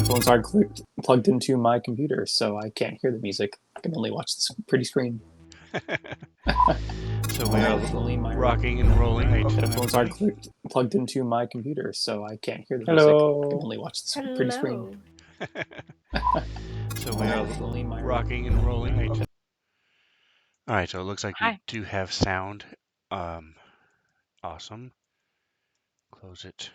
headphones aren't plugged into my computer, so I can't hear the music. I can only watch this pretty screen. So we are rocking and rolling. Headphones aren't plugged into my computer, so I can't hear the music. I can only watch this pretty screen. So we are rocking and rolling. All right, so it looks like we do have sound. Awesome. Close it.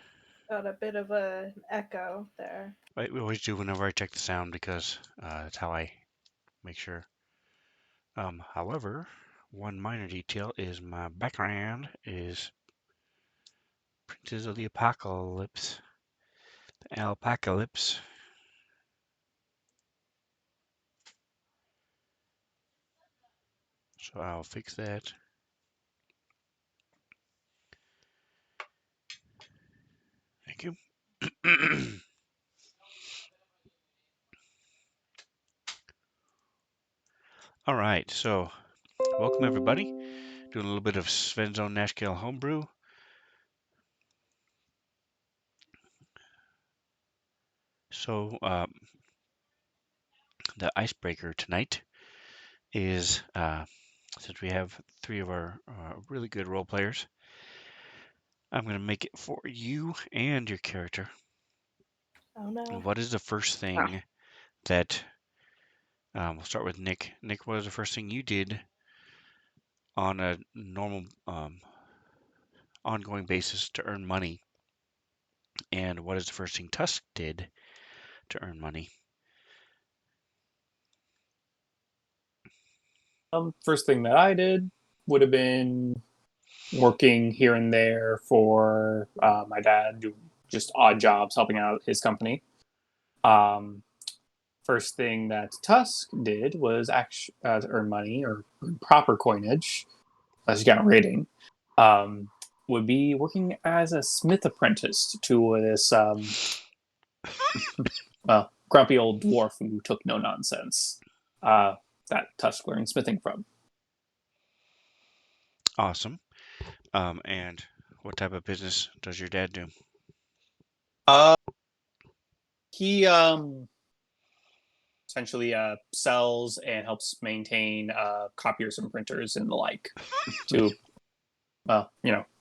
Got a bit of an echo there. Right, we always do whenever I check the sound because that's how I make sure. However, one minor detail is my background is Princes of the Apocalypse. The Alpacalypse. So I'll fix that. Thank you. All right, so welcome everybody. Doing a little bit of Svenzone Nashkel Homebrew. So the icebreaker tonight is, since we have three of our really good role players, I'm going to make it for you and your character. Oh no. What is the first thing that, we'll start with Nick. Nick, what is the first thing you did on a normal ongoing basis to earn money? And what is the first thing Tusk did to earn money? First thing that I did would have been working here and there for my dad, do just odd jobs helping out his company. First thing that Tusk did was actually earn money or proper coinage, unless you count rating, would be working as a smith apprentice to this grumpy old dwarf who took no nonsense that Tusk learned smithing from. Awesome. And what type of business does your dad do? He essentially sells and helps maintain copiers and printers and the like to,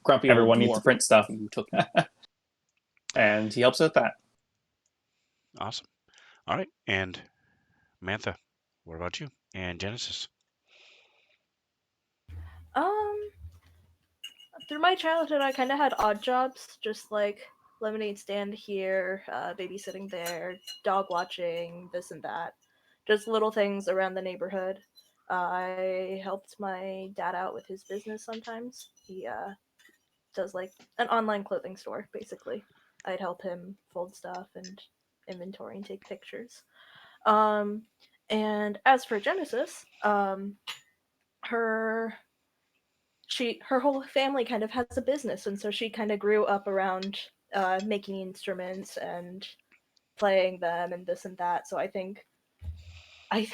grumpy everyone needs to print stuff. And he helps with that. Awesome. All right. And Mantha, what about you? And Genesis? Through my childhood, I kind of had odd jobs, just like lemonade stand here, babysitting there, dog watching, this and that. Just little things around the neighborhood. I helped my dad out with his business sometimes. He does like an online clothing store, basically. I'd help him fold stuff and inventory and take pictures. And as for Genesis, her whole family kind of has a business, and so she kind of grew up around making instruments and playing them and this and that. So I think I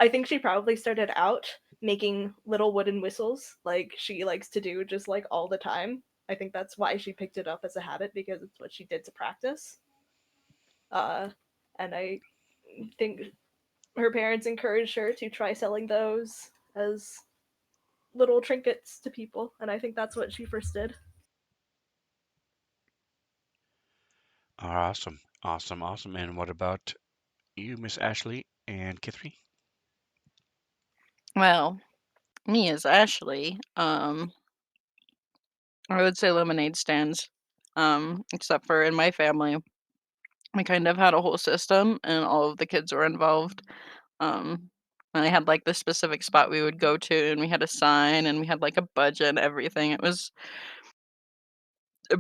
think she probably started out making little wooden whistles like she likes to do just like all the time. I think that's why she picked it up as a habit, because it's what she did to practice. And I think her parents encouraged her to try selling those as little trinkets to people, and I think that's what she first did. Awesome. Awesome. Awesome. And what about you, Miss Ashley and Kithry? Well, me as Ashley, I would say lemonade stands. Except for in my family, we kind of had a whole system and all of the kids were involved. And I had like the specific spot we would go to, and we had a sign and we had like a budget and everything. It was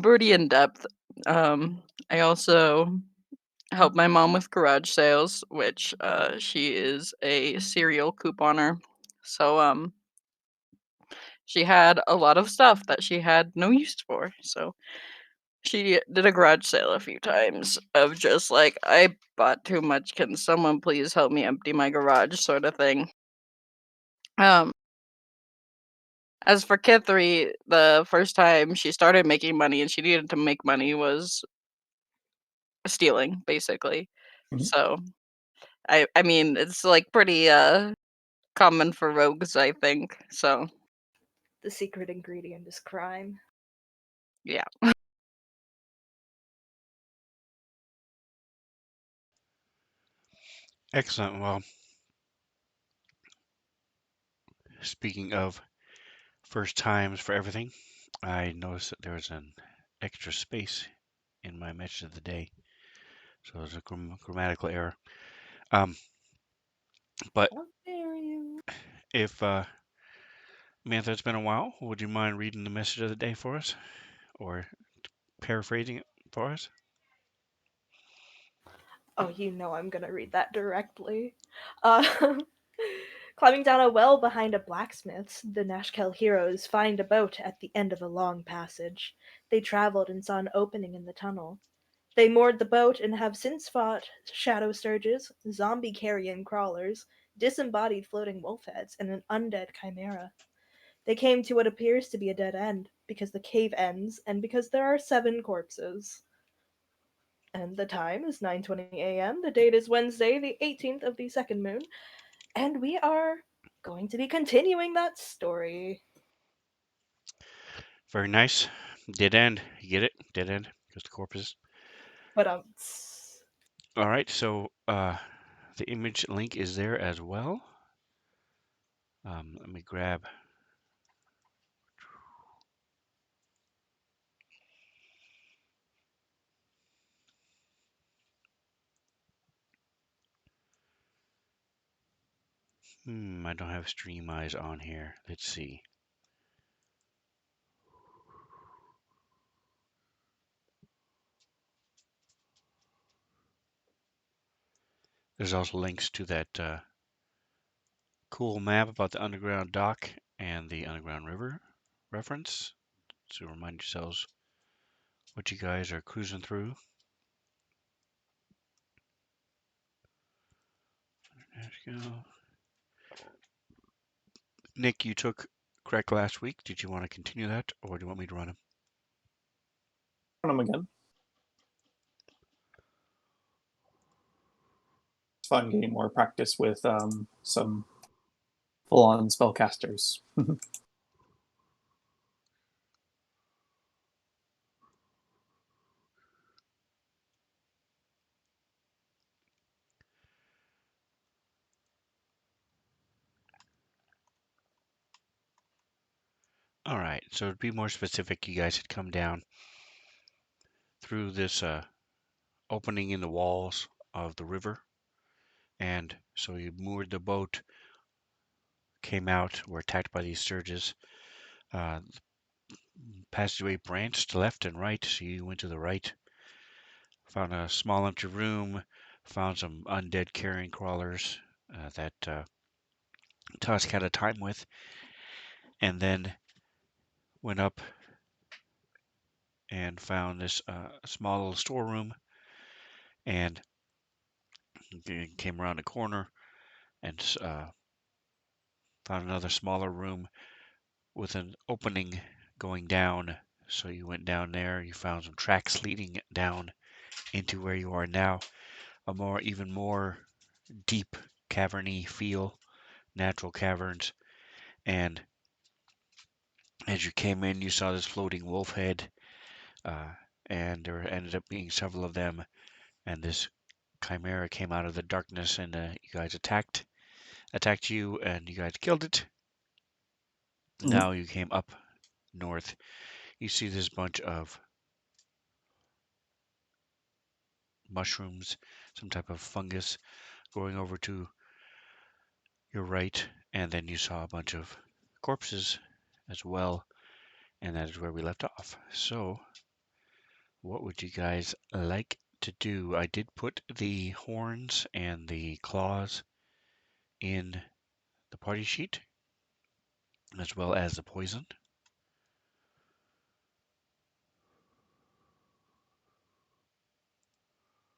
pretty in depth. I also helped my mom with garage sales, which she is a serial couponer. So she had a lot of stuff that she had no use for. So she did a garage sale a few times of just like, I bought too much. Can someone please help me empty my garage, sort of thing. As for Kithry, the first time she started making money and she needed to make money was stealing, basically. Mhm. So I mean it's like pretty common for rogues, I think. So The secret ingredient is crime. yeah. Excellent. Well, speaking of first times for everything, I noticed that there was an extra space in my message of the day. So there's a grammatical error. But How dare you? if Mantha, it's been a while, would you mind reading the message of the day for us, or paraphrasing it for us? Oh, you know I'm gonna read that directly. Uh, climbing down a well behind a blacksmith's, the Nashkel heroes find a boat at the end of a long passage. They traveled and saw an opening in the tunnel. They moored the boat and have since fought shadow sturges, zombie carrion crawlers, disembodied floating wolf heads, and an undead chimera. They came to what appears to be a dead end, because the cave ends, and because there are 7 corpses. And the time is 9:20 a.m. The date is Wednesday, the 18th of the second moon, and we are going to be continuing that story. Very nice. Dead end. You get it? Dead end. Just the corpses. But All right. So the image link is there as well. Let me grab. I don't have Stream Eyes on here. Let's see. There's also links to that cool map about the underground dock and the underground river reference. So remind yourselves what you guys are cruising through. Nick, you took Crack last week. Did you want to continue that, or do you want me to run him? Run them again. It's fun getting more practice with some full-on spellcasters. All right. So to be more specific, you guys had come down through this opening in the walls of the river, and so you moored the boat, came out, were attacked by these surges. Passageway branched left and right, so you went to the right, found a small empty room, found some undead carrion crawlers that Tusk had a time with, and then went up and found this small little storeroom, and came around the corner and found another smaller room with an opening going down. So you went down there, you found some tracks leading down into where you are now, a even more deep caverny feel, natural caverns. And as you came in, you saw this floating wolf head, uh, and there ended up being several of them. And this chimera came out of the darkness, and you guys attacked you, and you guys killed it. Now you came up north. You see this bunch of mushrooms, some type of fungus, going over to your right, and then you saw a bunch of corpses as well, and that is where we left off. So, what would you guys like to do? I did put the horns and the claws in the party sheet, as well as the poison.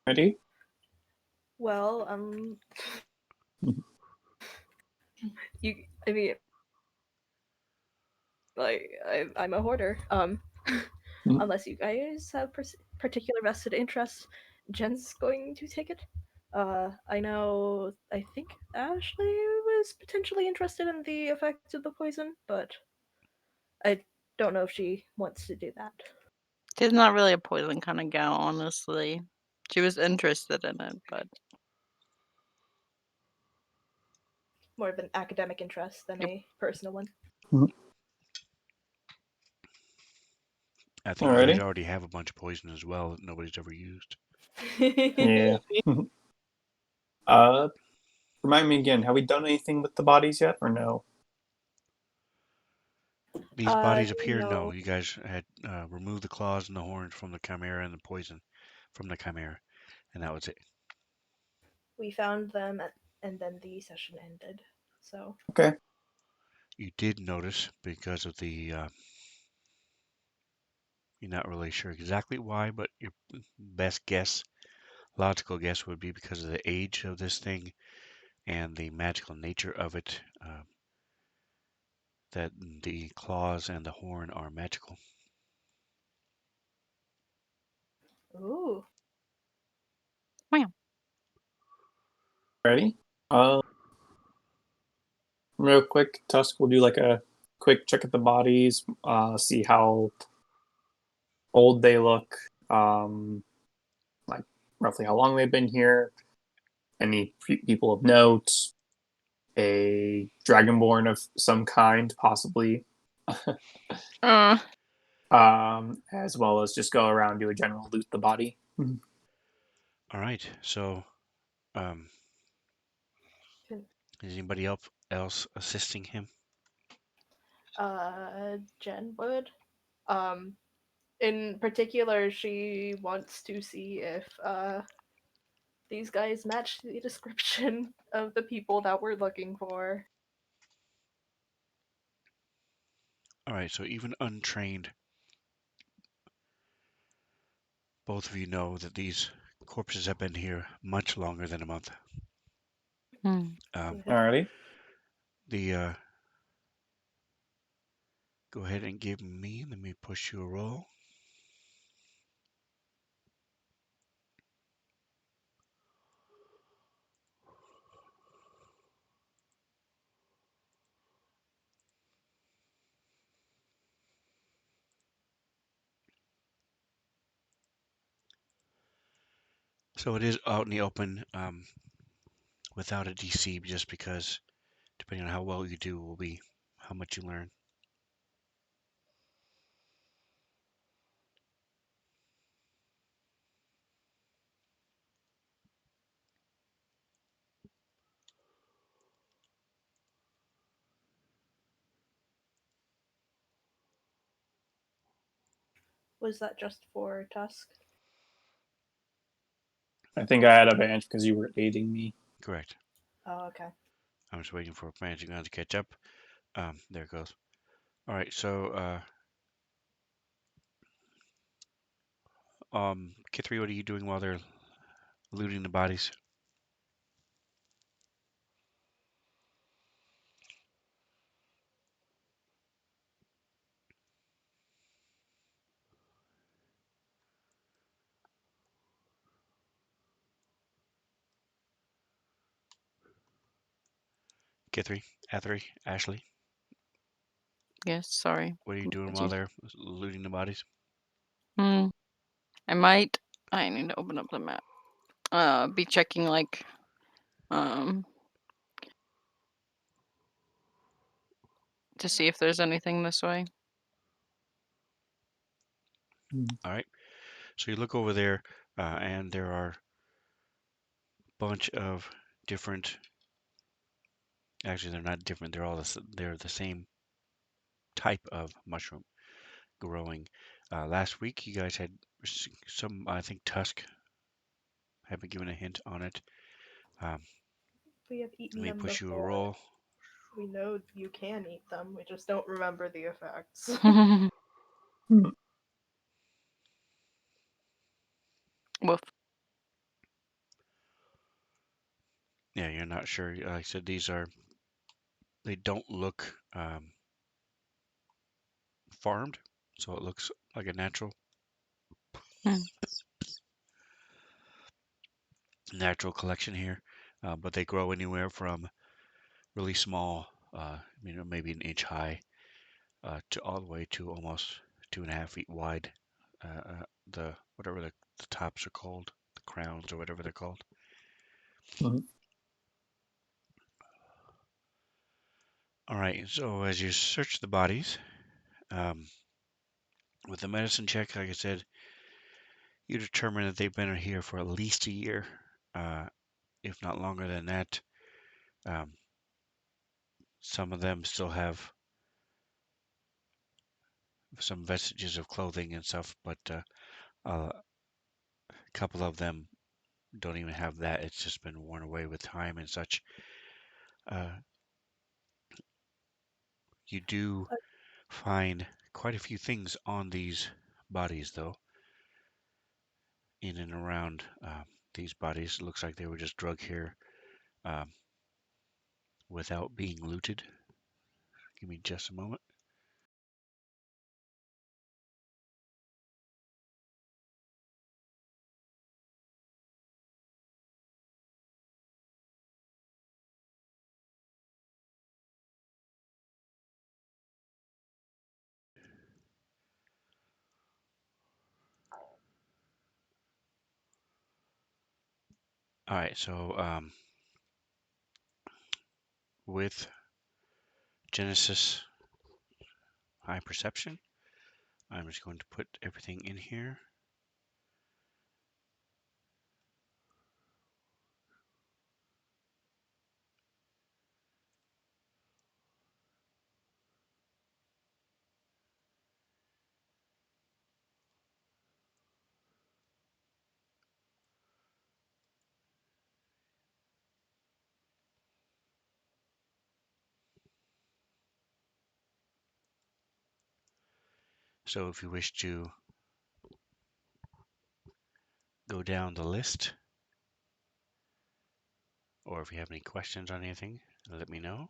Ready? well, you. I mean, like I'm a hoarder. Mhm. Unless you guys have particular vested interest, Jen's going to take it. I think Ashley was potentially interested in the effects of the poison, but I don't know if she wants to do that. She's not really a poison kind of gal, honestly. She was interested in it, but More of an academic interest than Yep. a personal one. I think you guys Alrighty. already have a bunch of poison as well that nobody's ever used. Yeah. uh, remind me again. Have we done anything with the bodies yet, or no? These bodies up here, No. no. You guys had removed the claws and the horns from the chimera and the poison from the chimera, and that was it. We found them, and then the session ended. So Okay. You did notice because of the, you're not really sure exactly why, but your best guess, logical guess would be because of the age of this thing and the magical nature of it, that the claws and the horn are magical. ooh. Ready? Real quick, Tusk will do like a quick check at the bodies, see how old they look, like roughly how long they've been here, any people of note, a dragonborn of some kind, possibly, uh, as well as just go around do a general loot the body. All right, so is anybody else assisting him? Jen would. Um, in particular, she wants to see if these guys match the description of the people that we're looking for. All right, so even untrained, both of you know that these corpses have been here much longer than a month. hmm. Alrighty. The Go ahead and give me. Let me push you a roll. So it is out in the open, without a DC, just because depending on how well you do will be how much you learn. Was that just for Tusk? I think I had advantage because you were aiding me. Correct. Oh, okay. I'm just waiting for Magic Gun to catch up. There it goes. All right, so Kithri, what are you doing while they're looting the bodies? Kithri, Athery, Ashley, Yes, sorry. what are you doing while they're looting the bodies? I need to open up the map. Be checking like to see if there's anything this way. All right, so you look over there, and there are a bunch of different. Actually, they're not different. They're the same type of mushroom growing. Last week, you guys had some. I think Tusk had been given a hint on it. We have Let eaten me them push you a before. roll. We know you can eat them. We just don't remember the effects. Woof. Yeah, you're not sure. Like I said, they don't look farmed, so it looks like a natural. Hmm. natural collection here, but they grow anywhere from really small, maybe an inch high, to all the way to almost 2.5 feet wide. The whatever the tops are called, the crowns or whatever they're called. Mhm. All right. So as you search the bodies, with the medicine check, like I said, you determine that they've been here for at least a year, if not longer than that. Some of them still have some vestiges of clothing and stuff, but a couple of them don't even have that. It's just been worn away with time and such. You do find quite a few things on these bodies, though. In and around these bodies, it looks like they were just drug here without being looted. Give me just a moment. All right, so with Genesis High Perception, I'm just going to put everything in here. So if you wish to go down the list, or if you have any questions on anything, let me know.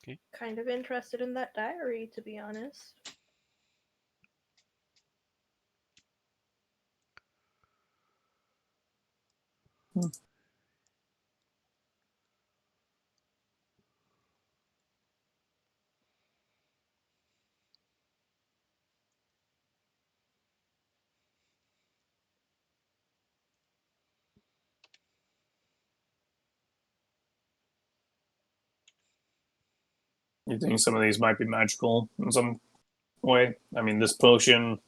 Okay. Kind of interested in that diary, to be honest. You think some of these might be magical in some way? I mean, this potion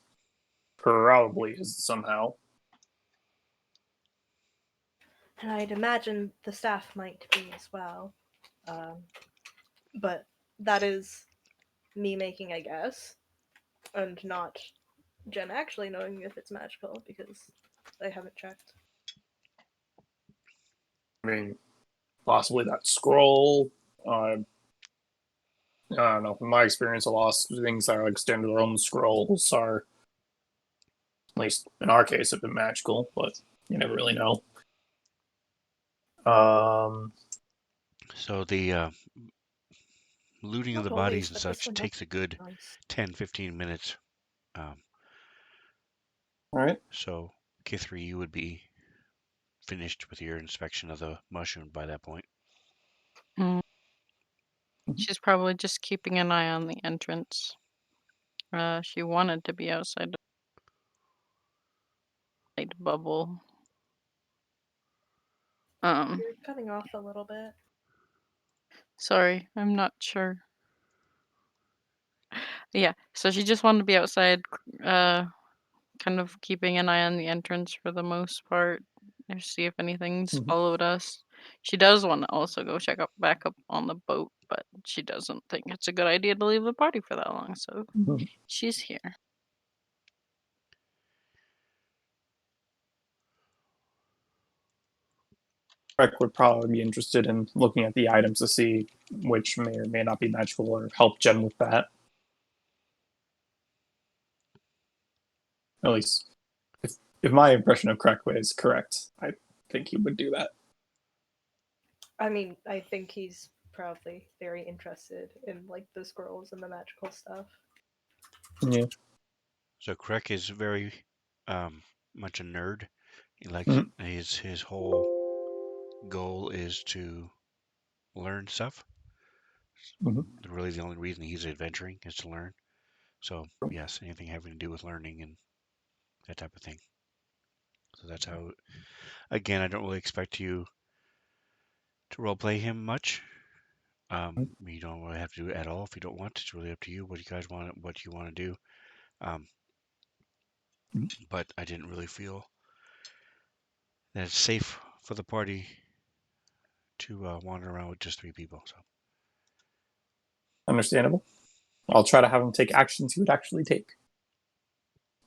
probably is somehow. And I'd imagine the staff might be as well. But that is me making a guess, and not Jen actually knowing if it's magical, because I haven't checked. I mean, possibly that scroll. I don't know. From my experience, a lot of things that are like standalone scrolls are, at least in our case, have been magical, but you never really know. So the looting of Not the always, bodies and but this such one takes a good nice. 10-15 minutes. All right. So Kithri, you would be finished with your inspection of the mushroom by that point. She's probably just keeping an eye on the entrance. She wanted to be outside the light bubble. You're cutting off a little bit. Sorry, I'm not sure. Yeah, so she just wanted to be outside, kind of keeping an eye on the entrance for the most part, and see if anything's followed us. She does want to also go check back up on the boat, but she doesn't think it's a good idea to leave the party for that long, so she's here. Rick would probably be interested in looking at the items to see which may or may not be magical, or help Jen with that. At least, if my impression of Crackway is correct, I think he would do that. I mean, I think he's probably very interested in like the scrolls and the magical stuff. Yeah. So Krek is very much a nerd. He likes Mhm. his whole goal is to learn stuff. Mhm. Really, the only reason he's adventuring is to learn. So yes, anything having to do with learning and that type of thing. So that's how. Again, I don't really expect you to roleplay him much. You don't really have to do it at all if you don't want. It's really up to you what you guys want, what you want to do. Um, Mhm. but I didn't really feel that it's safe for the party to wander around with just 3 people. So Understandable. I'll try to have him take actions he would actually take.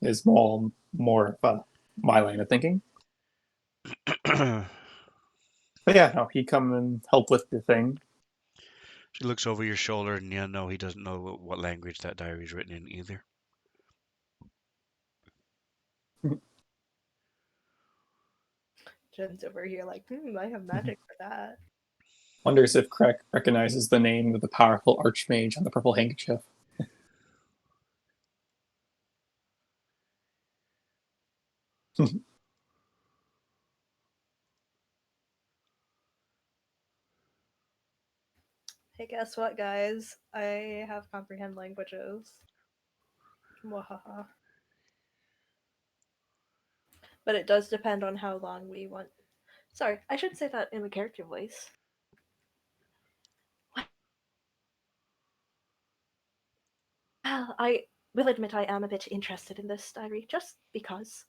Is more of my line of thinking. But yeah, no, he come and help with the thing. she looks over your shoulder, and no, he doesn't know what language that diary is written in either. Jen's over here like, I have magic for that. Wonders if Krek recognizes the name of the powerful archmage on the purple handkerchief. Hey, guess what, guys? I have comprehend languages. Wahaha. But it does depend on how long we want. Sorry, I should say that in the character voice. Well, I will admit I am a bit interested in this diary, just because.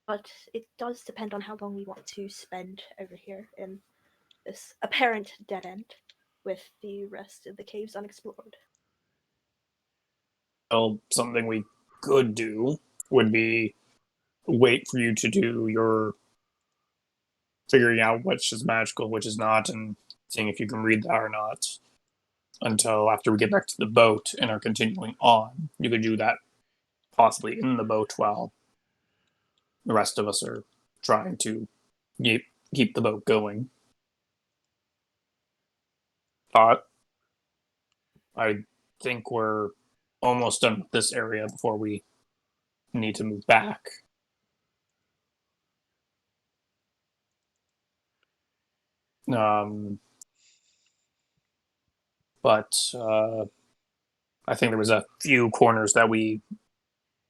But it does depend on how long we want to spend over here in this apparent dead end with the rest of the caves unexplored. Well, something we could do would be wait for you to do your figuring out which is magical, which is not, and seeing if you can read that or not until after we get back to the boat and are continuing on. You could do that possibly in the boat while the rest of us are trying to keep the boat going. But I think we're almost done with this area before we need to move back. Um, but I think there was a few corners that we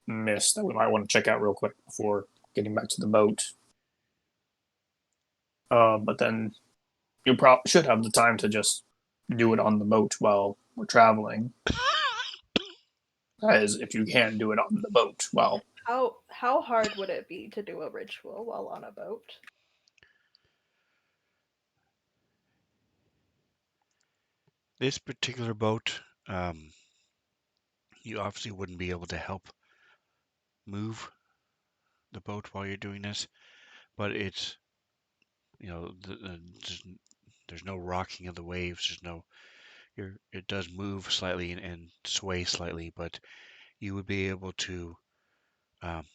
missed that we might want to check out real quick before getting back to the boat. But then you should have the time to just do it on the boat while we're traveling. That is, if you can do it on the boat while. How hard would it be to do a ritual while on a boat? This particular boat, you obviously wouldn't be able to help move the boat while you're doing this, but it's there's no rocking of the waves. There's no it does move slightly and sway slightly, but you would be able um,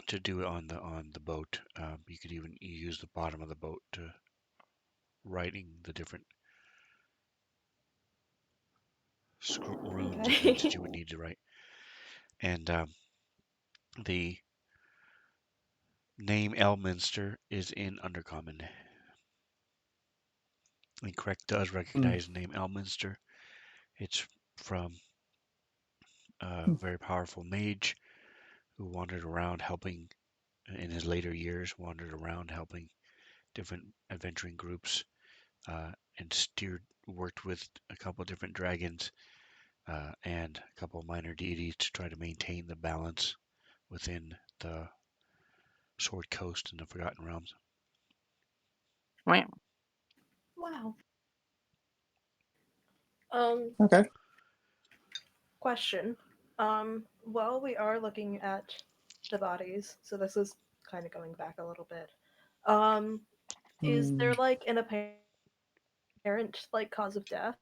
to do it on the boat. You could even use the bottom of the boat to writing the different runes and things that Okay. you would need to write. And the name Elminster is in Undercommon. And Correct does recognize the name Elminster. It's from a very powerful mage who wandered around helping in his later years, wandered around helping different adventuring groups and worked with a couple of different dragons and a couple of minor deities to try to maintain the balance within the Sword Coast and the Forgotten Realms. Wow. Wow. Okay. Question. While we are looking at the bodies, so this is kind of going back a little bit. Um, is there like an apparent like cause of death?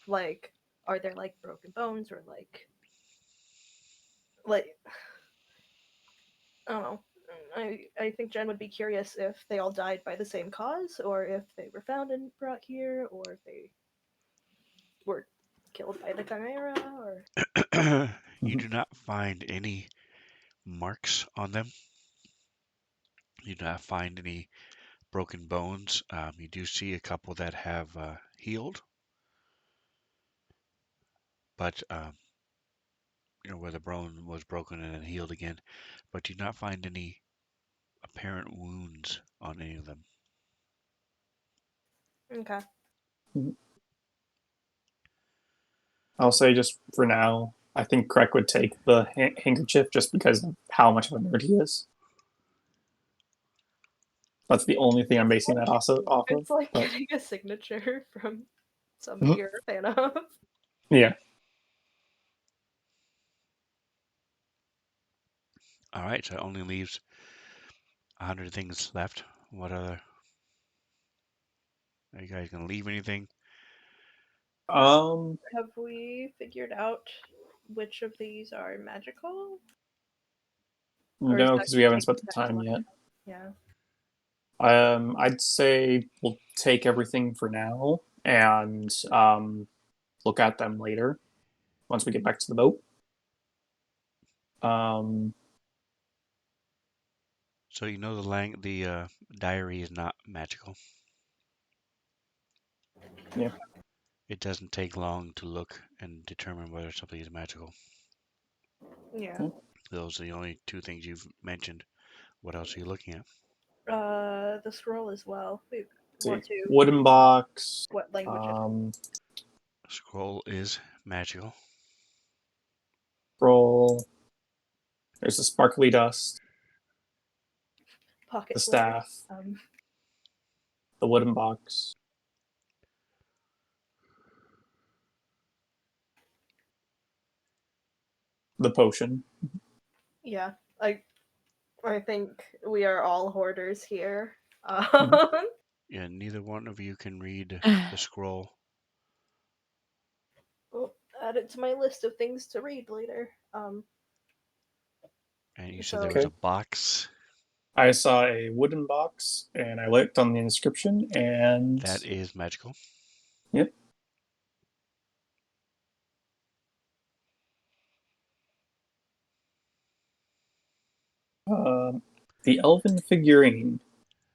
Like, are there like broken bones or like I don't know. I think Jen would be curious if they all died by the same cause, or if they were found and brought here, or if they were killed by the Chimera, or... You do not find any marks on them. You do not find any broken bones. You do see a couple that have healed, but where the bone was broken and then healed again. But you do not find any apparent wounds on any of them. Okay. I'll say just for now, I think Krek would take the handkerchief just because of how much of a nerd he is. That's the only thing I'm basing that also off of. It's like But, getting a signature from somebody you're a fan of. yeah. All right, so it only leaves 100 things left. What other? Are you guys gonna leave anything? Have we figured out which of these are magical? Or is No, that because we haven't spent taking the that time yet. Yeah. I'd say we'll take everything for now and look at them later once we get back to the boat. So the diary is not magical. Yeah. It doesn't take long to look and determine whether something is magical. Yeah. Those are the only two things you've mentioned. What else are you looking at? The scroll as well. We want to... Wooden box. What language Scroll is magical. Scroll. There's the sparkly dust. Pocket The flutter. staff. The wooden box. The potion. Yeah. I think we are all hoarders here. Yeah, neither one of you can read the scroll. Well, add it to my list of things to read later. And you said So- there was Okay. a box. I saw a wooden box and I looked on the inscription and That is magical. Yep. The elven figurine.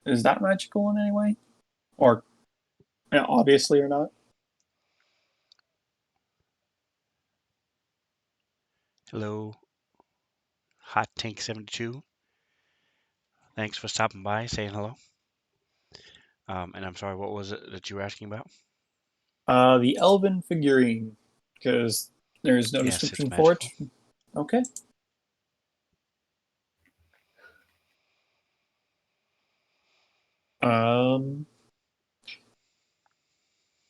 Is that magical in any way? Or obviously or not? Hello, Hot Tank 72. Thanks for stopping by, saying hello. And I'm sorry, what was it that you were asking about? The elven figurine, because there's no Yes, it's description for it. magical. Okay.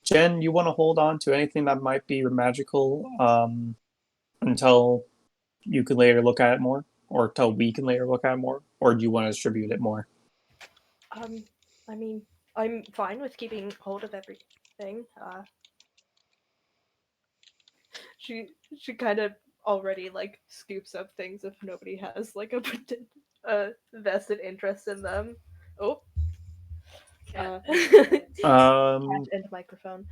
Jen, you want to hold on to anything that might be magical until you can later look at it more, or until we can later look at it more, or do you want to distribute it more? I mean, I'm fine with keeping hold of everything. She kind of already like scoops up things if nobody has like a vested interest in them. Oh. Cat and microphone.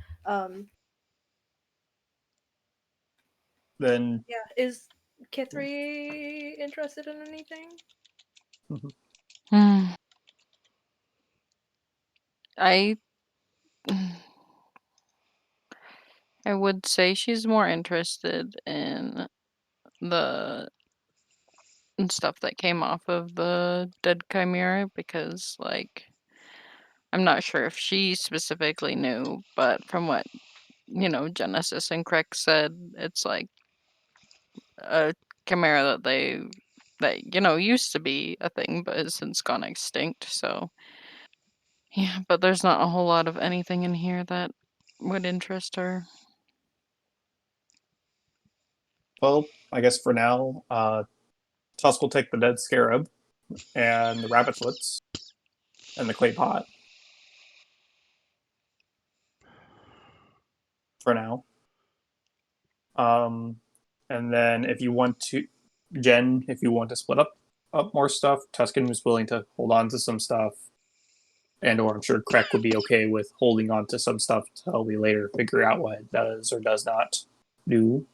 Then Yeah, is Kithri interested in anything? I I would say she's more interested in the stuff that came off of the dead chimera because, like, I'm not sure if she specifically knew, but from what, Genesis and Crick said, it's like a chimera that used to be a thing but has since gone extinct. So, yeah, but there's not a whole lot of anything in here that would interest her. well, I guess for now, Tusk will take the dead scarab and the rabbit foots and the clay pot for now. And then if you want to, Jen, if you want to split up, up more stuff. Tuscan was willing to hold on to some stuff. And or I'm sure Krek would be okay with holding on to some stuff until we later figure out what it does or does not do.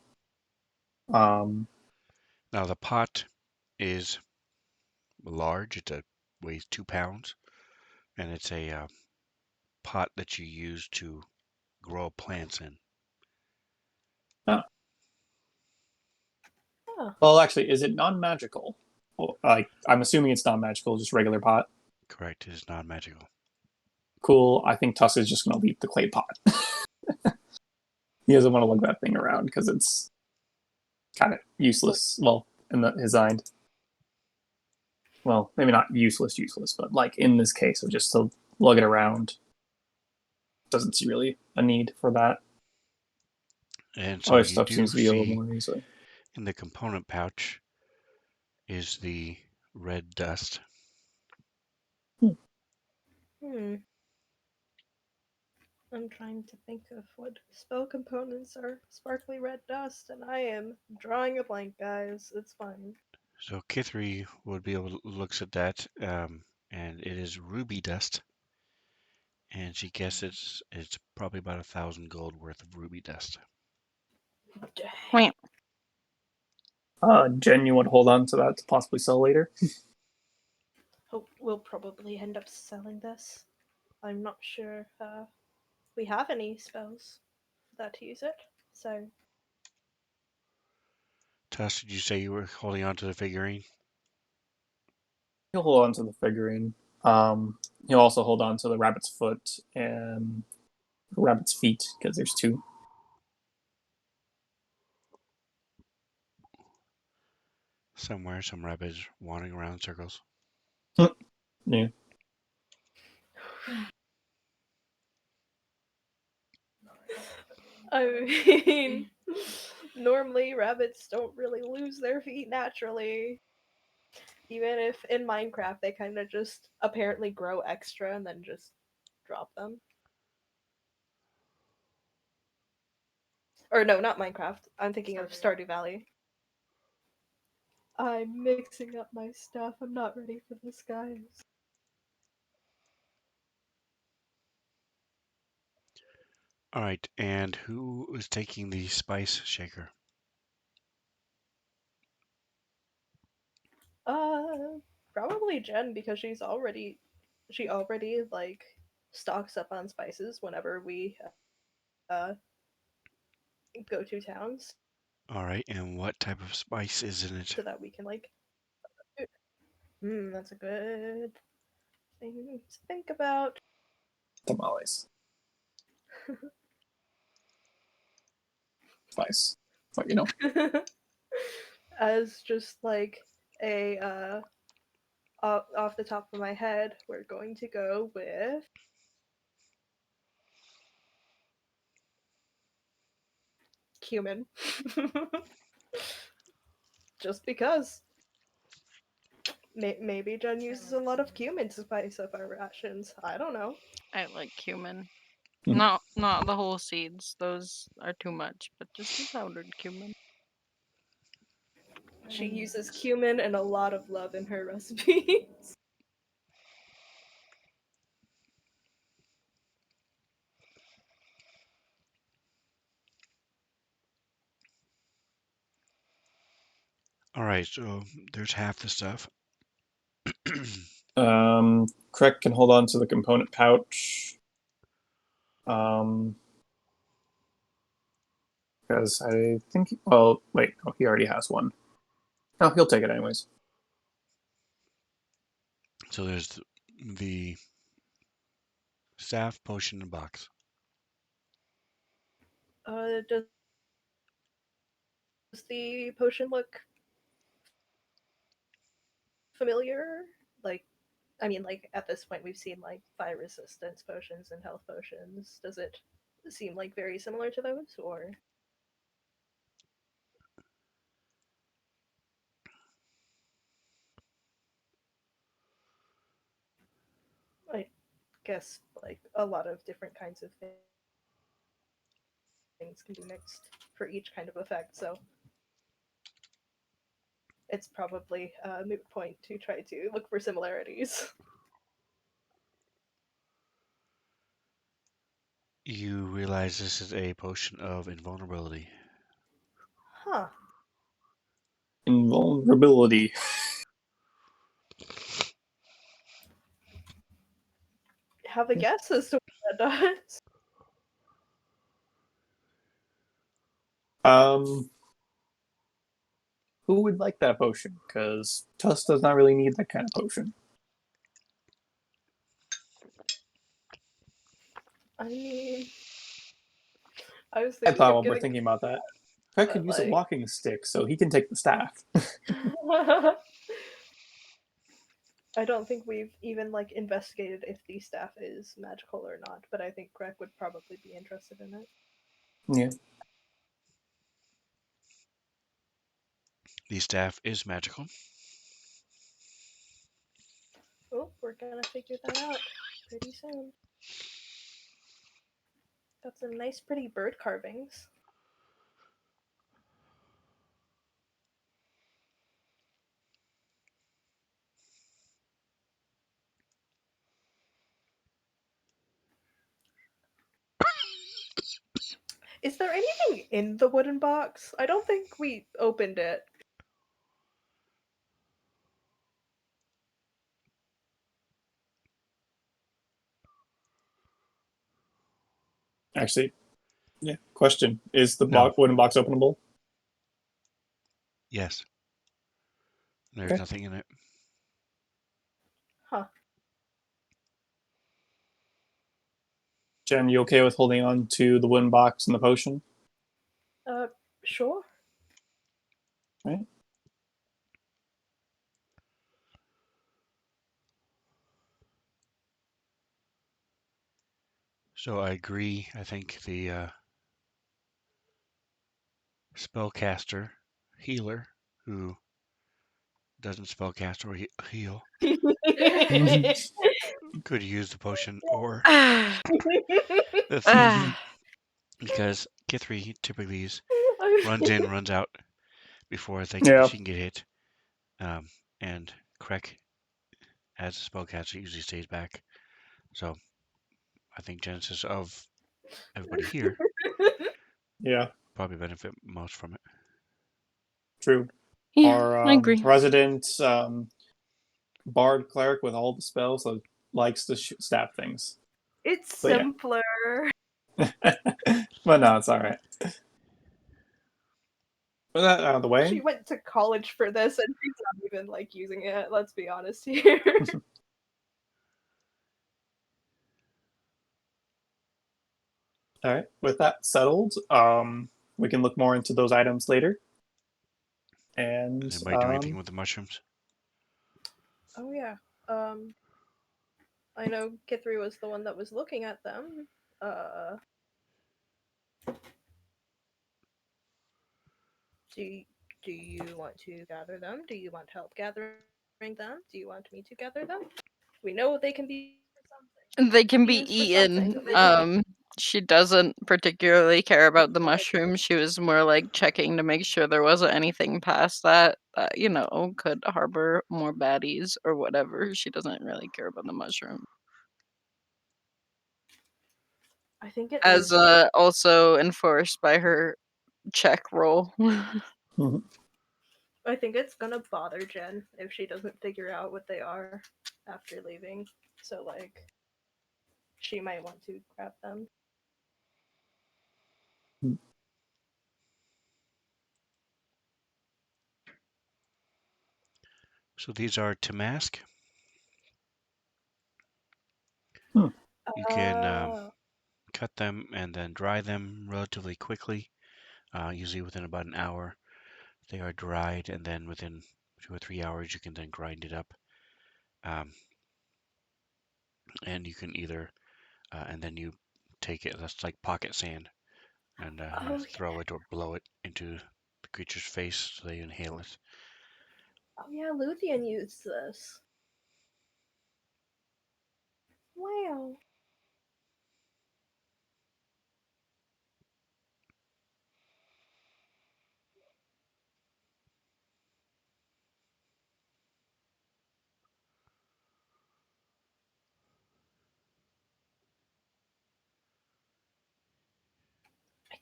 Now the pot is large. It weighs 2 pounds, and it's a pot that you use to grow plants in. Oh, Well, actually, is it non-magical? Well, I'm assuming it's non-magical, just regular pot. Correct. It is non-magical. Cool. I think Tusk is just going to leave the clay pot. He doesn't want to lug that thing around because it's kind of useless. Well, in his mind. Well, maybe not useless, but like in this case, of just to lug it around. Doesn't see really a need for that. And so Other you stuff do seems to be a little see more easily. in the component pouch is the red dust. hmm. I'm trying to think of what spell components are sparkly red dust, and I am drawing a blank, guys. It's fine. So Kithri would be able to looks at that, and it is ruby dust. And she guesses it's probably about 1,000 gold worth of ruby dust. Dang. Jen, you want to hold on to that to possibly sell later? Oh, we'll probably end up selling this. I'm not sure we have any spells that use it, so Tuss, did you say you were holding on to the figurine? He'll hold on to the figurine. He'll also hold on to the rabbit's foot and rabbit's feet because there's two. Somewhere, some rabbits wandering around in circles. Yeah. I mean, normally rabbits don't really lose their feet naturally. Even if in Minecraft they kind of just apparently grow extra and then just drop them. Or no, not Minecraft. I'm thinking of Stardew Valley. I'm mixing up my stuff. I'm not ready for this, guys. All right, and who is taking the spice shaker? Probably Jen because she already like stocks up on spices whenever we uh go to towns All right, and what type of spice is in it? so that we can like. That's a good thing to think about. Tamales. Spice. But you know. As just like a off the top of my head, we're going to go with cumin. Just because. Maybe Jen uses a lot of cumin to spice up our rations. I don't know. I like cumin. Mhm. Not the whole seeds. Those are too much, but just the powdered cumin. She uses cumin and a lot of love in her recipes. All right, so there's half the stuff. Krek can hold on to the component pouch. Because I think. Well, wait. Oh, he already has one. No, he'll take it anyways. So there's the staff, potion, and box. Does the potion look familiar? Like, I mean, like at this point we've seen like fire resistance potions and health potions. Does it seem like very similar to those, or? I guess like a lot of different kinds of things can be mixed for each kind of effect. So it's probably a moot point to try to look for similarities. You realize this is a potion of invulnerability. Huh. Invulnerability. Have a guess as to what that does. Who would like that potion? Because Tuss does not really need that kind of potion. I mean, I was I thinking thought of while we're getting, thinking about that, Craig could but use a like, walking stick, so he can take the staff. I don't think we've even like investigated if the staff is magical or not. But I think Greg would probably be interested in it. Yeah. The staff is magical. Oh, we're gonna figure that out pretty soon. Got some nice, pretty bird carvings. Is there anything in the wooden box? I don't think we opened it. Actually, yeah. Question: is the No. wooden box openable? Yes. There's Okay. nothing in it. Huh. Jen, you okay with holding on to the wooden box and the potion? Sure. Right. So I agree. I think the spellcaster, healer, who doesn't spellcast or heal, could use the potion, or Ah, the thief, ah. because Kithri typically runs in, runs out before Yeah. she can get hit. And Krek, as a spellcaster, usually stays back. So I think Genesis of everybody here Yeah. probably benefit most from it. True. Yeah, Our I agree. resident bard cleric with all the spells likes to stab things. It's But yeah. simpler. But no, it's all right. With that out of the way, She went to college for this, and she's not even like using it. Let's be honest here. all right. With that settled, we can look more into those items later. And Does anybody do anything with the mushrooms? Oh yeah. I know Kithri was the one that was looking at them. Do do you want to gather them? Do you want help gathering them? Do you want me to gather them? We know they can be They can be used for something. eaten. She doesn't particularly care about the mushrooms. She was more like checking to make sure there wasn't anything past that could harbor more baddies or whatever. She doesn't really care about the mushroom. I think it As is. also enforced by her check roll. Mhm. I think it's gonna bother Jen if she doesn't figure out what they are after leaving. So like, she might want to grab them. So these are to mask. Hmm. You can cut them and then dry them relatively quickly, usually within about an hour. They are dried, and then within 2 or 3 hours, you can then grind it up. And you can either, and then you take it, that's like pocket sand, and Oh, throw it or blow it into the creature's face so they inhale it. oh yeah, Luthien used this. Wow.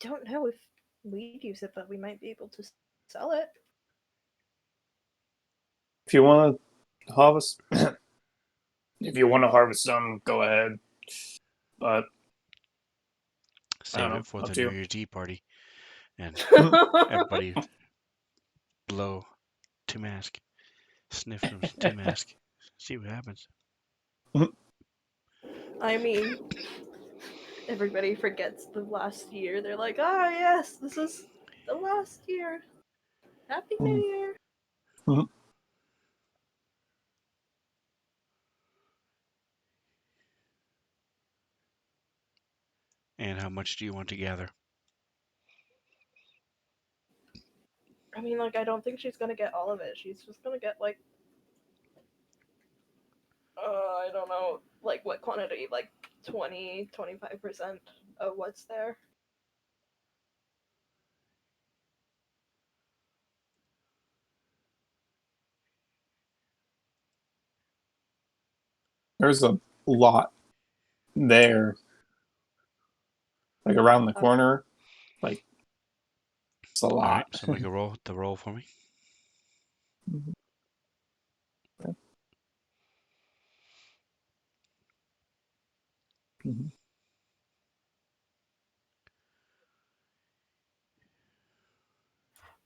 don't know if we'd use it, but we might be able to sell it. If you want to harvest, if you want to harvest some, go ahead. But I Save don't know. it for Up the to New you. Year's Eve party, and everybody blow Tim Mask, sniff from Tim Mask, see what happens. I mean, everybody forgets the last year. They're like, ah, yes, this is the last year. Happy New Year. And how much do you want to gather? I mean, like, I don't think she's gonna get all of it. She's just gonna get, like, I don't know, like, what quantity? Like, 20-25% of what's there. There's a lot there. Like around the corner. Like, it's a All right, lot. so make a roll. The roll for me. Mhm.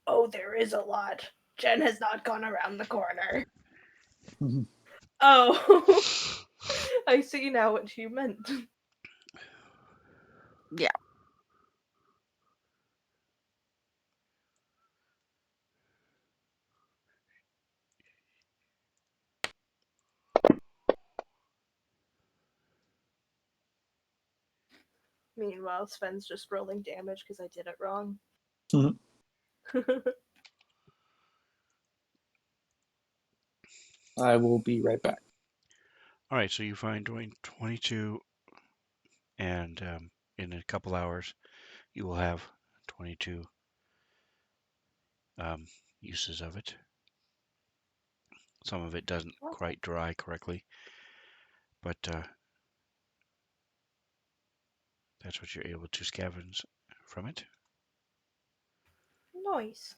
Oh, there is a lot. Jen has not gone around the corner. Mhm. Oh, I see now what you meant. Yeah. Meanwhile, Sven's just rolling damage because I did it wrong. Mhm. I will be right back. All right, so you find 22, and in a couple hours, you will have 22 uses of it. Some of it doesn't quite dry correctly, but that's what you're able to scavenge from it. Nice.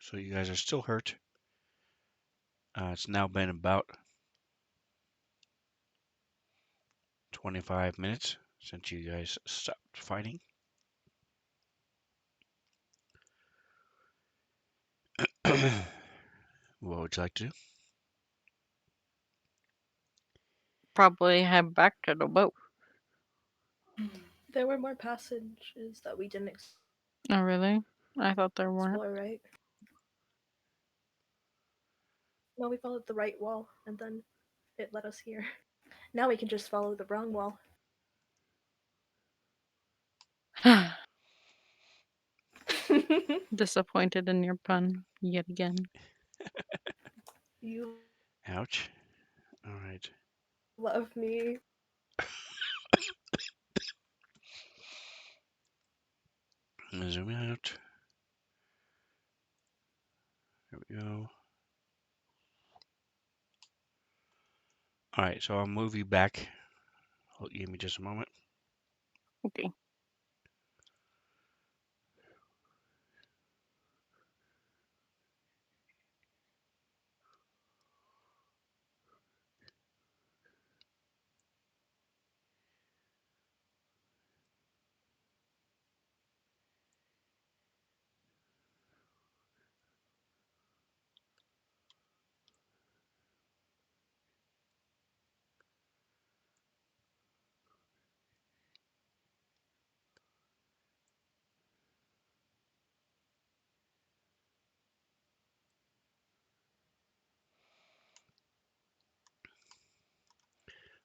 So you guys are still hurt. It's now been about 25 minutes since you guys stopped fighting. What would you like to do? Probably head back to the boat. There were more passages that we didn't Oh, really? I thought there weren't. explore, right? No, we followed the right wall, and then it led us here. Now we can just follow the wrong wall. Disappointed in your pun yet again. You Ouch. All right. love me. Zoom out. There we go. All right, so I'll move you back. Give me just a moment. Okay.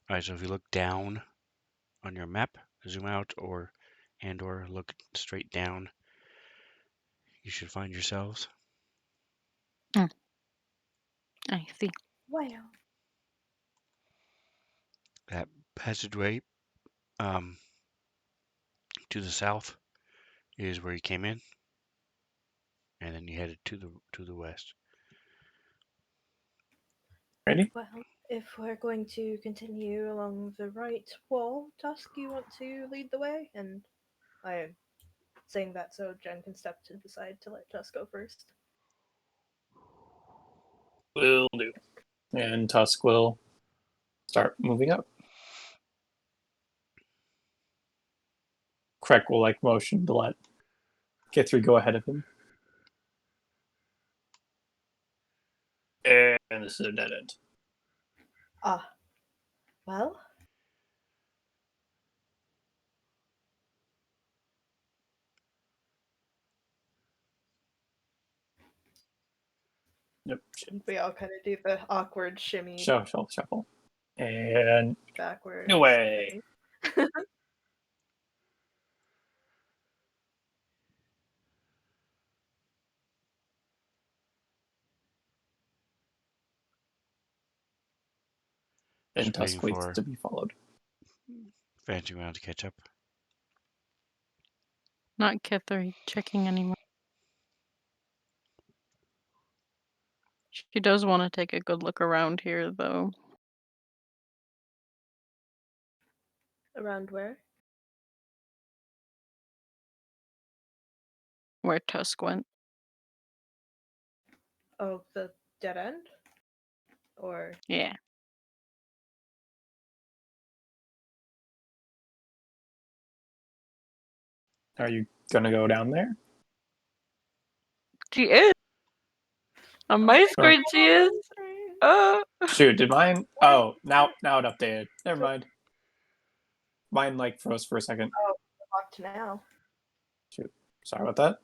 All right, so if you look down on your map, zoom out or look straight down, you should find yourselves. I see. Wow. That passageway to the south is where you came in, and then then you headed to the west. Ready? Well, if we're going to continue along the right wall, Tusk, you want to lead the way? And I am saying that so Jen can step to the side to let Tusk go first. Will do. And Tusk will start moving up. Krek will motion to let Kithri go ahead of him. And this is a dead end. Ah, well, Yep. we all kind of do the awkward shimmy Shuffle. And backwards. away. And Just waiting Tusk waits for to be followed. Fancy round to catch up. Not Kithri checking anymore. She does want to take a good look around here, though. Around where? Where Tusk went. Oh, the dead end? Or Yeah. Are you gonna go down there? She is! On my screen, she is! Shoot, did mine? Oh, now it updated. Never mind. Mine froze for a second. Oh, locked now. Shoot, sorry about that.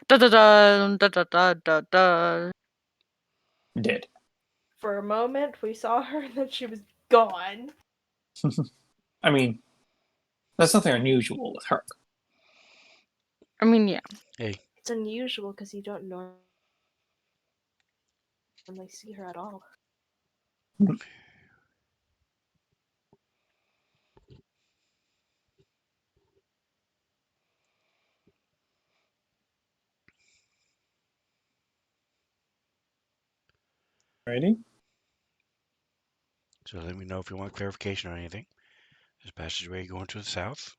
Da da da da da da da da. Did. For a moment, we saw her and then she was gone. I mean, that's nothing unusual with her. I mean, yeah. Hey, It's unusual because you don't normally see her at all. Ready? so let me know if you want clarification on anything. This passageway going to the south.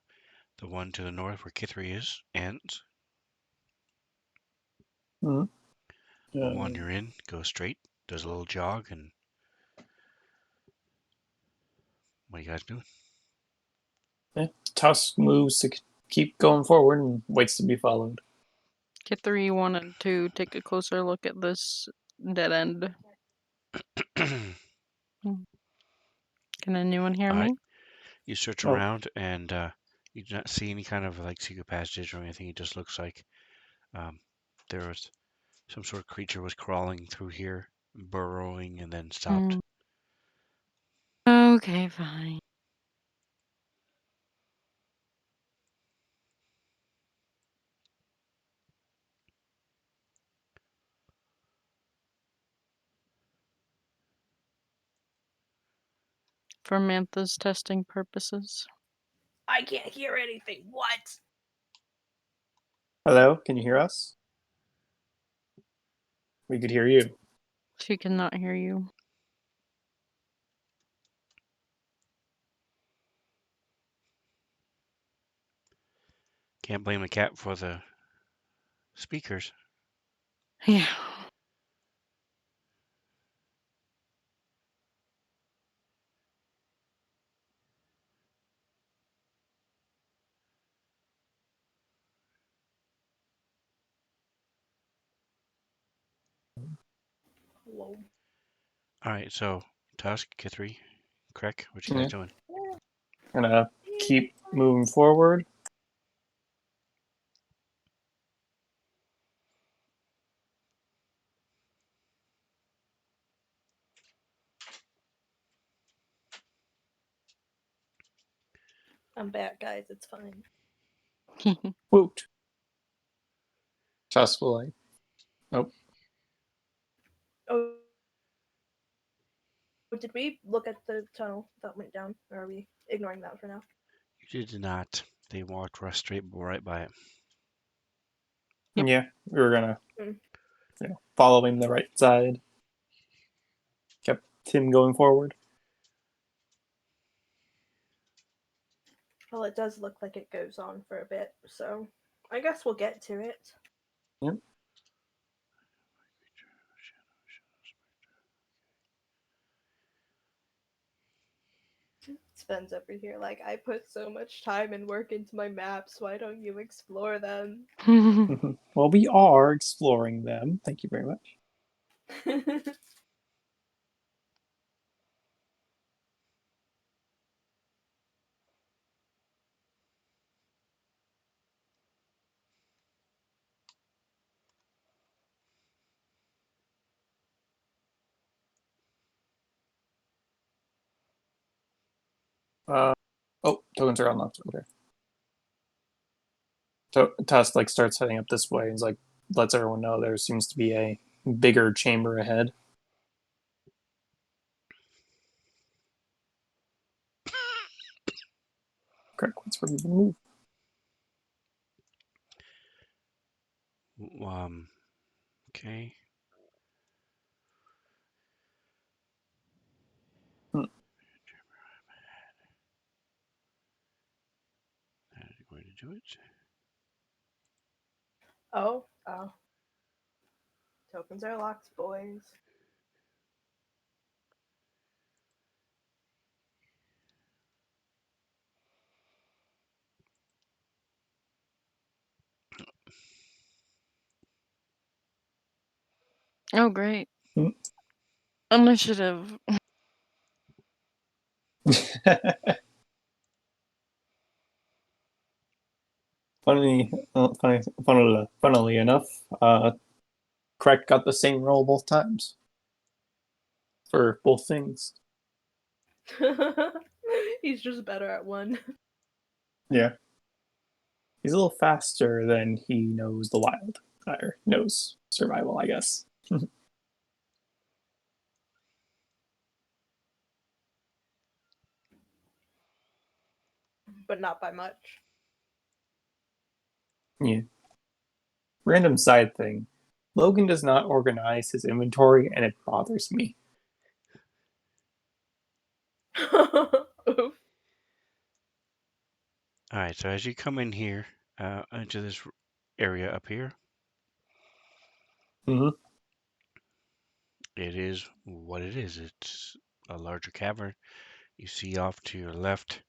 The one to the north where Kithri is ends. Mm-hmm. The one you're in goes straight, does a little jog, and what are you guys doing? Tusk moves to keep going forward and waits to be followed. Kithri wanted to take a closer look at this dead end. Can anyone hear me? You search Oh. around and you do not see any kind of secret passages or anything. It just looks like there was some sort of creature was crawling through here, burrowing, and then stopped. Okay, fine. For Mantha's testing purposes. I can't hear anything. What? Hello, can you hear us? We could hear you. She cannot hear you. Can't blame the cat for the speakers. Yeah. Hello. All right, so Tusk, Kithri, Krek, what you guys doing? Gonna keep moving forward. I'm back, guys. It's fine. Woot. Tusk will Nope. Oh, did we look at the tunnel that went down? Or are we ignoring that for now? You did not. They walked right by it. Yep. Yeah, we were gonna, Mm. follow him the right side. Kept him going forward. Well, it does look like it goes on for a bit, so I guess we'll get to it. Yep. Sven's over here like, I put so much time and work into my maps, why don't you explore them? Well, we are exploring them. Thank you very much. Tokens are unlocked. Okay. So Tusk starts heading up this way and lets everyone know there seems to be a bigger chamber ahead. Correct. What's where we move? Okay. That is going to do it. Oh. Tokens are locked, boys. Oh, great. Mm. Initiative. Funnily enough, Correct got the same roll both times for both things. He's just better at one. Yeah, he's a little faster than he knows the wild, or knows survival, I guess. But not by much. Yeah. Random side thing. Logan does not organize his inventory, and it bothers me. Oof. All right. So as you come in here, into this area up here, Mm-hmm. it is what it is. It's a larger cavern. You see off to your left,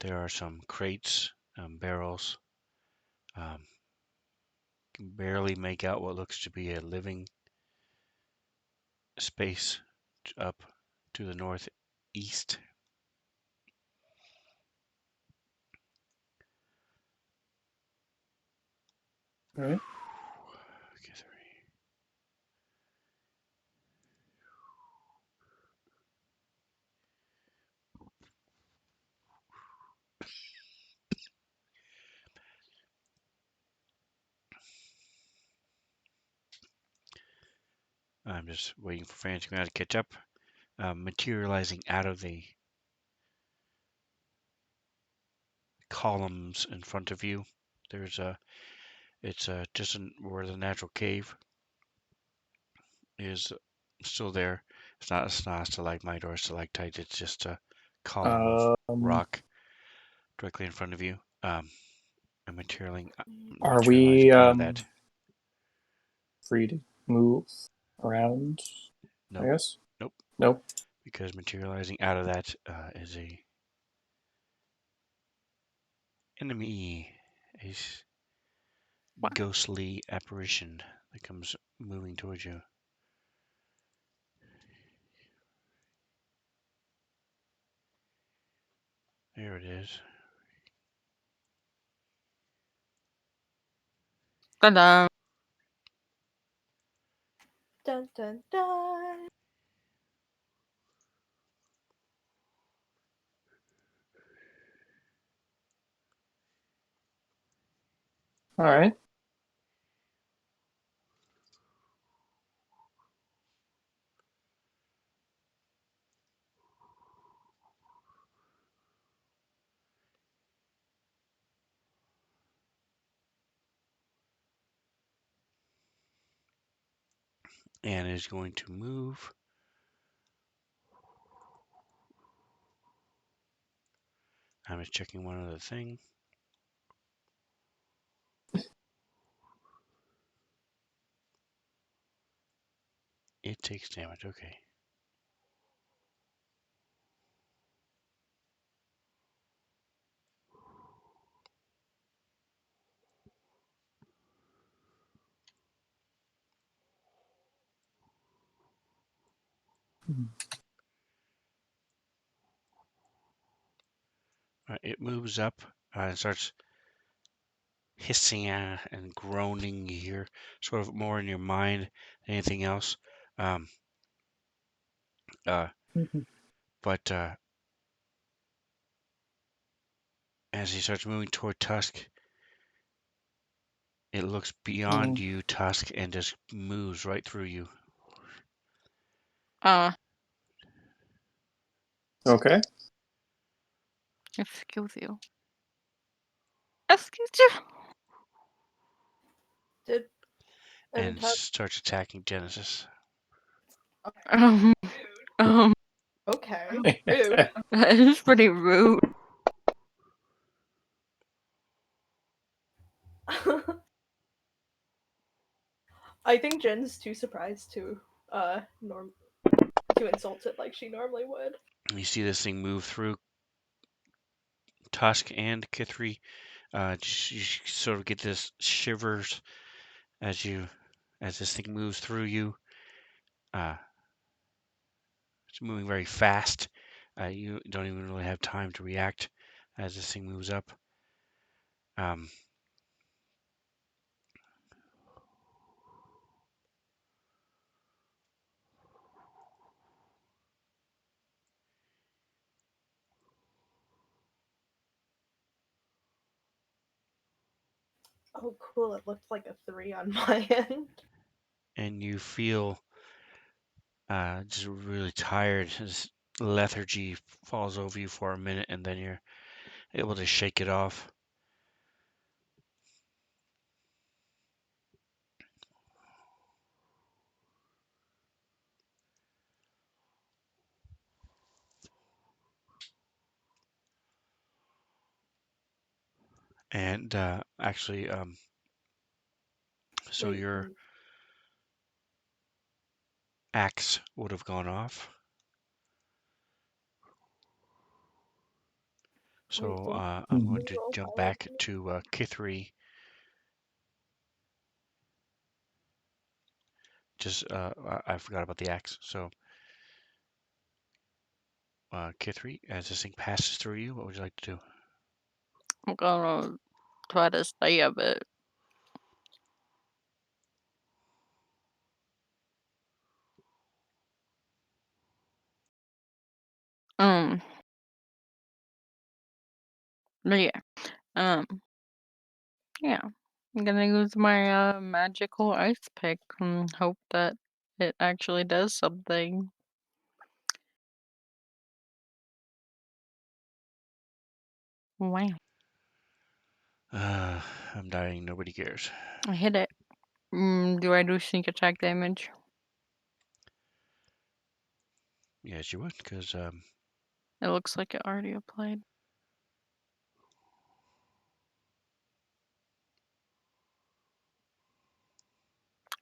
there are some crates, barrels. Can barely make out what looks to be a living space up to the northeast. All right. Okay, I'm just waiting for Fancy to catch up. Materializing out of the columns in front of you, there's it's just where the natural cave is still there. It's not a stalagmite or a stalactite. It's just a column of rock directly in front of you. And Are we materializing out of that. free to move around? I Nope, guess. nope. Nope. Because materializing out of that is a enemy, a What? ghostly apparition that comes moving towards you. There it is. Ta-da. Dun dun dun. All right. and is going to move. I'm just checking one other thing. It takes damage, okay. It moves up and starts hissing and groaning here, sort of more in your mind than anything else. But as he starts moving toward Tusk, it looks beyond you, Tusk, and just moves right through you. Okay. Excuse you. Excuse you. Did And starts attacking Genesis. Okay. Rude. That is pretty rude. I think Jen's too surprised to insult it like she normally would. You see this thing move through Tusk and Kithri. You sort of get this shivers as this thing moves through you. It's moving very fast. You don't even really have time to react as this thing moves up. Oh, cool. It looked like a 3 on my end. And you feel just really tired. This lethargy falls over you for a minute, and then you're able to shake it off. And actually, so Wait, your axe would have gone off. So I'm going to jump back to Kithri. Just I forgot about the axe. So Kithri, as this thing passes through you, what would you like to do? I'm gonna try to stay a bit. But yeah. I'm gonna use my magical ice pick and hope that it actually does something. Wow. I'm dying. Nobody cares. I hit it. Do I do sneak attack damage? Yes, you would, because It looks like it already applied.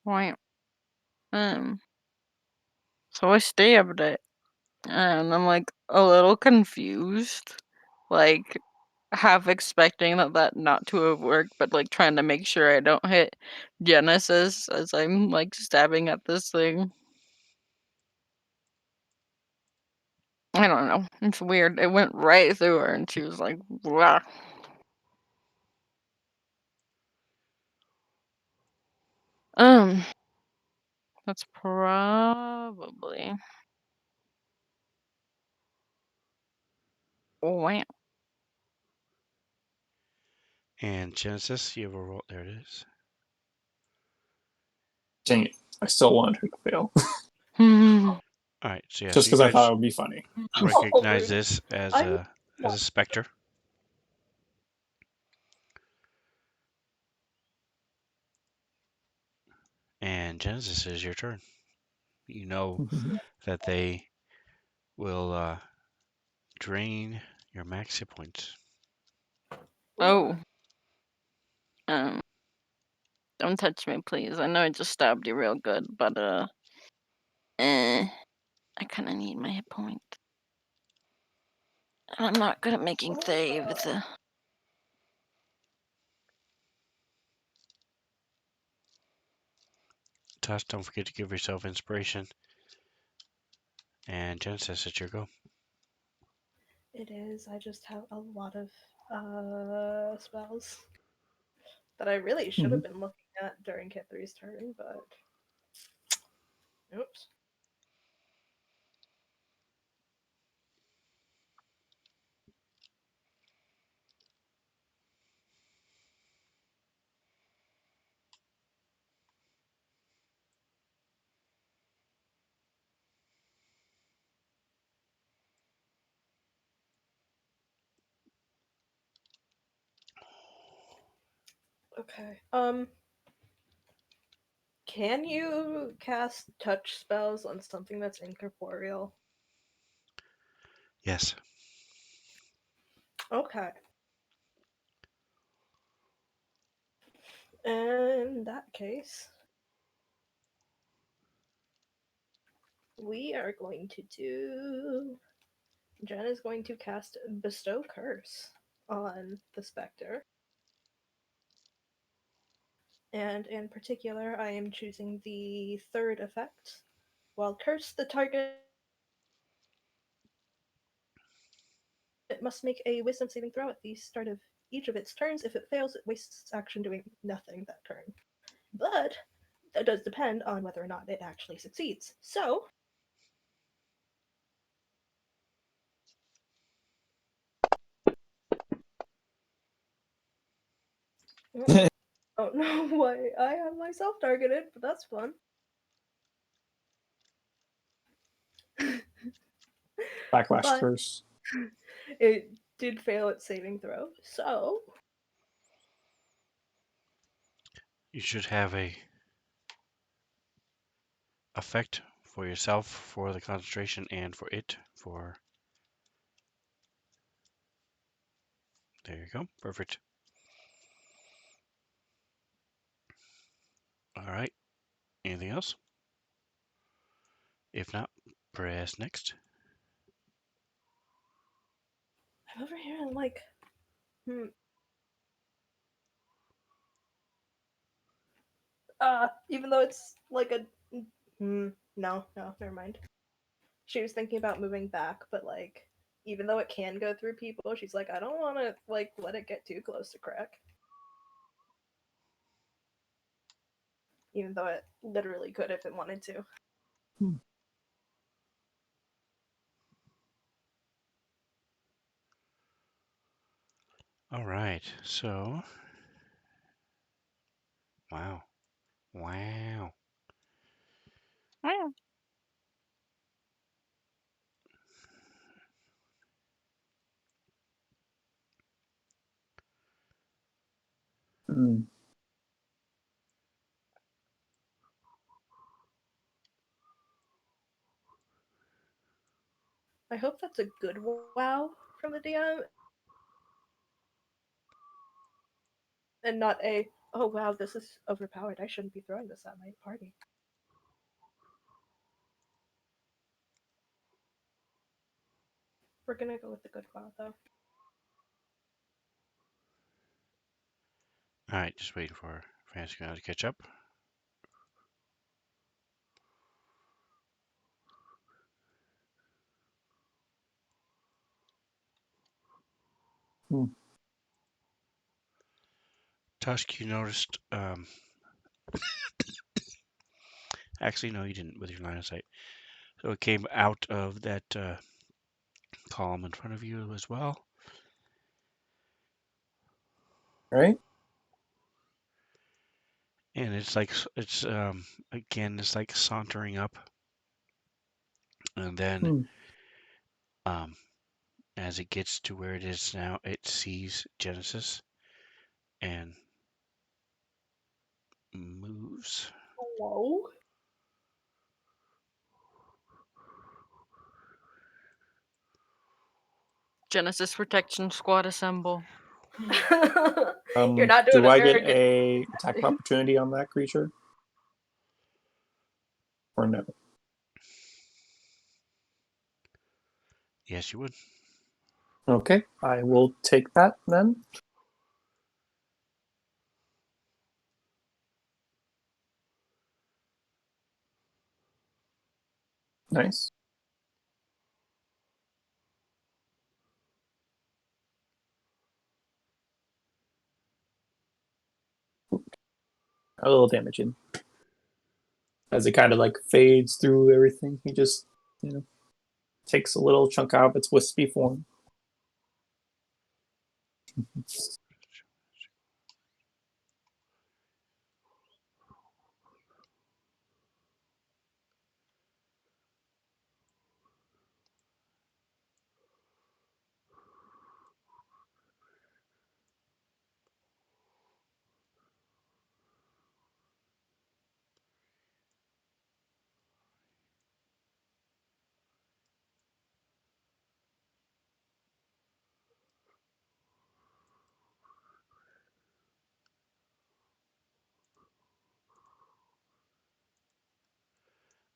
Wow. So I stabbed it, and I'm like a little confused, like half expecting that not to have worked, but like trying to make sure I don't hit Genesis as I'm like stabbing at this thing. I don't know. It's weird. It went right through her, and she was like, "Blah." That's probably. Oh, wow. and Genesis, you have a roll. There it is. Dang it. I still wanted her to fail. All right, so yeah, Just so you because I guys thought it would be funny. recognize rude. this as I'm a specter. And Genesis, is your turn. You know that they will drain your max hit points. Oh. Don't touch me, please. I know I just stabbed you real good, but I kind of need my hit point. And I'm not good at making saves. Tusk, don't forget to give yourself inspiration. And Genesis, it's your go. It is. I just have a lot of spells that I really should have been looking at during Kit 3's turn, but oops. Okay. Can you cast touch spells on something that's incorporeal? Yes. Okay. In that case, we are going to do. Jen is going to cast Bestow Curse on the Spectre. And in particular, I am choosing the third effect. While cursed, the target must make a wisdom saving throw at the start of each of its turns. If it fails, it wastes its action doing nothing that turn. But that does depend on whether or not it actually succeeds. So, I don't know why I have myself targeted, but that's fun. Backlash But curse. it did fail its saving throw, so You should have a effect for yourself for the concentration and for it for. There you go. Perfect. All right. Anything else? If not, press next. I'm over here and like, even though it's like a, no, never mind. She was thinking about moving back, but like, even though it can go through people, she's like, I don't want to like let it get too close to Crack. Even though it literally could if it wanted to. All right. So, wow. Wow. Wow. Mm. I hope that's a good wow from the DM and not a, oh wow, this is overpowered. I shouldn't be throwing this at my party. We're gonna go with the good wow though. All right. Just waiting for Fancy Ground to catch up. Hmm. Tusk, you noticed. Actually, no, you didn't with your line of sight. So it came out of that column in front of you as well. Right? And it's like again, it's like sauntering up, and then um, as it gets to where it is now, it sees Genesis and moves. Whoa. Genesis Protection Squad assemble. You're not doing Do us I get arrogant. a attack of opportunity on that creature? Or no? Yes, you would. Okay, I will take that then. Nice. A little damaging. As it kind of like fades through everything, he just, takes a little chunk out of its wispy form.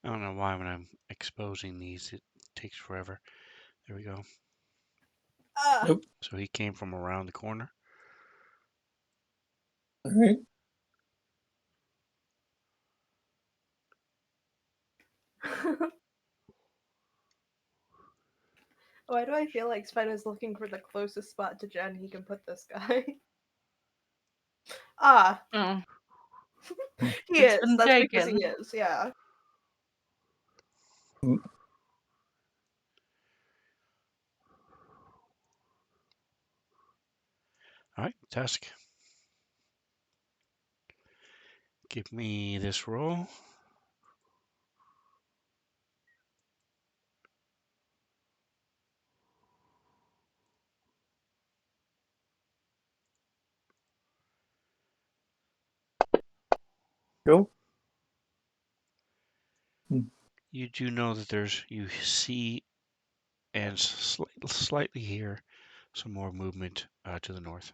I don't know why when I'm exposing these, it takes forever. There we go. Nope. So he came from around the corner. All right. Why do I feel like Spider's looking for the closest spot to Jen he can put this guy? Oh, He it's is. been That's because taken. he is, yeah. All right, Tusk. Give me this roll. Go. You do know that you see and slightly hear some more movement to the north.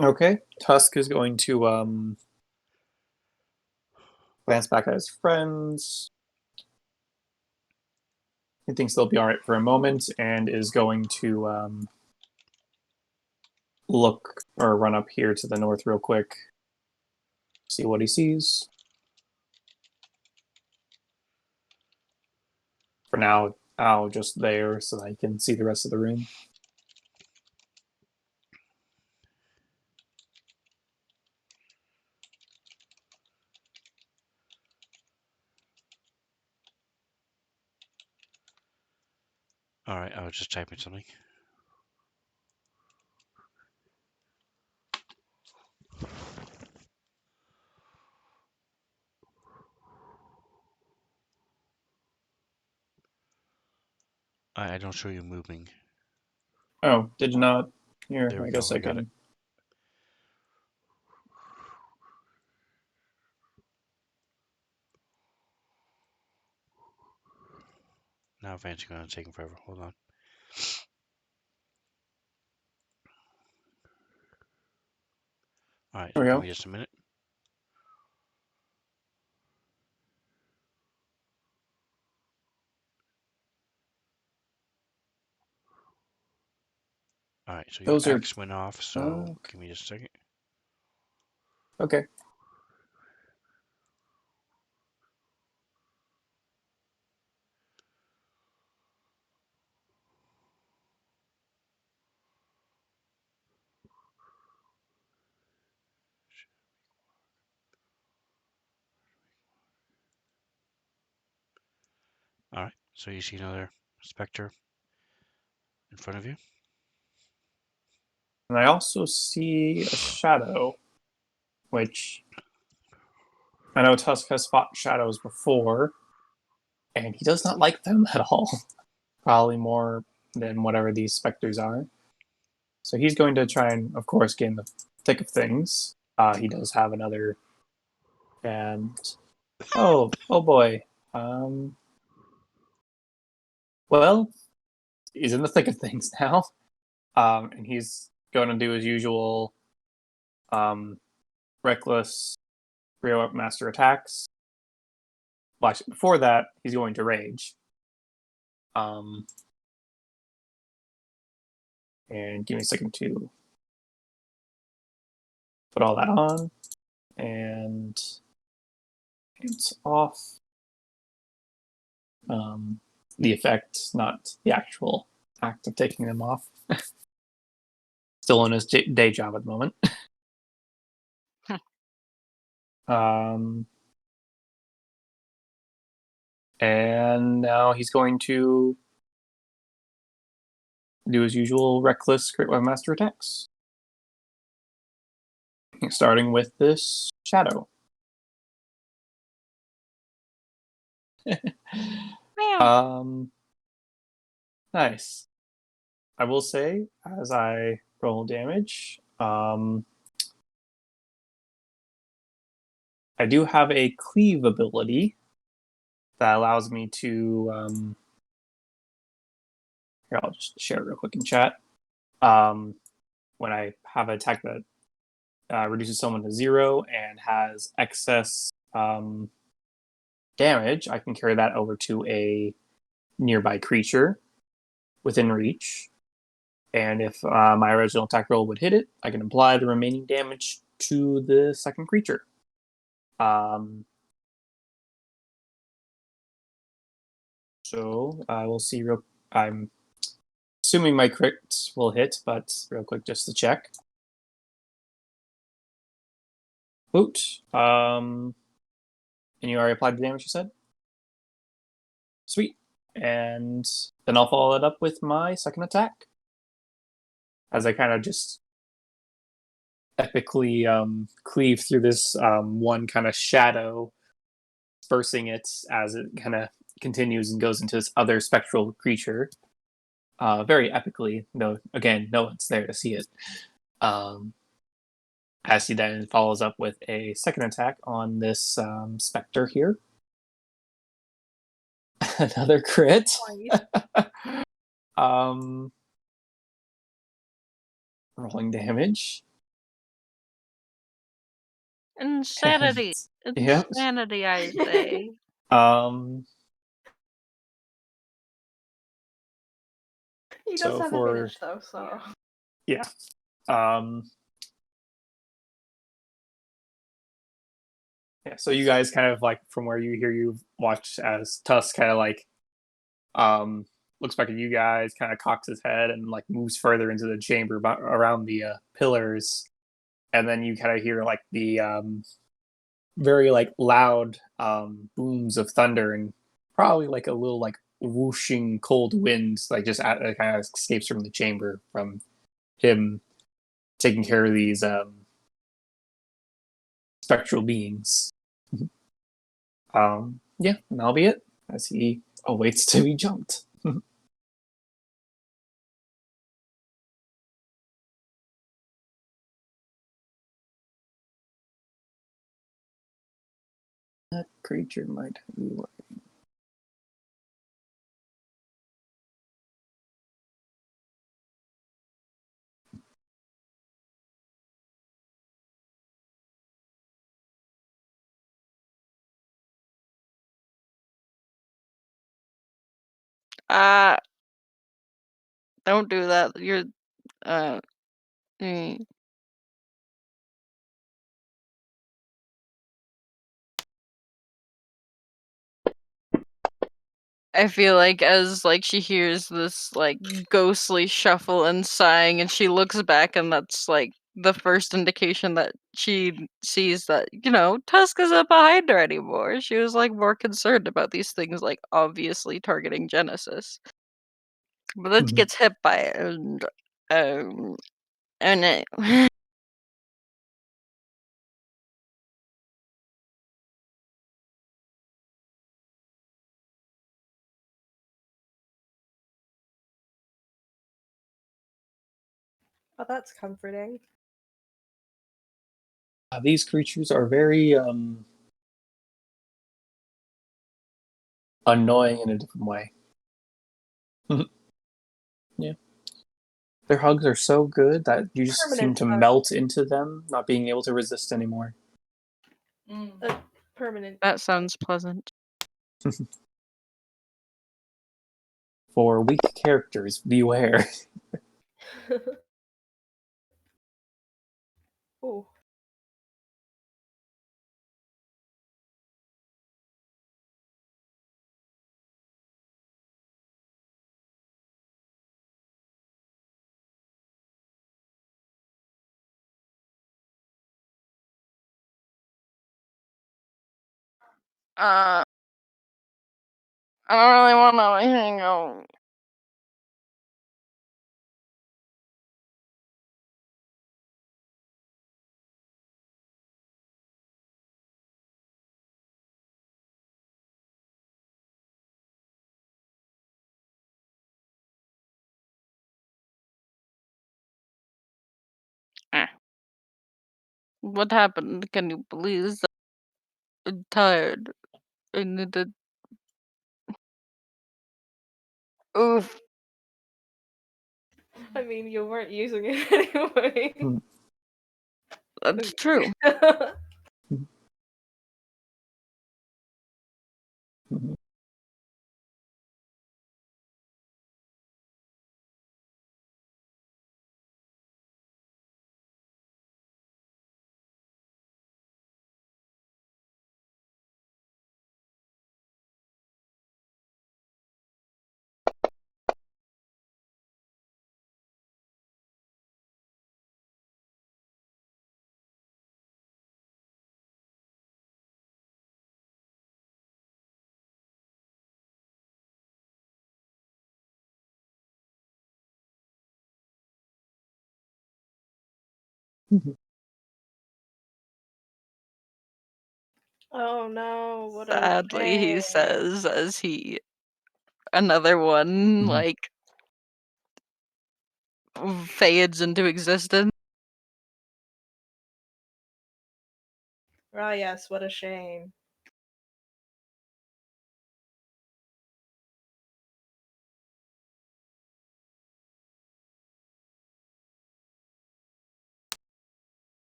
Okay. Tusk is going to glance back at his friends. He thinks they'll be all right for a moment and is going to look or run up here to the north real quick. See what he sees. For now, I'll just there so that I can see the rest of the room. All right, I was just typing something. I don't show you moving. Oh, did you not? Here, There we I go. guess I I got it. can. Now advancing on, taking forever. Hold on. All right, There we give go. me just a minute. All right, so your Those are axe went off, so give me just a second. okay. All right, so you see another specter in front of you. And I also see a shadow, which I know Tusk has fought shadows before, and he does not like them at all. Probably more than whatever these specters are. So he's going to try and, of course, get in the thick of things. He does have another, and oh boy, Well, he's in the thick of things now, and he's going to do his usual reckless real master attacks. Well, actually, before that, he's going to rage. And give me a second to put all that on. And it's off. The effect, not the actual act of taking them off. Still in his day job at the moment. And now he's going to do his usual reckless Great Weapon Master attacks. Starting with this shadow. Nice. I will say, as I roll damage, I do have a cleave ability that allows me to. Here, I'll just share it real quick in chat. When I have an attack that reduces someone to 0 and has excess damage, I can carry that over to a nearby creature within reach. And if my original attack roll would hit it, I can apply the remaining damage to the second creature. So I will see I'm assuming my crit will hit, but real quick just to check. Boot. And you already applied the damage, you said? Sweet. And then I'll follow that up with my second attack. As I kind of just epically cleave through this one kind of shadow, dispersing it as it kind of continues and goes into this other spectral creature. Very epically, no one's there to see it. As he then follows up with a second attack on this specter here. Another crit. Rolling damage. Insanity. Yep. Insanity, I say. He does have advantage though, so yeah. Yeah, so you guys kind of like from where you watch as Tusk kind of like looks back at you guys, kind of cocks his head and like moves further into the chamber around the pillars, and then you kind of hear like the very like loud booms of thunder and probably like a little like whooshing cold wind like just kind of escapes from the chamber from him taking care of these spectral beings. Yeah, and that'll be it as he awaits to be jumped. That creature might be working. Don't do that. You're I feel like as like she hears this like ghostly shuffle and sighing and she looks back and that's like the first indication that she sees that, Tusk isn't behind her anymore. She was like more concerned about these things like obviously targeting Genesis. But then she gets hit by it and oh, that's comforting. These creatures are very annoying in a different way. Yeah. Their hugs are so good that you just seem Permanent to hug. melt into them, not being able to resist anymore. A permanent. That sounds pleasant. For weak characters, beware. Oh. I don't really want to hang out. What happened? Can you please? I'm tired. I need to. Oof. I mean, you weren't using it anyway. That's true. Oh no, what a Sadly, he shame. says as another one, like, fades into existence. Ah, yes, what a shame.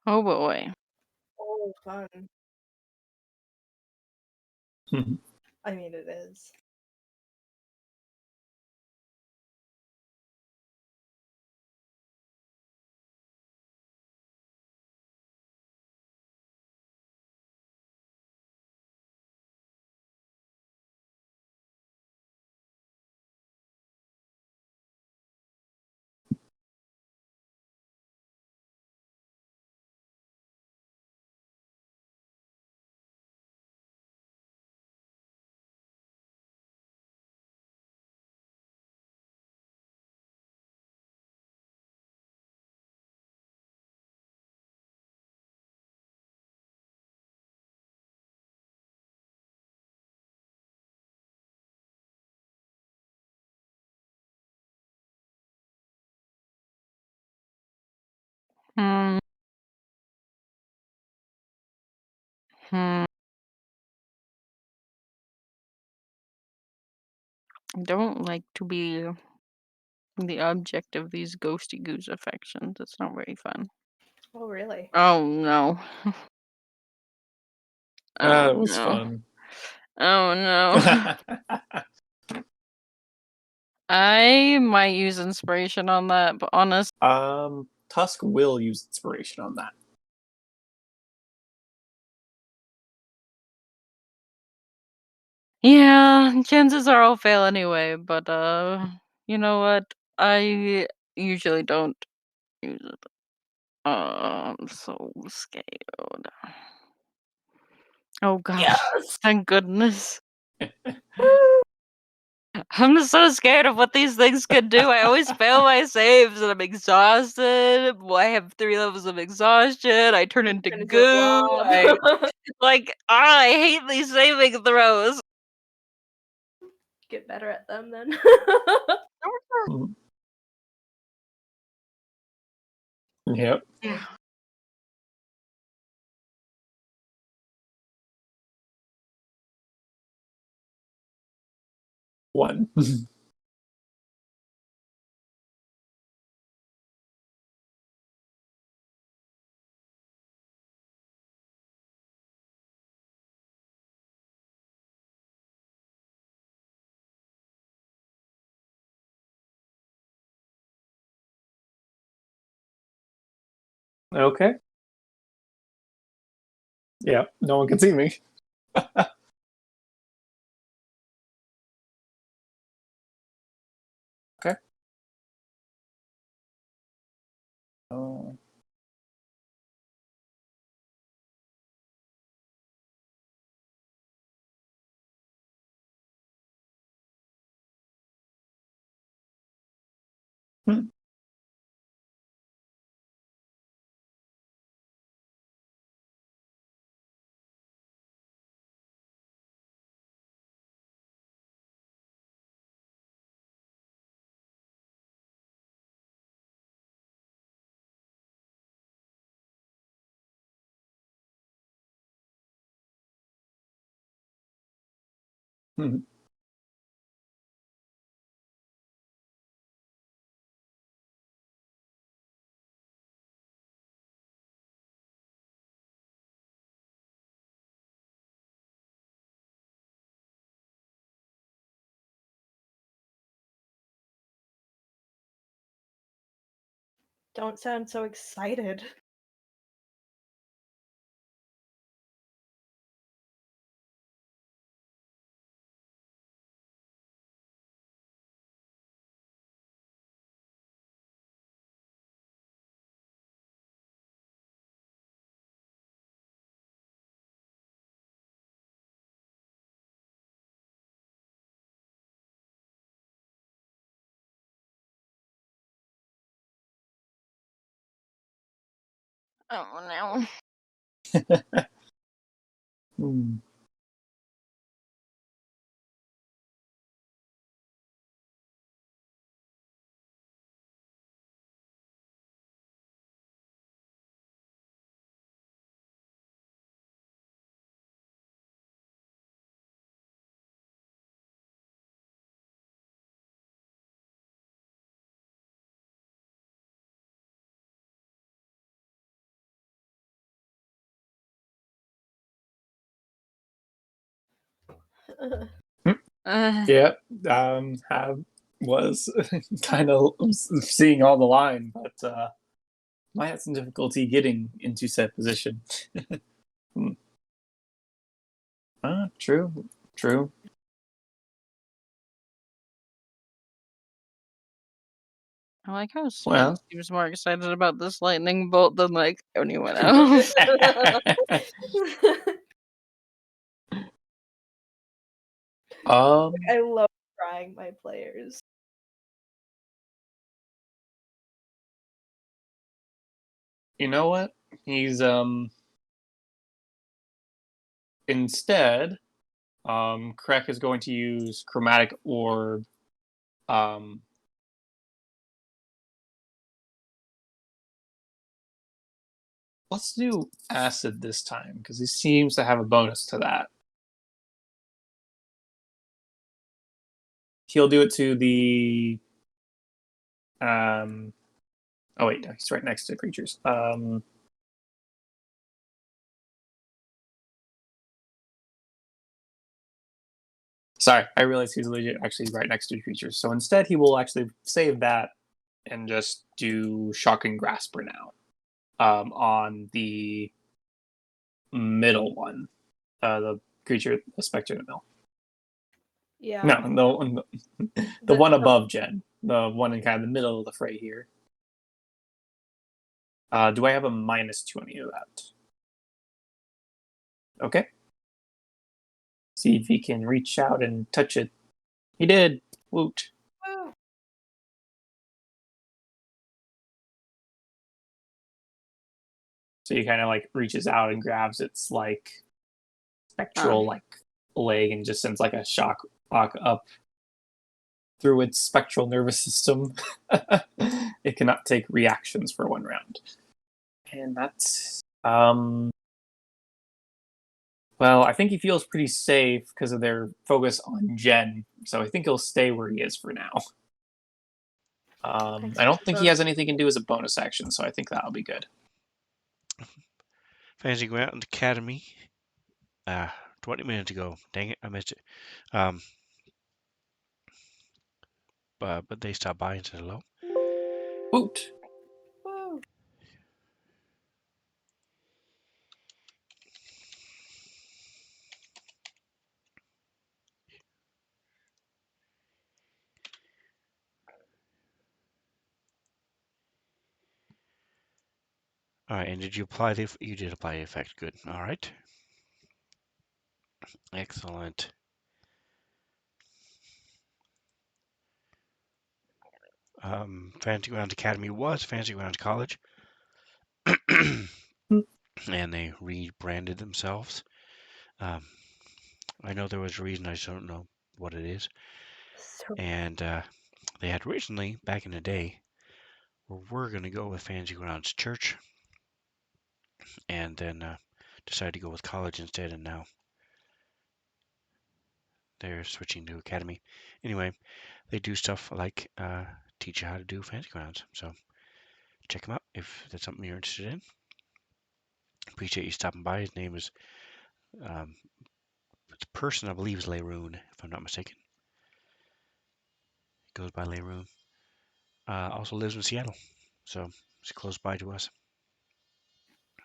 Oh boy. Oh, fun. I mean, it is. Hmm. Hmm. I don't like to be the object of these ghosty goose affections. It's not very fun. Oh, really? Oh no. Oh It was no. fun. Oh no. I might use inspiration on that, but honest. Tusk will use inspiration on that. Yeah, chances are I'll fail anyway, but you know what? I usually don't use it. I'm so scared. Oh gosh, Yes! thank goodness. Woo! I'm so scared of what these things could do. I always fail my saves and I'm exhausted. I have 3 levels of exhaustion. I turn into Turn into a goo. blob. I hate these saving throws. Get better at them then. Mm. Yep. Yeah. One. Okay. Yeah, no one can see me. Okay. Oh. Hmm. Hmm. Don't sound so excited. Oh no. Hmm. Uh, Yeah. Have was kind of seeing all the line, but might have some difficulty getting into said position. Hmm. True. True. I like how Sven Well. seems more excited about this lightning bolt than like anyone else. um. I love trying my players. You know what? He's instead, Krek is going to use chromatic orb. Um, let's do acid this time because he seems to have a bonus to that. He'll do it to the. Oh wait, no, he's right next to creatures. Sorry, I realized he's legit actually right next to creatures. So instead, he will actually save that and just do Shocking Grasper now. On the middle one, the creature, the spectre in the middle. Yeah. No, the one above Jen, the one in kind of the middle of the fray here. Do I have a -2 on any of that? Okay. See if he can reach out and touch it. He did. Woot. Woo. So he kind of like reaches out and grabs its like spectral like leg and just sends like a shock up through its spectral nervous system. It cannot take reactions for 1 round. And that's well, I think he feels pretty safe because of their focus on Jen. So I think he'll stay where he is for now. I don't think he has anything he can do as a bonus action, so I think that'll be good. Fancy Ground Academy. 20 minutes ago. Dang it, I missed it. But they stopped by and said hello. Woot. Woo. All right, and did you apply the? You did apply the effect. Good. All right. Excellent. Fancy Grounds Academy was Fancy Grounds College, and they rebranded themselves. I know there was a reason, I just don't know what it is. And they had originally, back in the day, we're going to go with Fancy Grounds Church, and then decided to go with college instead, and now they're switching to Academy. Anyway, they do stuff like teach you how to do Fancy Grounds, so check them out if that's something you're interested in. Appreciate you stopping by. His name is, the person I believe is Leroon, if I'm not mistaken. He goes by Leroon. Also lives in Seattle, so it's close by to us.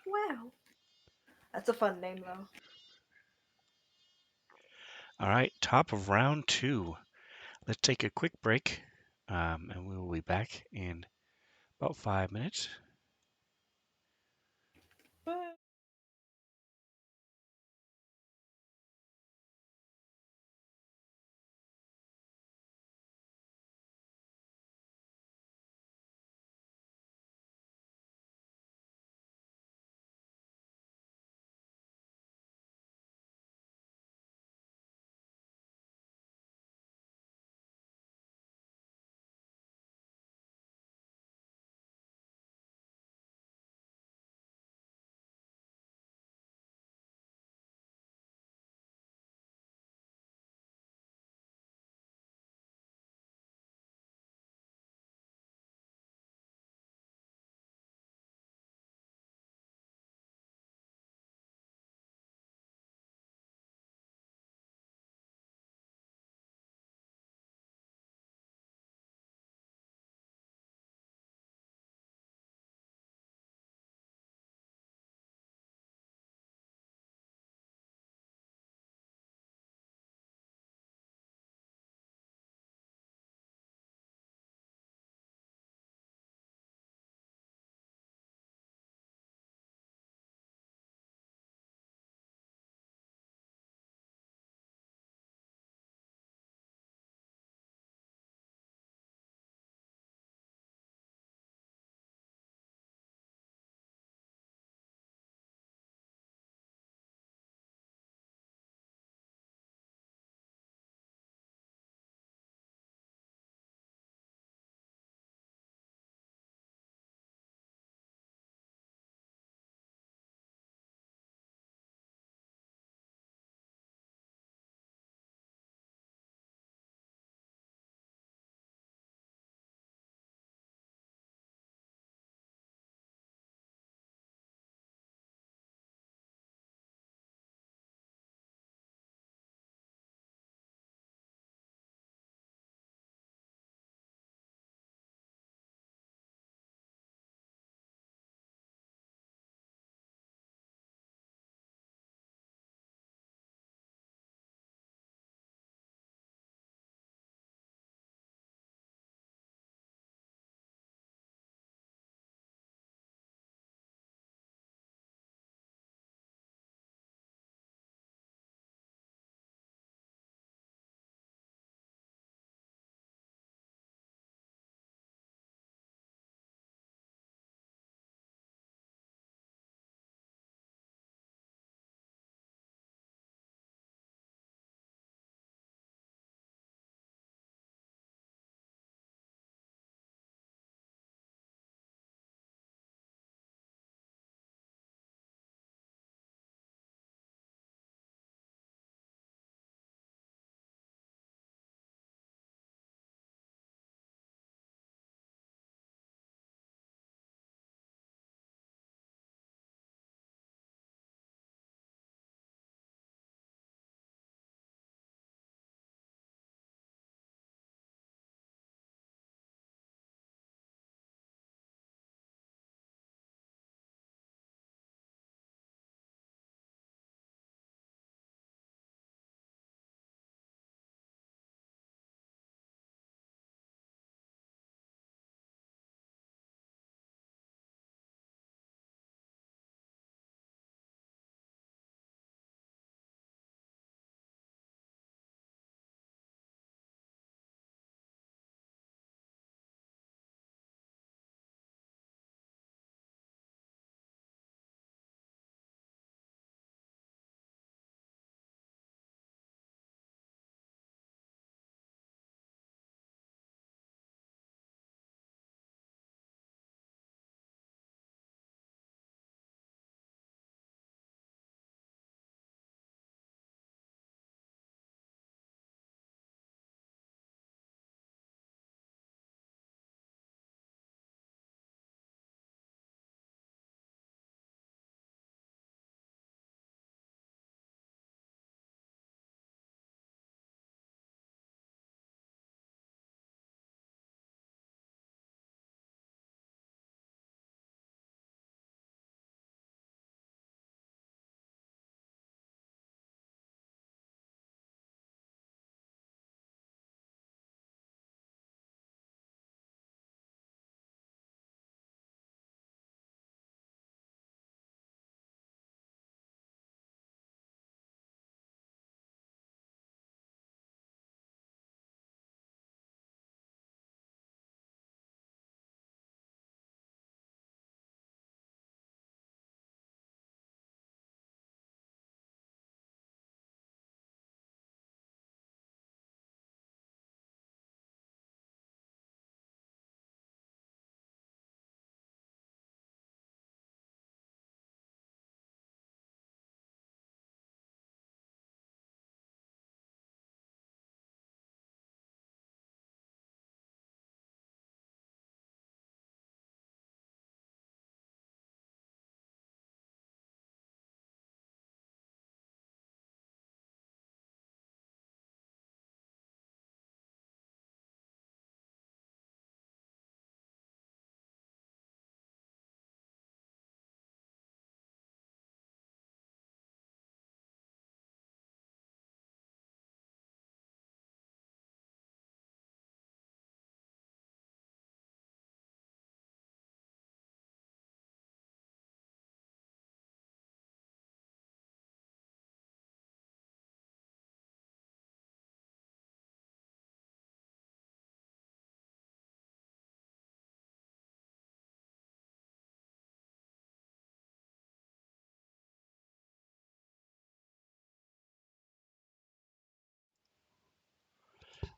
Wow. That's a fun name, though. All right, top of round 2. Let's take a quick break, and we will be back in about 5 minutes. Woo.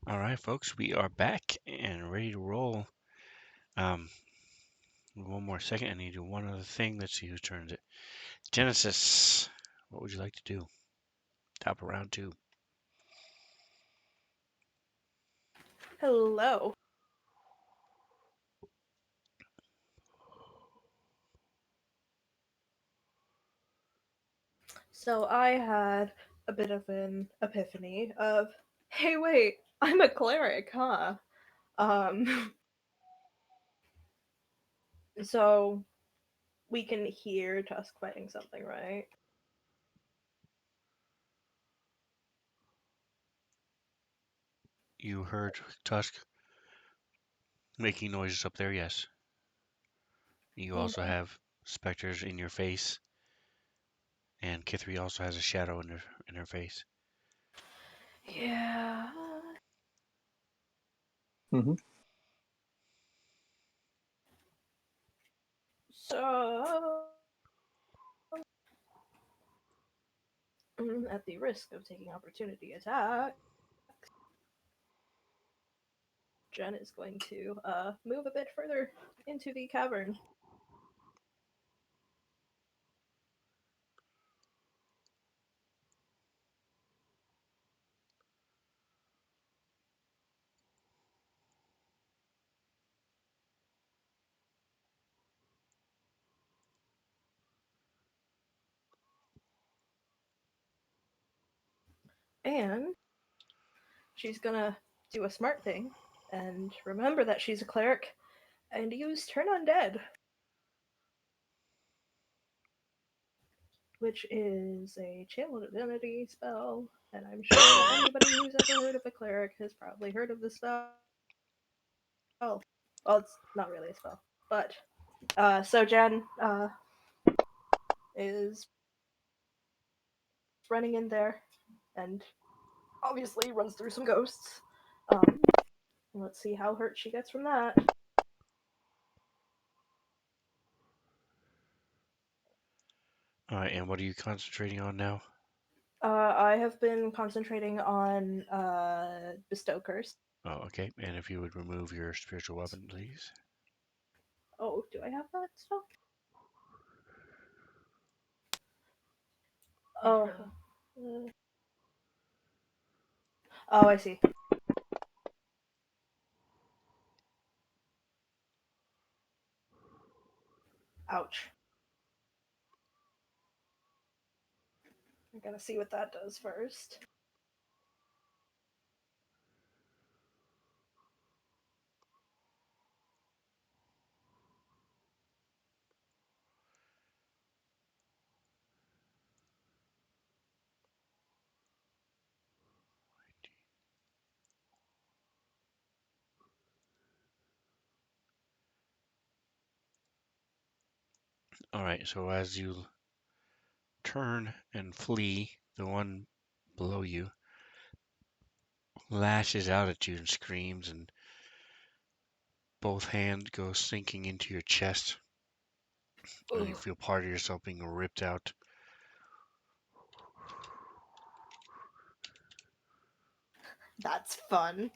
All right, folks, we are back and ready to roll. One more second. I need to do one other thing. Let's see who turns it. Genesis, what would you like to do? Top of round 2. Hello. So I had a bit of an epiphany of, hey, wait, I'm a cleric, huh? So we can hear Tusk fighting something, right? You heard Tusk making noises up there, yes. You also Okay. have specters in your face, and Kithri also has a shadow in her face. Yeah. Mm-hmm. So, at the risk of taking opportunity attack, Jen is going to move a bit further into the cavern. And she's gonna do a smart thing and remember that she's a cleric and use Turn Undead, which is a channel divinity spell. And I'm sure anybody who's ever heard of a cleric has probably heard of the spell. Well, it's not really a spell, but so Jen is running in there and obviously runs through some ghosts. Let's see how hurt she gets from that. All right, and what are you concentrating on now? I have been concentrating on bestow curse. Oh, okay. And if you would remove your spiritual weapon, please. Oh, do I have that stuff? Oh. Oh, I see. Ouch. I gotta see what that does first. All right, so as you turn and flee, the one below you lashes out at you and screams, and both hands go sinking into your chest, and you Ugh, feel part of yourself being ripped out. that's fun.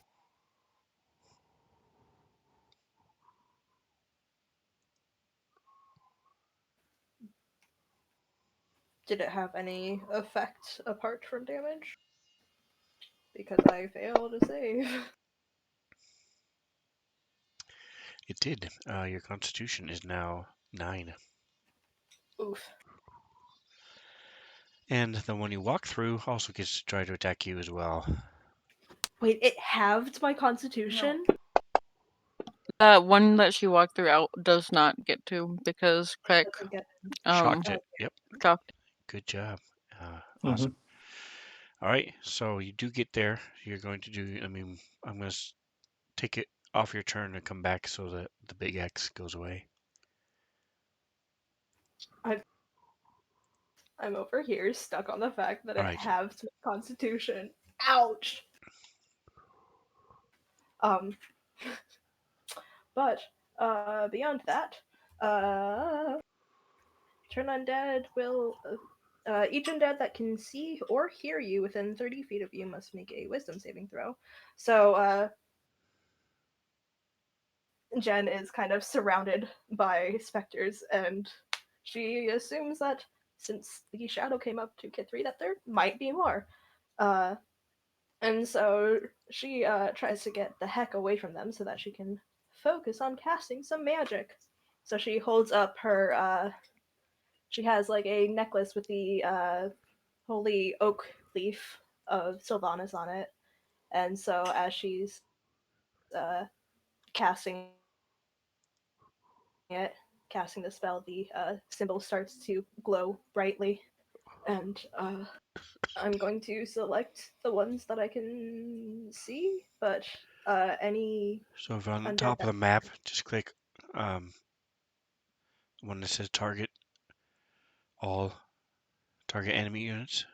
Did it have any effect apart from damage? Because I failed to save. It did. Your constitution is now 9. Oof. And the one you walk through also gets to try to attack you as well. Wait, it halved my constitution? That one that she walked through out does not get to because Craig Doesn't get. Shocked Oh, it. Yep. shocked. Good job. Mm-hmm. Awesome. All right. So you do get there. You're going to do, I'm going to take it off your turn and come back so that the big X goes away. I'm over here stuck on the fact that All it right. halved my constitution. Ouch. Um, but beyond that, Turn Undead will Each undead that can see or hear you within 30 feet of you must make a wisdom saving throw. So, Jen is kind of surrounded by specters, and she assumes that since the shadow came up to Kit 3, that there might be more. Uh, and so she tries to get the heck away from them so that she can focus on casting some magic. So she holds up her. She has like a necklace with the holy oak leaf of Sylvanas on it, and so as she's casting it, casting the spell, the symbol starts to glow brightly, and I'm going to select the ones that I can see, but any So if on the undead top of that the map, just click one that says target all target enemy units.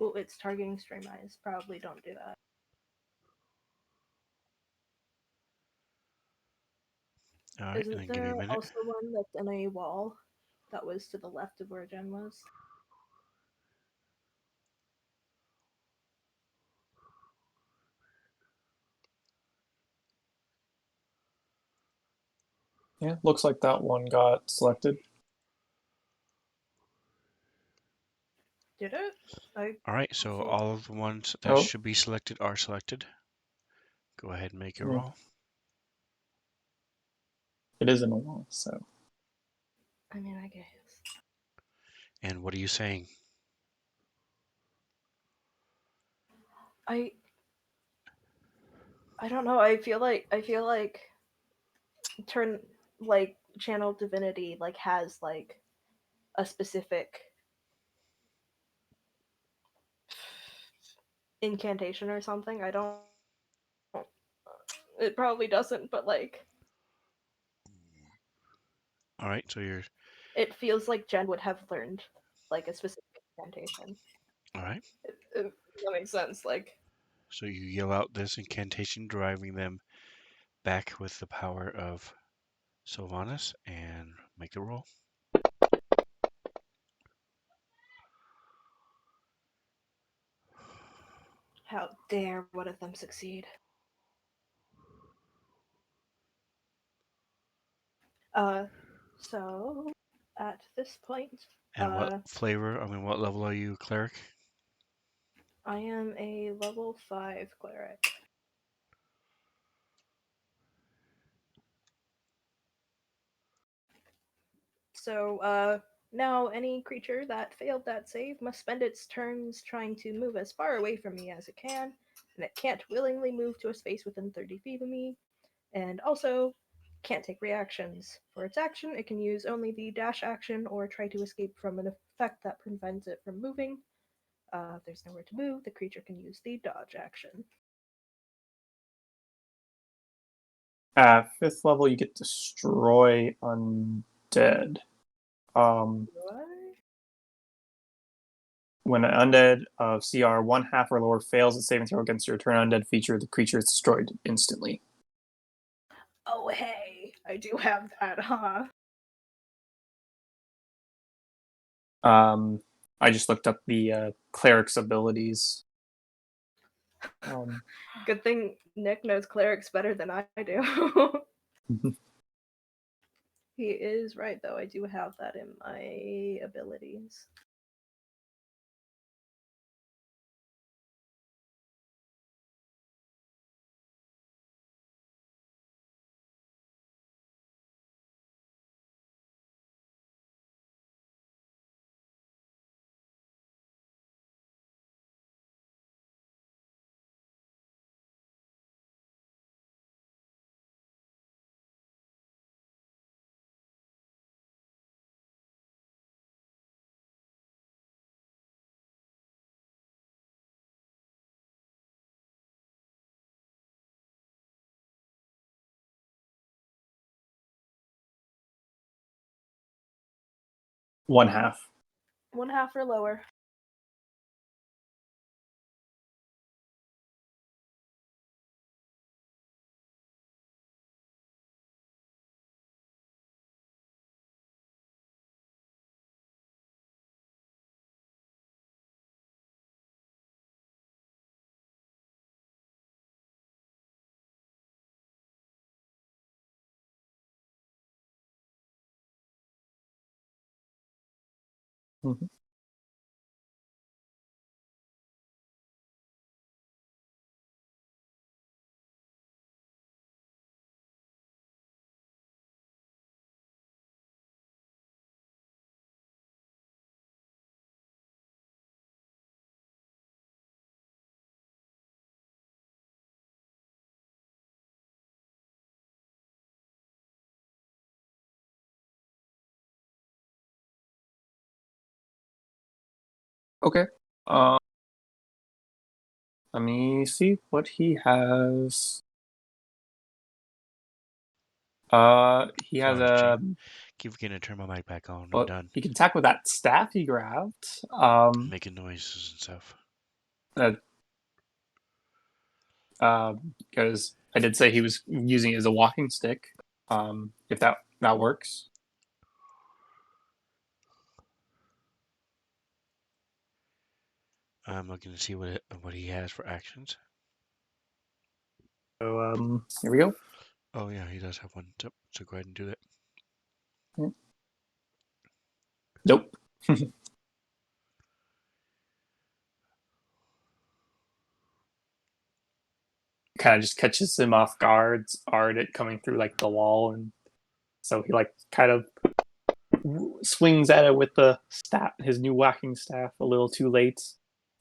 oh, it's targeting stream eyes. Probably don't do that. All right, and Isn't then give me there a minute. also one that's in a wall that was to the left of where Jen was? Yeah, looks like that one got selected. Did it? All right, so see- all of the ones that Oh, should be selected are selected. Go ahead and make your yeah. roll. It is in a wall, so. I mean, I guess. And what are you saying? I I don't know. I feel like turn like channel divinity like has like a specific incantation or something. I don't. It probably doesn't, but like All right, so you're it feels like Jen would have learned like a specific incantation. all right. If that makes sense. Like So you yell out this incantation, driving them back with the power of Sylvanas, and make the roll. how dare one of them succeed? Uh, so at this point, And what flavor? I mean, what level are you, cleric? I am a level 5 cleric. So, now any creature that failed that save must spend its turns trying to move as far away from me as it can, and it can't willingly move to a space within 30 feet of me, and also can't take reactions. For its action, it can use only the dash action or try to escape from an effect that prevents it from moving. If there's nowhere to move, the creature can use the dodge action. At 5th level, you get Destroy Undead. Do I? When an undead of CR 1/2 or lower fails its saving throw against your turn undead feature, the creature is destroyed instantly. Oh, hey, I do have that, huh? I just looked up the cleric's abilities. Good thing Nick knows clerics better than I do. He is right, though. I do have that in my abilities. One half. 1/2 or lower. Mhm. Okay. Let me see what he has. He has Sorry, a. Shane. Keep forgetting to turn my mic back on. I'm Well, done. he can attack with that staff he grabbed. Making noises and stuff. Because I did say he was using it as a walking stick. If that works. I'm looking to see what he has for actions. So here we go. Oh yeah, he does have one. So go ahead and do that. Nope. Kind of just catches him off guard it coming through like the wall, and so he like kind of swings at it with the staff, his new whacking staff, a little too late.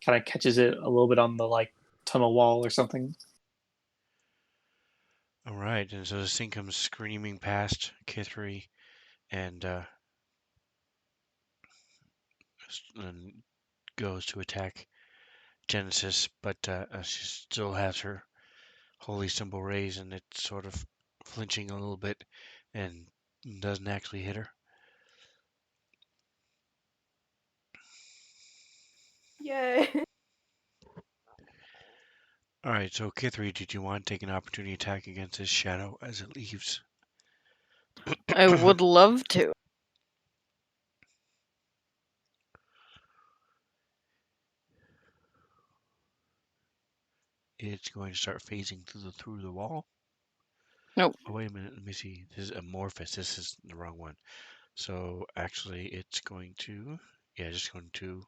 Kind of catches it a little bit on the like tunnel wall or something. All right, and so this thing comes screaming past Kithri, and goes to attack Genesis, but she still has her holy symbol raised, and it's sort of flinching a little bit, and doesn't actually hit her. Yay. All right, so Kithri, did you want to take an opportunity attack against this shadow as it leaves? I would love to. It's going to start phasing through the wall. Nope. Oh, wait a minute. Let me see. This is amorphous. This is the wrong one. So actually, it's going to, yeah, just going to,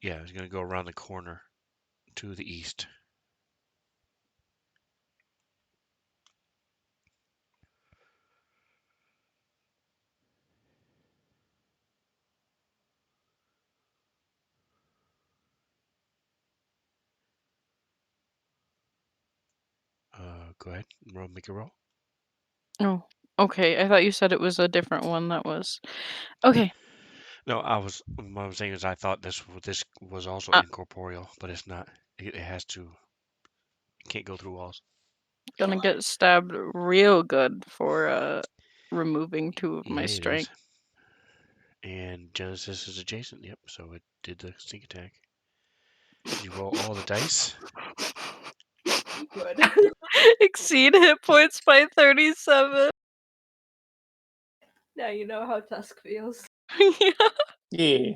yeah, it's going to go around the corner to the east. Go ahead, make a roll. Oh, okay. I thought you said it was a different one that was. Okay. No, what I'm saying is I thought this was also Uh, incorporeal, but it's not. It has to, it can't go through walls. Gonna get stabbed real good for removing 2 of my Yeah, it strength. is. And Genesis is adjacent. Yep. So it did the sneak attack. Did you roll all the dice? Good. Exceed hit points by 37. Now you know how Tusk feels. Yeah. Yeah.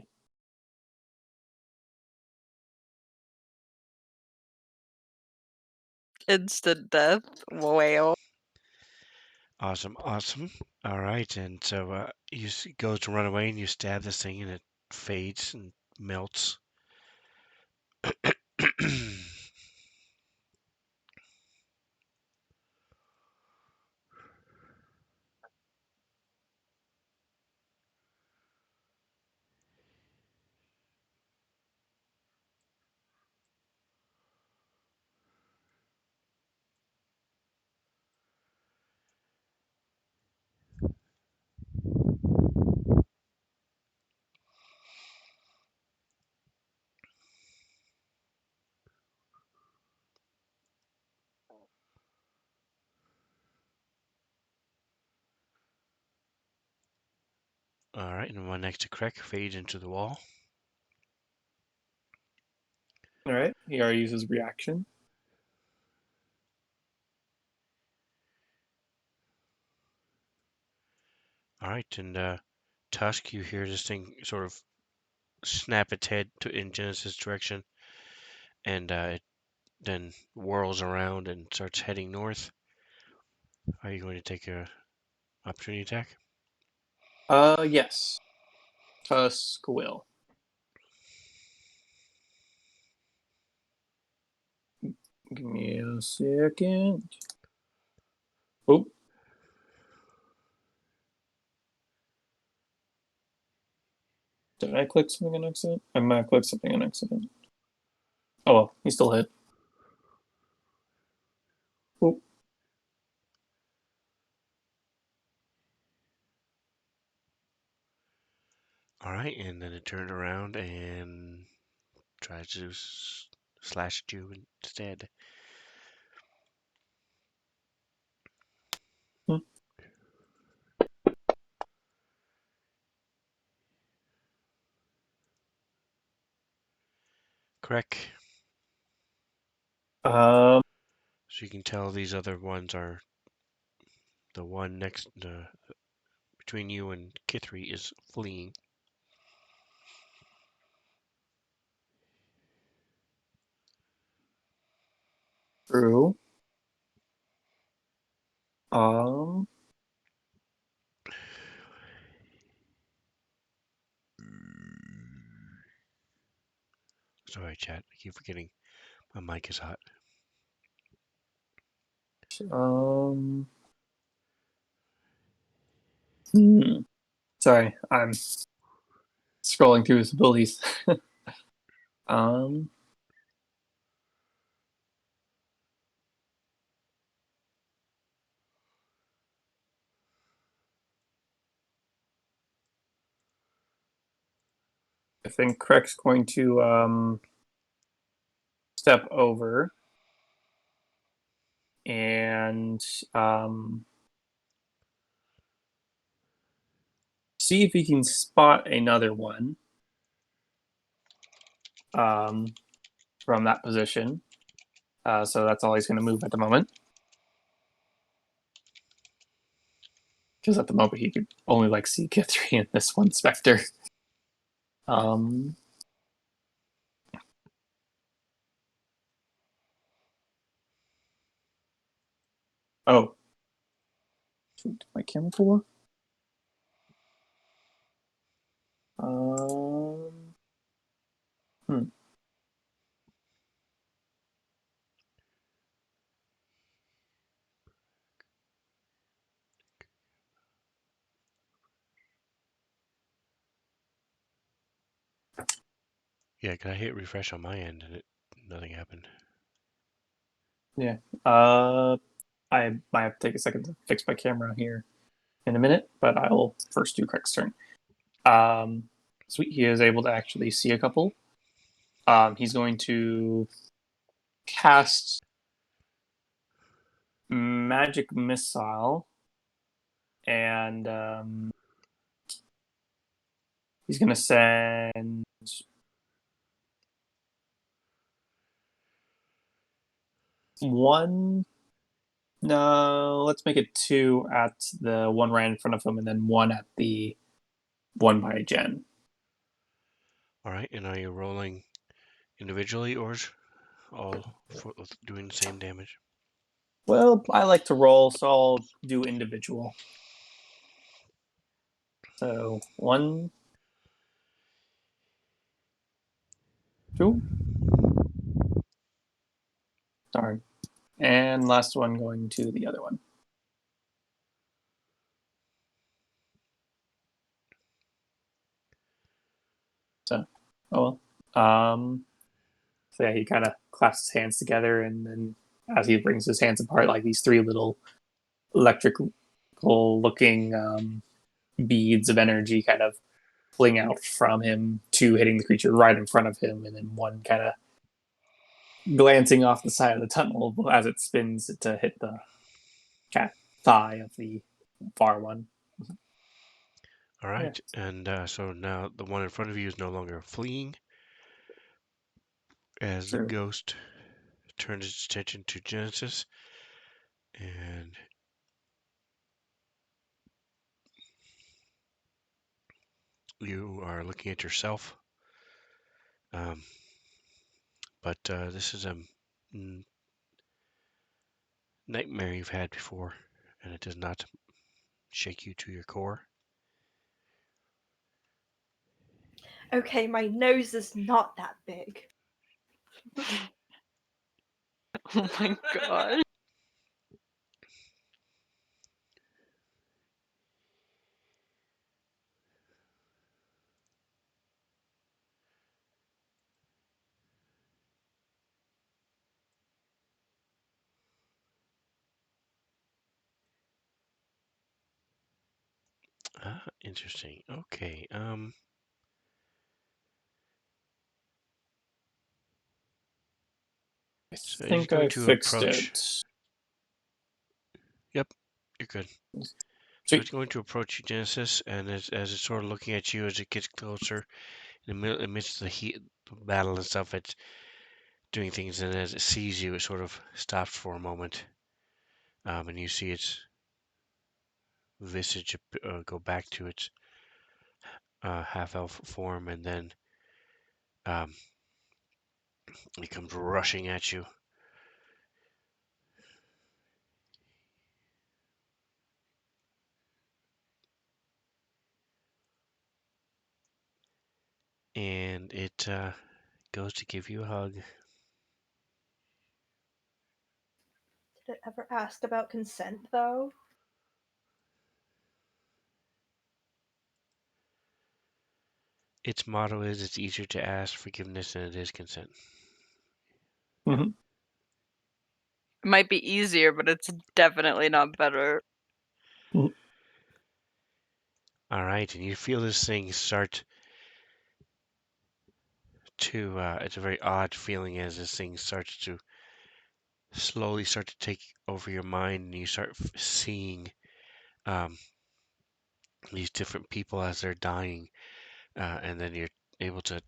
Instant death. Wow. Awesome, awesome. All right, and so you go to run away, and you stab this thing, and it fades and melts. All right, and the one next to Krek fades into the wall. All right. He already uses reaction. All right, and Tusk, you hear this thing sort of snap its head in Genesis' direction, and it then whirls around and starts heading north. Are you going to take a opportunity attack? Yes. Tusk will. Give me a second. Oh. Did I click something on accident? I might have clicked something on accident. Oh well, he still hit. Oh. All right, and then it turned around and tried to slash at you instead. Hmm. Correct. Um, So you can tell these other ones are the one next between you and Kithri is fleeing. true. Sorry, chat. I keep forgetting my mic is hot. Hmm. Sorry, I'm scrolling through his abilities. um, I think Craig's going to step over and see if he can spot another one from that position. So that's all he's going to move at the moment. Because at the moment he could only like see Kithri and this one specter. Oh. Shoot, my camera pull off? Hmm. Yeah, 'cause I hit refresh on my end and nothing happened. Yeah. I might have to take a second to fix my camera here in a minute, but I will first do Craig's turn. Sweet, he is able to actually see a couple. He's going to cast Magic Missile, and he's going to send one. No, let's make it two at the one right in front of him, and then one at the one by Jen. All right, and are you rolling individually or all for doing the same damage? Well, I like to roll, so I'll do individual. So 1, 2. Darn. And last one going to the other one. So, oh well. So yeah, he kind of clasps his hands together, and then as he brings his hands apart, like these three little electrical-looking beads of energy kind of fling out from him, two hitting the creature right in front of him, and then one kind of glancing off the side of the tunnel as it spins to hit the cat thigh of the far one. All right, and so now the one in front of you is no longer fleeing as the True. ghost turns its attention to Genesis, and you are looking at yourself. But this is a nightmare you've had before, and it does not shake you to your core. Okay, my nose is not that big. Oh my god. Interesting. Okay. I So think I fixed it. Yep, you're good. So Sweet. it's going to approach you, Genesis, and as it's sort of looking at you as it gets closer, in the middle, amidst the heat, the battle and stuff, it's doing things, and as it sees you, it sort of stops for a moment, and you see its visage go back to its half-elf form, and then it comes rushing at you. And it goes to give you a hug. Did it ever ask about consent, though? Its motto is, it's easier to ask forgiveness than it is consent. Mm-hmm. It might be easier, but it's definitely not better. All right, and you feel this thing start to, it's a very odd feeling as this thing starts to slowly start to take over your mind, and you start seeing these different people as they're dying, and then you're able to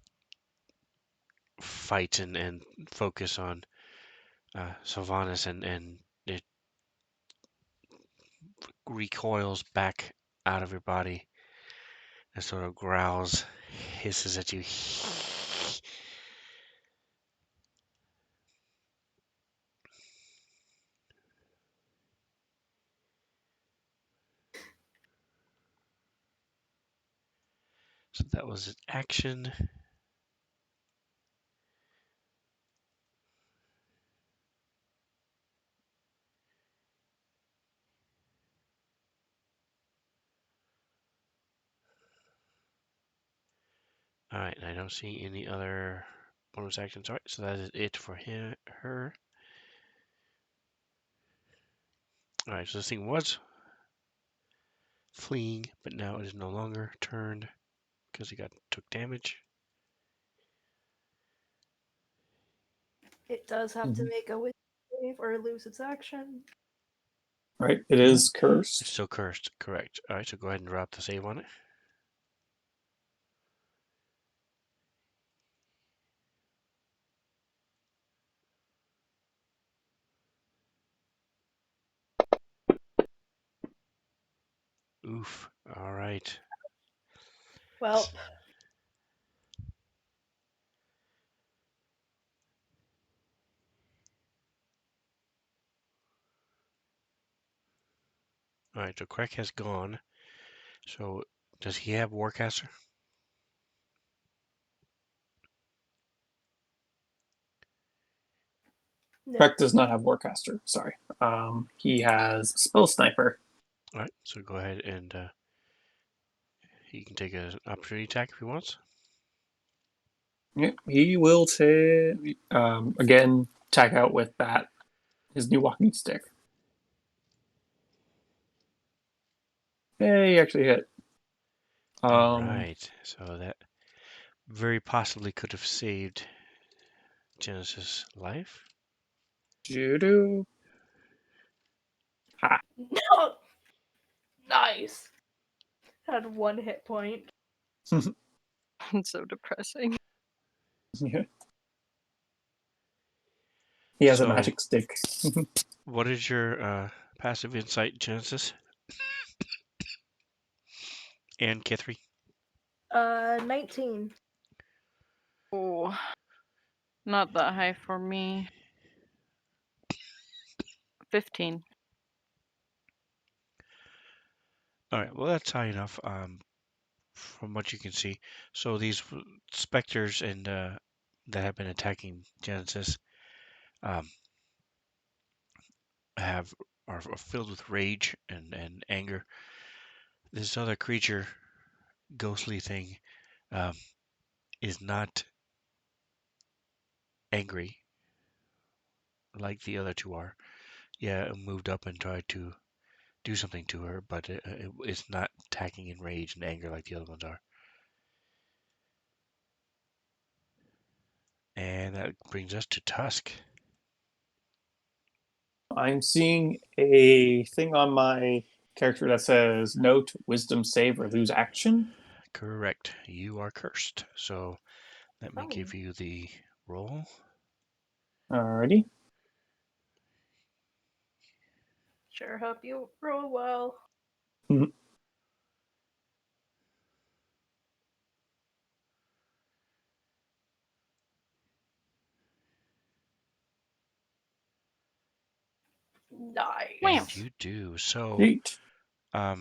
fight and focus on Sylvanas, and it recoils back out of your body and sort of growls, hisses at you. So that was its action. All right, and I don't see any other bonus actions. All right, so that is it for her. All right, so this thing was fleeing, but now it is no longer turned because it took damage. It does have to Mhm. make a wisdom save or lose its action. Right, it is It's cursed. still cursed, correct. All right, so go ahead and drop the save on it. Oof. All right. Well, All right, so Craig has gone. So does he have Warcaster? no. Breck does not have Warcaster. Sorry. He has Spell Sniper. All right, so go ahead and he can take an opportunity attack if he wants. Yeah, he will take again attack out with that his new walking stick. Hey, he actually hit. All right, so that very possibly could have saved Genesis' life. Judo. Ha. No! Nice! Had 1 hit point. It's so depressing. Yeah. He has a So, magic stick. what is your passive insight, Genesis? And Kithri? 19. Oh, not that high for me. 15. All right, well, that's high enough from what you can see. So these specters and that have been attacking Genesis um, are filled with rage and anger. This other creature, ghostly thing, um, is not angry like the other two are. Yeah, it moved up and tried to do something to her, but it's not attacking in rage and anger like the other ones are. And that brings us to Tusk. I'm seeing a thing on my character that says note, wisdom save, or lose action. Correct. You are cursed. So let me Oh. give you the roll. Alrighty. Sure hope you roll well. Mhm. Nice. And you do. So, Neat.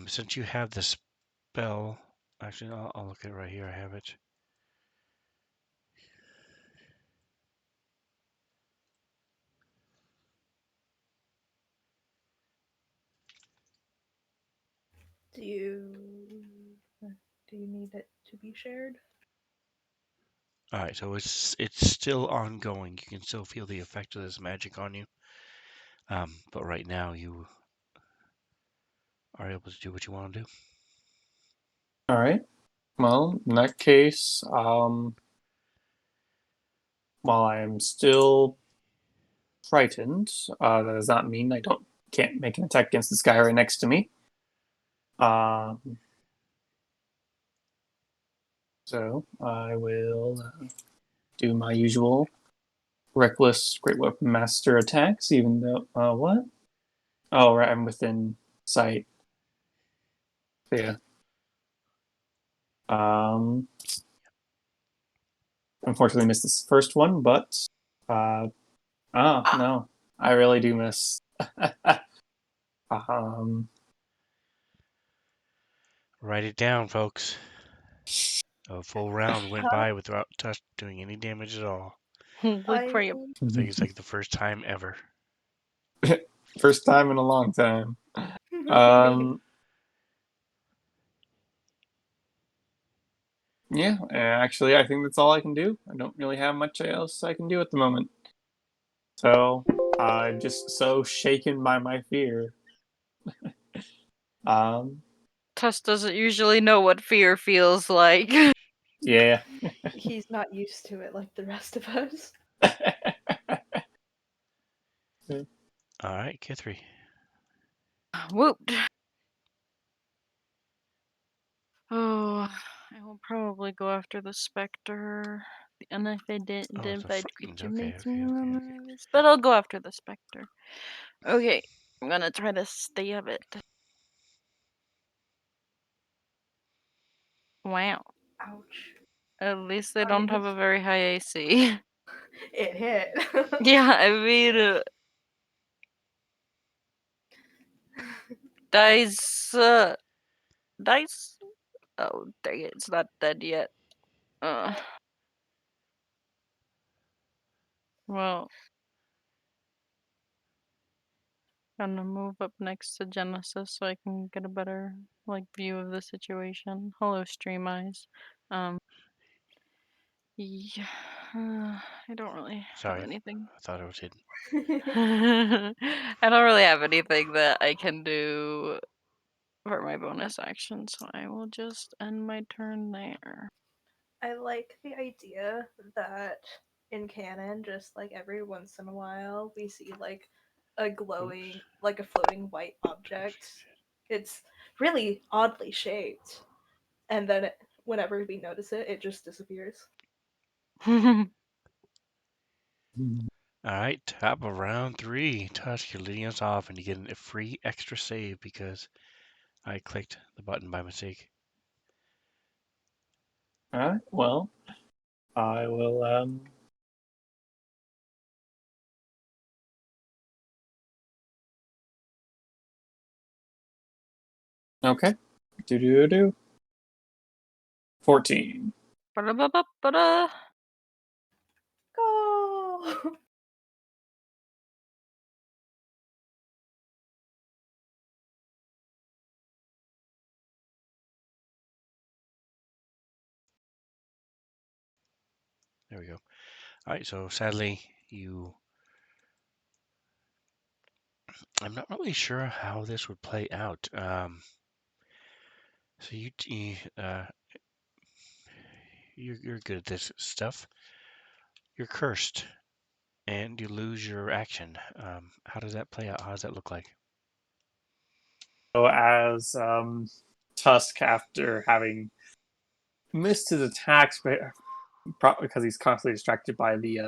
since you have the spell, actually, I'll look at it right here. I have it. Do you need it to be shared? All right, so it's still ongoing. You can still feel the effect of this magic on you. But right now you are able to do what you want to do. All right. Well, in that case, while I am still frightened, that does not mean I can't make an attack against this guy right next to me. So I will do my usual reckless Great Weapon Master attacks, even though what? Oh, right, I'm within sight. Yeah. Unfortunately missed this first one, but no, I really do miss. um, Write it down, folks. A full round went by without Tusk doing any damage at all. Look for you. I think it's like the first time ever. First time in a long time. Um, yeah, actually, I think that's all I can do. I don't really have much else I can do at the moment. So I'm just so shaken by my fear. Tuss doesn't usually know what fear feels like. Yeah. He's not used to it like the rest of us. All right, Kithri. Whooped. Oh, I will probably go after the specter. And if I didn't, Oh, it's a identified frightened. creature Okay, makes okay, me okay, one okay. of this. But I'll go after the specter. Okay, I'm gonna try to stab it. Wow. Ouch. At least they I don't mean, have a very high AC. it hit. Yeah, I mean, dice, dice. Oh, dang it, it's not dead yet. Well, gonna move up next to Genesis so I can get a better view of the situation. Hello, Stream Eyes. Yeah, I don't really have Sorry, anything. I thought it was hidden. I don't really have anything that I can do for my bonus action, so I will just end my turn there. I like the idea that in canon, just like every once in a while, we see like a glowing, like a floating white object. It's really oddly shaped, and then whenever we notice it, it just disappears. All right, top of round 3. Tusk, you're leading us off, and you get a free extra save because I clicked the button by mistake. All right. Well, I will. Okay. Do do do. 14. Ba-da-ba-ba-ba-da. Go! There we go. All right, so sadly, I'm not really sure how this would play out. So you're good at this stuff. You're cursed, and you lose your action. How does that play out? How does that look like? So as Tusk, after having missed his attacks, probably because he's constantly distracted by the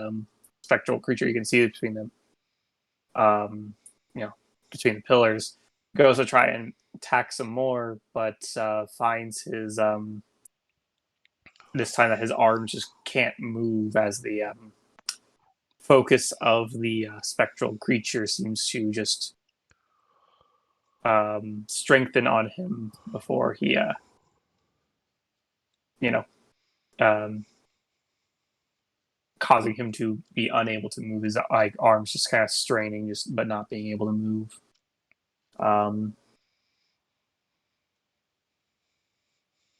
spectral creature you can see between them, you know, between the pillars, goes to try and attack some more, but finds his this time that his arms just can't move as the focus of the spectral creature seems to just strengthen on him before he, you know, um, causing him to be unable to move his arms, just kind of straining, just but not being able to move.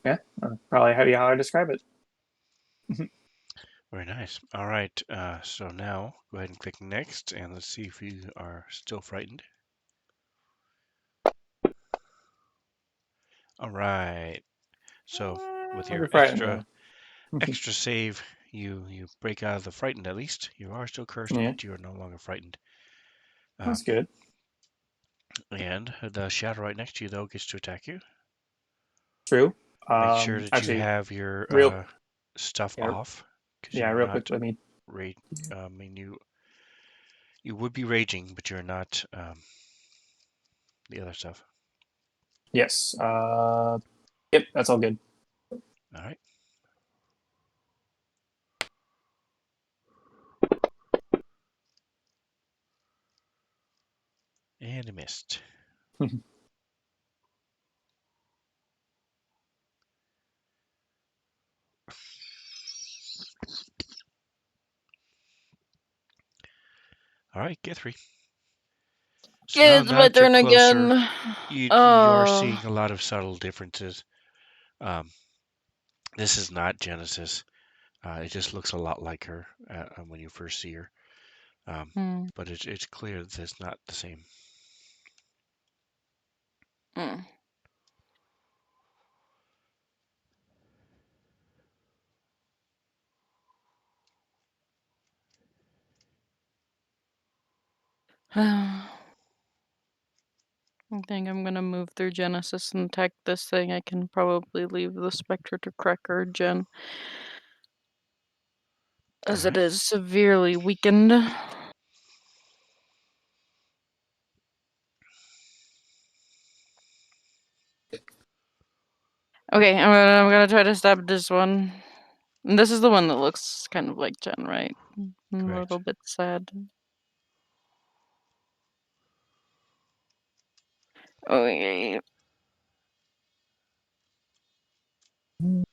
Yeah, probably how I describe it. Very nice. All right, so now go ahead and click next, and let's see if you are still frightened. All right. So with your You're frightened extra save, you break out of the frightened at least. You are still cursed, yeah, but you are no longer frightened. that's good. And the shadow right next to you though gets to attack you. True. Make sure that you Actually, have your real stuff yeah, off, because yeah, you're real quick. not Let me. I mean, you would be raging, but you're not the other stuff. Yes. Yep, that's all good. All right. And a missed. All right, Guthrie. So Yeah, now, it's my that you're turn closer, again. you are Oh. seeing a lot of subtle differences. This is not Genesis. It just looks a lot like her when you first see her. Hmm. But it's clear that it's not the same. Hmm. I think I'm gonna move through Genesis and attack this thing. I can probably leave the Spectre to Cracker Gen, as it Alright. is severely weakened. Okay, I'm gonna try to stab this one. And this is the one that looks kind of like Jen, right? I'm a Correct. little bit sad. Okay. Ooh,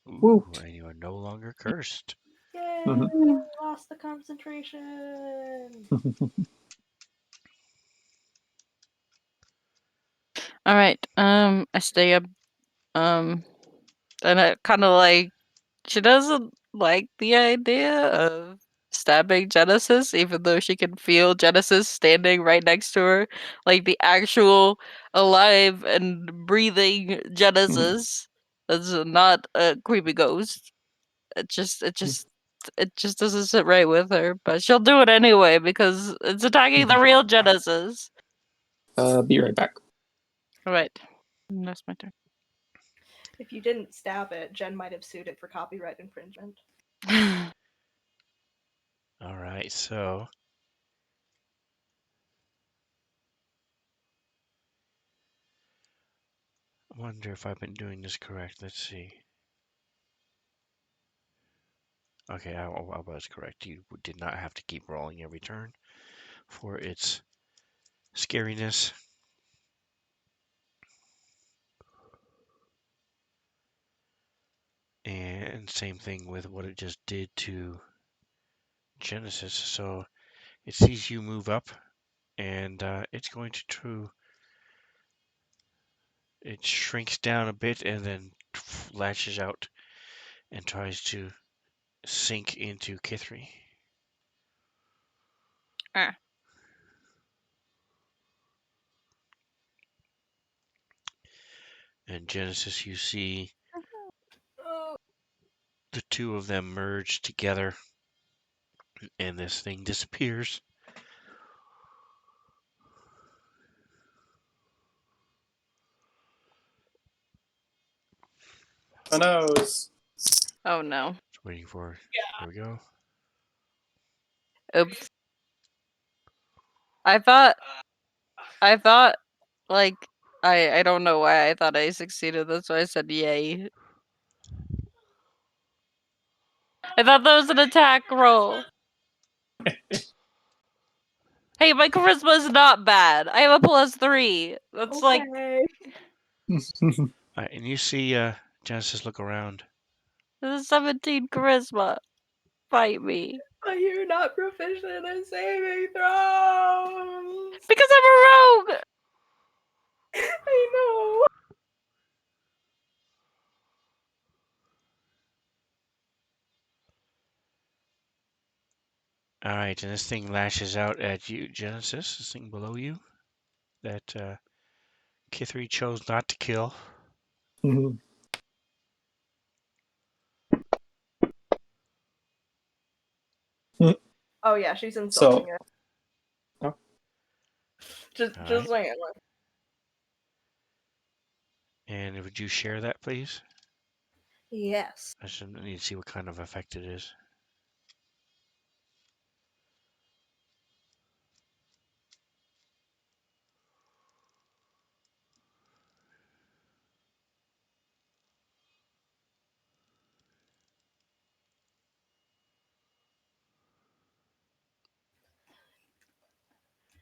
Woot. and you are no longer cursed. Yay! Mhm. Lost the concentration. All right. I stay up. And I kind of like. She doesn't like the idea of stabbing Genesis, even though she can feel Genesis standing right next to her, like the actual alive and breathing Genesis. That's not a creepy ghost. It just doesn't sit right with her. But she'll do it anyway because it's attacking the real Genesis. Be right back. All right, that's my turn. If you didn't stab it, Jen might have sued it for copyright infringement. Alright, so I wonder if I've been doing this correct. Let's see. Okay, I was correct. You did not have to keep rolling every turn for its scariness. And same thing with what it just did to Genesis. So it sees you move up, and it's going to it shrinks down a bit and then lashes out and tries to sink into Kithri. Ah. And Genesis, you see the two of them merge together, and this thing disappears. Oh no! Oh no. Just waiting for. Here we go. Oops. I thought like I don't know why I thought I succeeded. That's why I said yay. I thought that was an attack roll. Hey, my charisma is not bad. I have a +3. That's like Okay. And you see Genesis look around. this is 17 charisma. Fight me. Are you not proficient in saving throws? Because I'm a rogue! I know. All right, and this thing lashes out at you, Genesis. This thing below you that Kithri chose not to kill. Oh yeah, she's insulting it. Oh. Just All right. saying. And would you share that, please? Yes. I just need to see what kind of effect it is.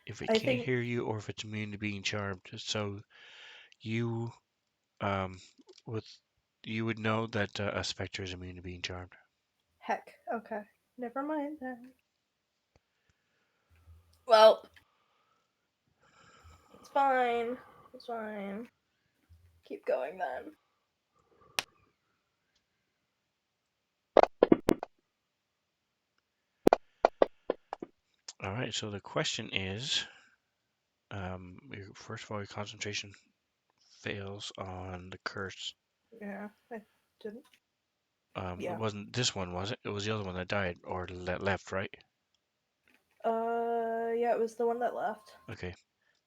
If it I can't think hear you, or if it's immune to being charmed, so you you would know that a specter is immune to being charmed. heck. Okay. Never mind then. Well, it's fine. It's fine. Keep going then. All right. So the question is, first of all, your concentration fails on the curse. Yeah, I didn't. It Yeah. wasn't this one, was it? It was the other one that died or that left, right? Yeah, it was the one that left. Okay,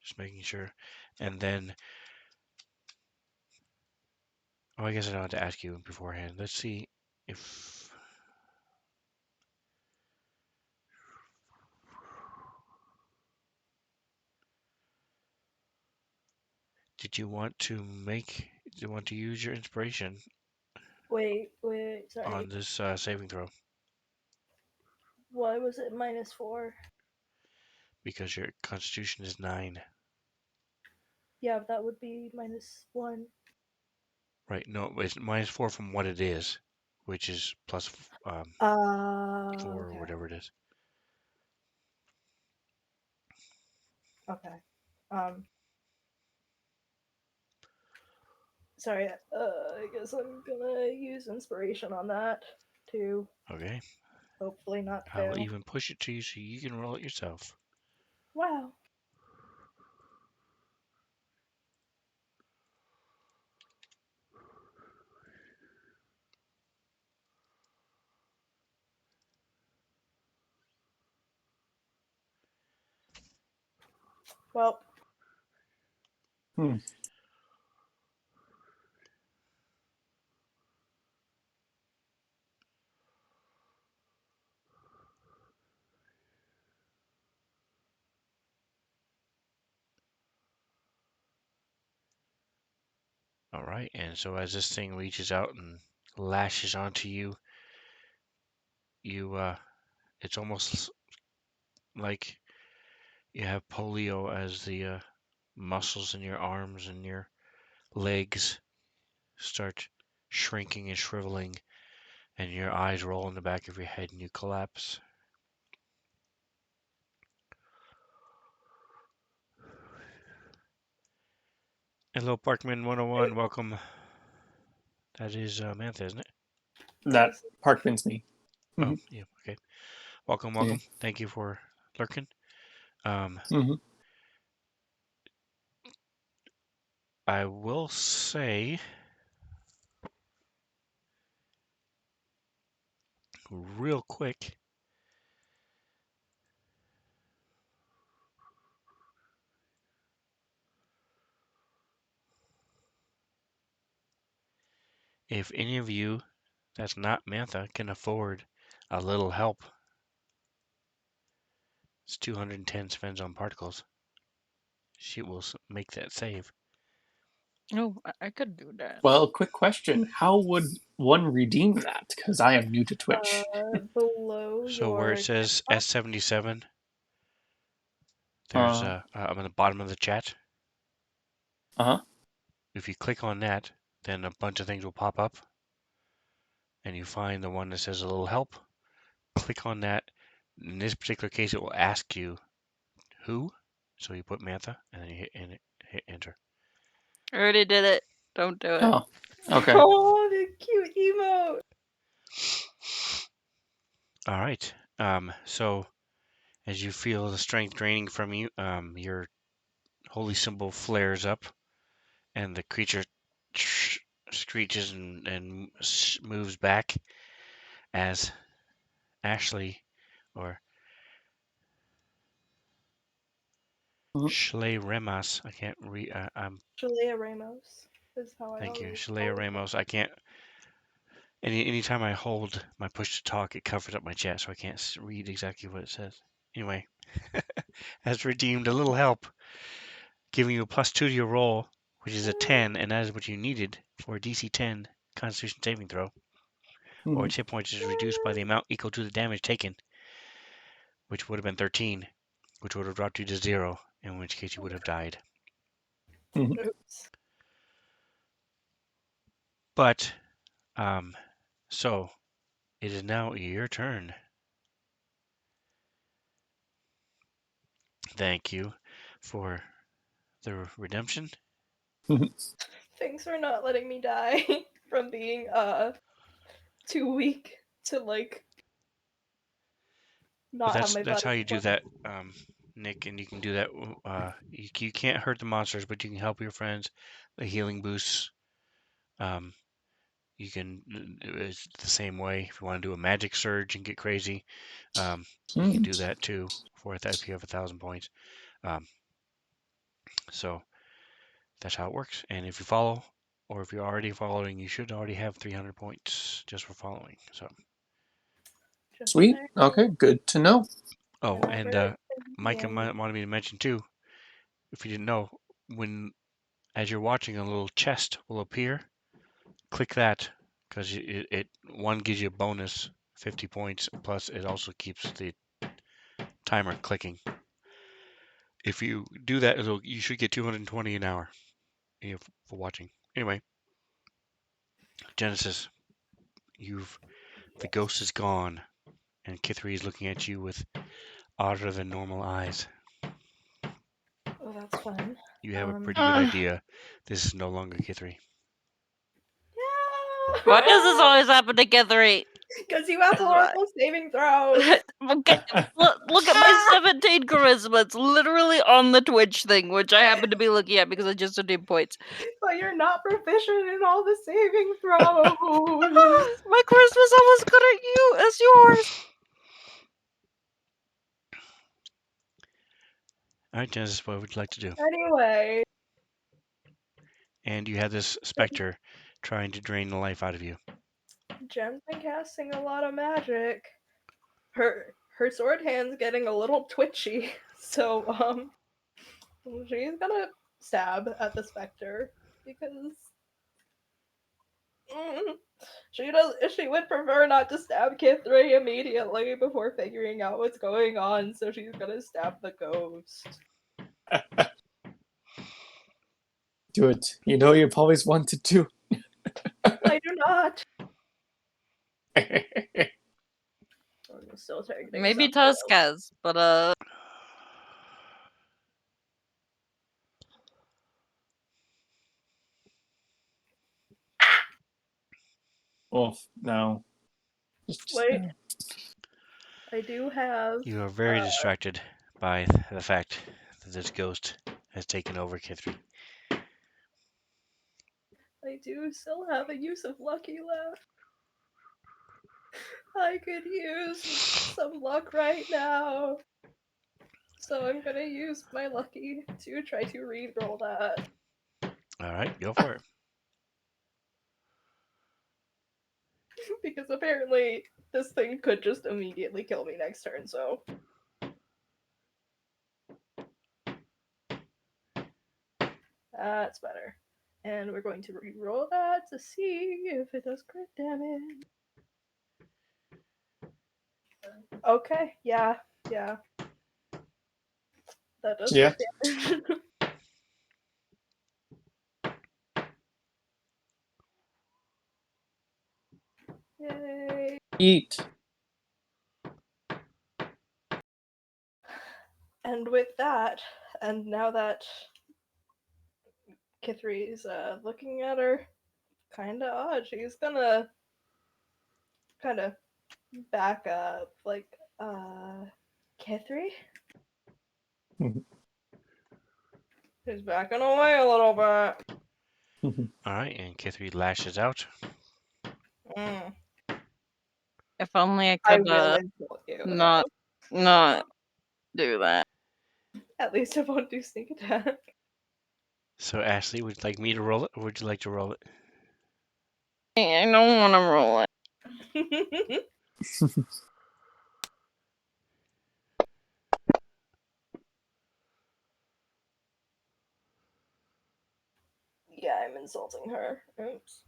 just making sure. And then, oh, I guess I don't have to ask you beforehand. Let's see if did you want to use your inspiration Wait, sorry. on this saving throw Why was it -4? because your Constitution is 9. Yeah, that would be -1. Right? No, it's -4 from what it is, which is plus 4 or Okay. whatever it is. Okay. Sorry, I guess I'm gonna use inspiration on that to Okay. hopefully not I'll fail. even push it to you so you can roll it yourself. Wow. Well. All right, and so as this thing reaches out and lashes onto you, it's almost like You have polio as the muscles in your arms and your legs start shrinking and shriveling, and your eyes roll in the back of your head and you collapse. Hello, Parkman 101. Welcome. That is Mantha, isn't it? That Parkman's me. Oh, Mhm. yeah. Okay. Welcome, Yeah. welcome. Thank you for lurking. Mm-hmm. I will say real quick, if any of you that's not Mantha can afford a little help, it's 210 Svenzone particles. She will make that save. Oh, I could do that. Well, quick question: how would one redeem that? Because I am new to Twitch. Below So where it your says S77, there's I'm on the bottom of the chat. Uh-huh. If you click on that, then a bunch of things will pop up, and you find the one that says a little help. Click on that. In this particular case, it will ask you who. So you put Mantha, and then you hit enter. I already did it. Don't do it. Oh, okay. Oh, the cute emote. All right. So as you feel the strength draining from you, your holy symbol flares up, and the creature screeches and moves back as Ashley or Mhm. Schley Remas. I can't read. I'm Jalea Ramos is how I Thank you, always Shalea call her. Ramos. I can't. Anytime I hold my push to talk, it covers up my chat, so I can't read exactly what it says. Anyway, has redeemed a little help, giving you a +2 to your roll, which is a 10, and that is what you needed for a DC 10 Constitution saving throw. Or its hit points is reduced by the amount equal to the damage taken, which would have been 13, which would have dropped you to 0, in which case you would have died. Oops. But, so it is now your turn. Thank you for the redemption. Thanks for not letting me die from being too weak to like But not have my that's body how you do support. that, Nick, and you can do that. You can't hurt the monsters, but you can help your friends. The healing boosts. You can. It's the same way. If you want to do a magic surge and get crazy, you can do that too. For that, if you have 1,000 points. So that's how it works. And if you follow, or if you're already following, you should already have 300 points just for following. So. Just Sweet. saying. Okay, good to know. Oh, and Never Micah ending. wanted me to mention too, if you didn't know, when as you're watching, a little chest will appear. Click that because it one gives you a bonus 50 points, plus it also keeps the timer clicking. If you do that, you should get 220 an hour for watching. Anyway, Genesis, the ghost is gone, and Kithri is looking at you with odder than normal eyes. Oh, that's fun. You have a pretty good idea. This is no longer Kithri. Yeah. Why does this always happen to Kithri? Because you have horrible saving throws. Okay, look at my 17 charisma. It's literally on the Twitch thing, which I happen to be looking at because I just did points. But you're not proficient in all the saving throws. My charisma's almost good at you as yours. All right, Genesis, what would you like to do? Anyway. And you have this specter trying to drain the life out of you. Jem's been casting a lot of magic. Her sword hand's getting a little twitchy, so she's gonna stab at the specter because She would prefer not to stab Kithray immediately before figuring out what's going on, so she's gonna stab the ghost. Do it. You know you've always wanted to. I do not. I'm still targeting Maybe something else. Tuskaz, but No. Wait. I do have. You are very distracted by the fact that this ghost has taken over Kithry. I do still have a use of lucky left. I could use some luck right now. So I'm gonna use my lucky to try to re-roll that. All right, go for it. Because apparently this thing could just immediately kill me next turn, so. That's better. And we're going to re-roll that to see if it does crit damage. Okay, yeah. That does Yeah. crit damage. Yay. Eat. And with that, and now that Kithry's looking at her kinda odd, she's gonna kinda back up, like, Kithry? She's backing away a little bit. All right, and Kithry lashes out. if only I I could will insult you. not do that. At least I won't do sneak attack. So, Ashley, would you like me to roll it, or would you like to roll it? I don't want to roll it. Yeah, I'm insulting her. Oops.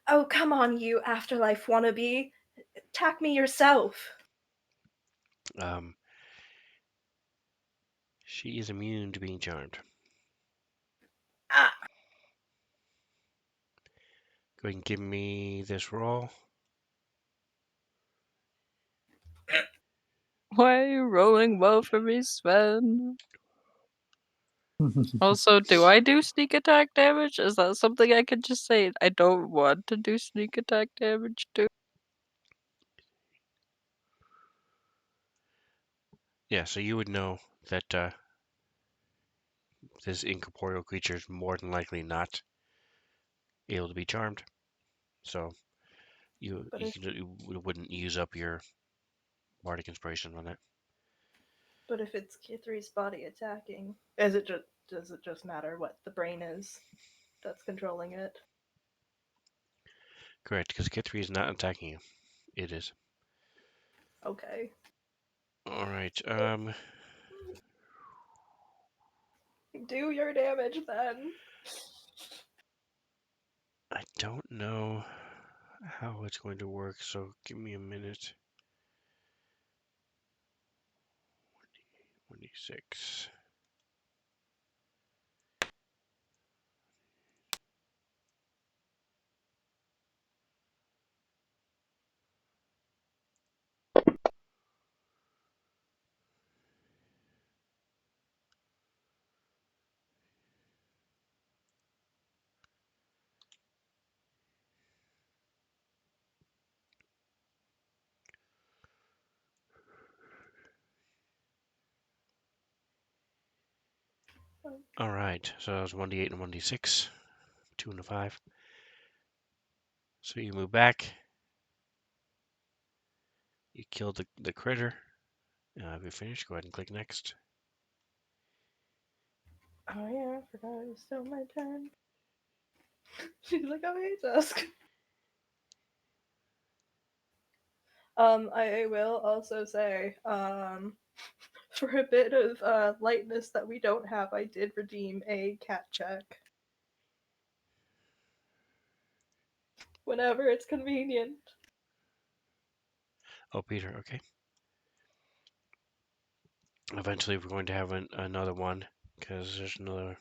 Oh, come on, you afterlife wannabe. Attack me yourself. She is immune to being charmed. Ah. Go ahead and give me this roll. Why are you rolling well for me, Sven? Also, do I do sneak attack damage? Is that something I can just say I don't want to do sneak attack damage to? Yeah, so you would know that this incorporeal creature is more than likely not able to be charmed. So you wouldn't use up your bardic inspiration on it. But if it's Kithry's body attacking, does it just matter what the brain is that's controlling it? Correct, because Kithry is not attacking you. It is. Okay. All right. Do your damage then. I don't know how it's going to work, so give me a minute. 1d6. All right, so that was 1d8 and 1d6, 2 and a 5. So you move back. You killed the critter. If you're finished, go ahead and click next. Oh yeah, I forgot it was still my turn. She's like, oh hey, Dusk. I will also say, For a bit of lightness that we don't have, I did redeem a cat check. Whenever it's convenient. Oh, Peter, okay. Eventually, we're going to have another one because there's another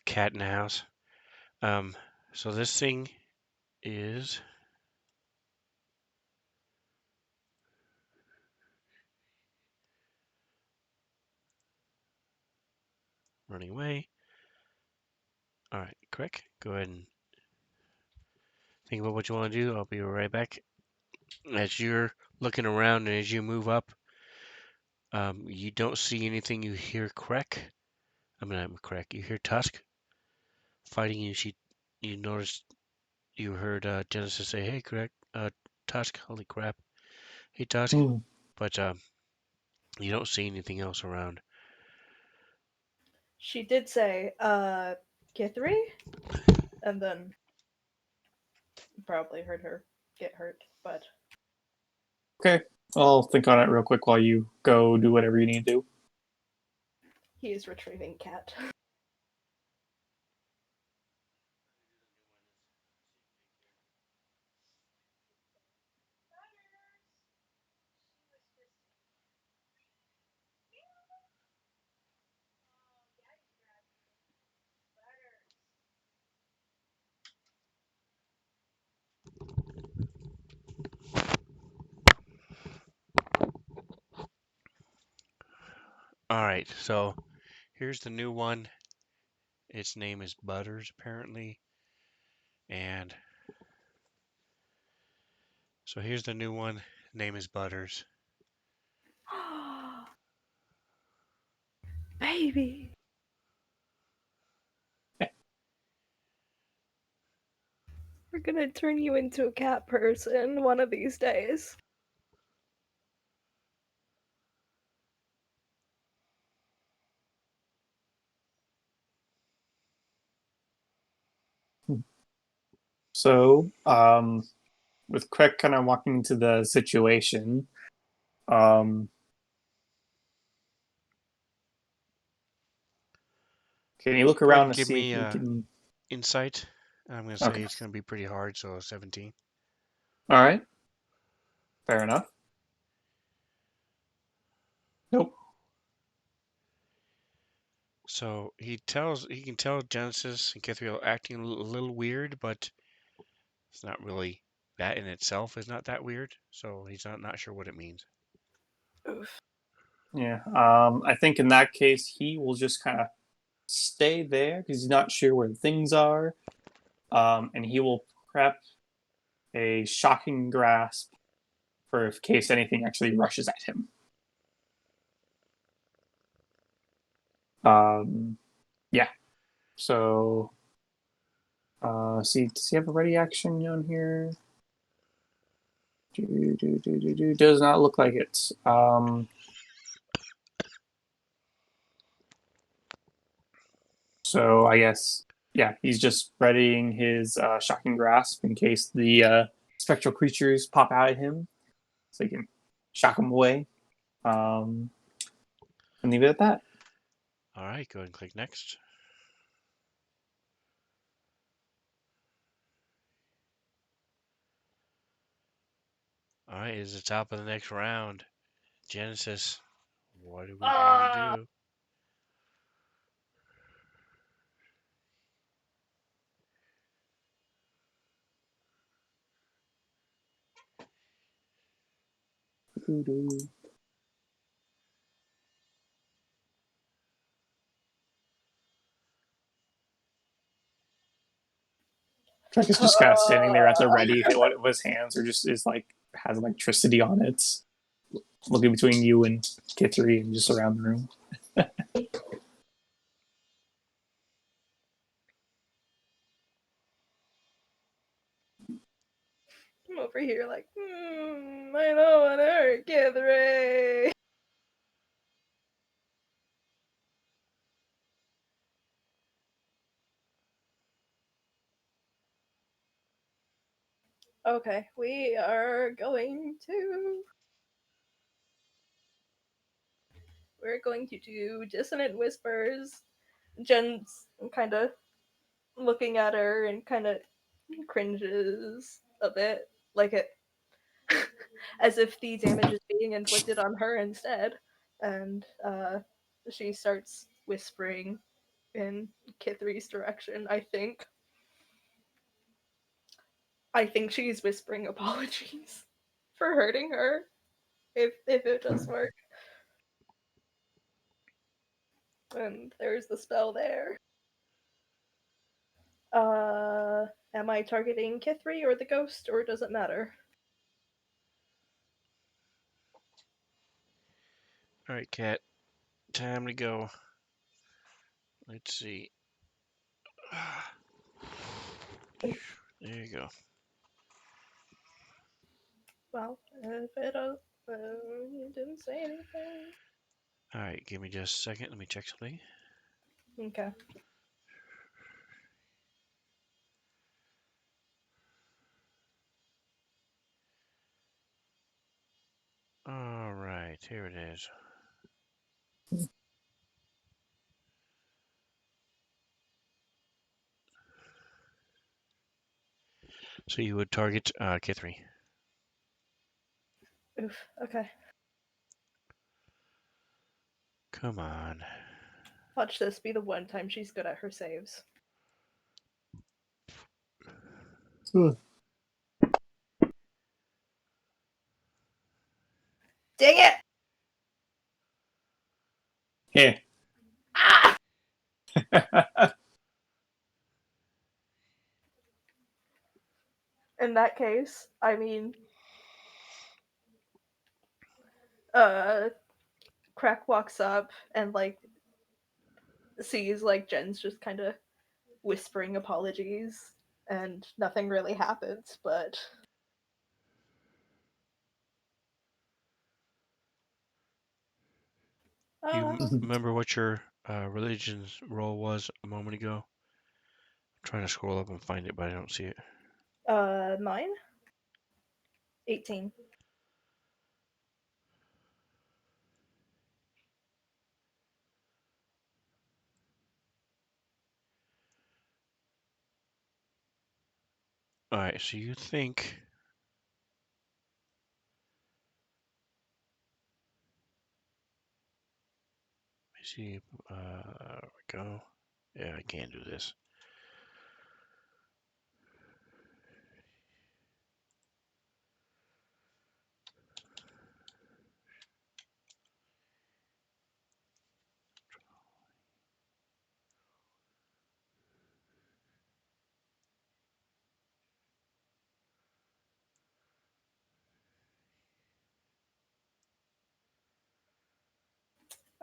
cat in the house. So this thing is running away. All right, quick. Go ahead and think about what you want to do. I'll be right back. As you're looking around and as you move up, you don't see anything. You hear Crack. I mean, I'm Crack. You hear Tusk fighting you. You noticed you heard Genesis say, "Hey, Crack, Tusk, holy crap, hey Tusk," but you don't see anything else around. She did say, Kithri? And then probably heard her get hurt, but Okay, I'll think on it real quick while you go do whatever you need to do. he is retrieving cat. All right, so here's the new one. Its name is Butters, apparently, and so here's the new one. Name is Butters. Baby! We're gonna turn you into a cat person one of these days. So, with Quick kind of walking into the situation, can you look Go ahead around and to give see if me you can? insight. I'm going to say Okay, it's going to be pretty hard, so 17. all right, fair enough. Nope. So he can tell Genesis and Kithriel acting a little weird, but it's not really, that in itself is not that weird. So he's not sure what it means. Oof. Yeah. I think in that case, he will just kind of stay there because he's not sure where things are. And he will prep a shocking grasp for in case anything actually rushes at him. Yeah. So, see, does he have a ready action on here? Does not look like it. So I guess, yeah, he's just readying his shocking grasp in case the spectral creatures pop out at him, so he can shock them away. And leave it at that. All right, go ahead and click next. All right, it's the top of the next round. Genesis, what are we going to do? Trek is just kind of standing there at the ready. One of his hands are just is like has electricity on it, looking between you and Kithri and just around the room. I'm over here like, I don't want to hurt Kithri. Okay, we are going to we're going to do Dissonant Whispers. Jen's kind of looking at her and kind of cringes a bit, like it, as if the damage is being inflicted on her instead. And she starts whispering in Kithri's direction. I think she's whispering apologies for hurting her. If it does work. And there's the spell there. Am I targeting Kithri or the ghost, or does it matter? All right, Cat. Time to go. Let's see. There you go. Well, if it you didn't say anything. All right, give me just a second. Let me check something. Okay. All right, here it is. So you would target Kithri. Oof. Okay. Come on. Watch this be the one time she's good at her saves. Ugh. Dang it! Here. Ah! In that case, I mean, Crack walks up and like sees like Jen's just kind of whispering apologies, and nothing really happens. But You remember what your religion's role was a moment ago? I'm trying to scroll up and find it, but I don't see it. mine 18. All right, so you think. Let me see. There we go. Yeah, I can't do this.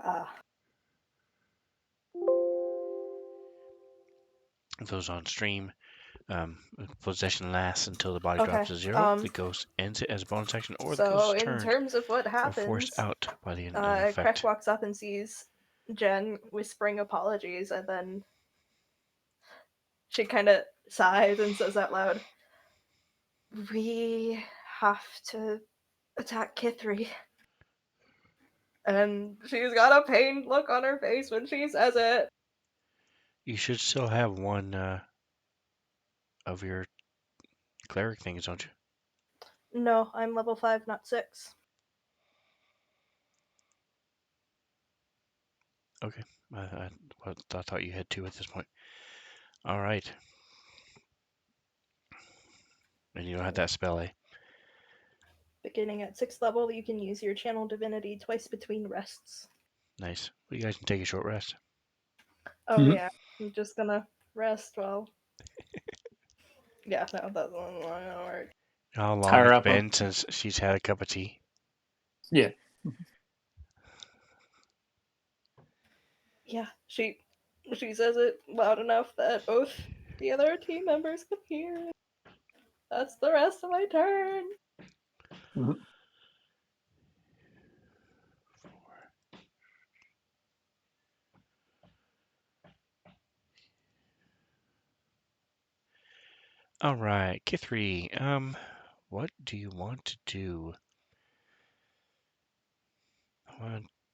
Ah. Those on stream. Possession lasts until the body Okay. drops to 0. The ghost ends it as a bonus action, or the ghost So is in turned terms of what or forced happens, out by the Crack effect. walks up and sees Jen whispering apologies, and then she kind of sighs and says out loud, "We have to attack Kithri." And she's got a pained look on her face when she says it. You should still have one of your cleric things, don't you? No, I'm level 5, not 6. Okay. I thought you had 2 at this point. All right. And you don't have that spell, eh? Beginning at 6th level, you can use your channel divinity twice between rests. Nice. Well, you guys can take a short rest. Oh Mhm. yeah, I'm just gonna rest while... Yeah, no, that's not gonna work. How long Higher it's up. been since she's had a cup of tea? Yeah. Yeah, she says it loud enough that both the other team members can hear. That's the rest of my turn. Mhm. All right, Kithri. What do you want to do?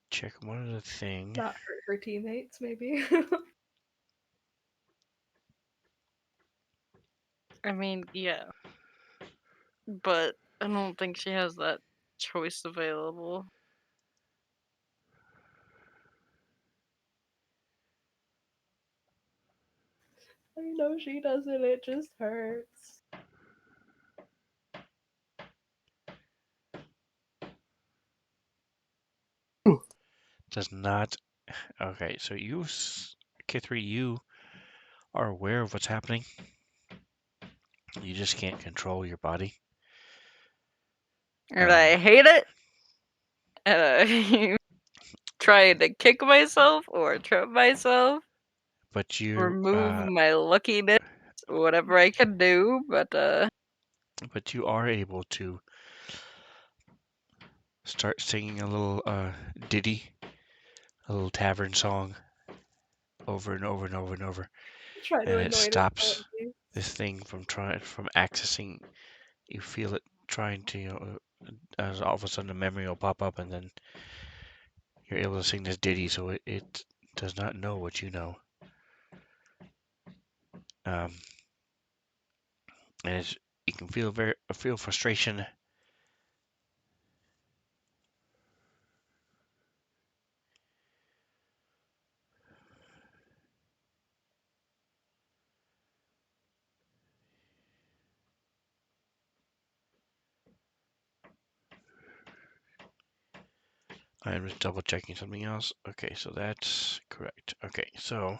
check one other thing. Not hurt her teammates, maybe. I mean, yeah. But I don't think she has that choice available. I know she doesn't, it just hurts. Does not. Okay, so you, K3, you are aware of what's happening. You just can't control your body. And I hate it. And I'm trying to kick myself or trip myself. But you Remove my luckiness, whatever I can do, but you are able to start singing a little ditty, a little tavern song, over and over and over and over, Try to and it annoy stops this thing from accessing. You feel it trying to, as all of a sudden a memory will pop up, and then you're able to sing this ditty, so it does not know what you know. And you can feel frustration. I'm just double checking something else. Okay, so that's correct. Okay, so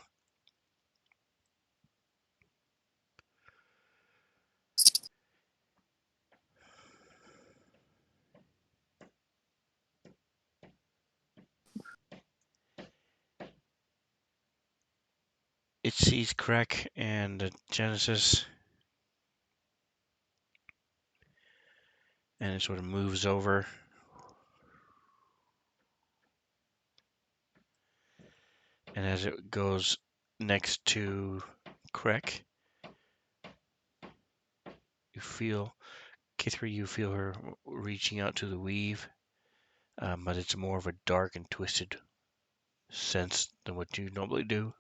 it sees Krek and Genesis, and it sort of moves over. And as it goes next to Krek, you feel, K3, you feel her reaching out to the weave, but it's more of a dark and twisted sense than what you normally do.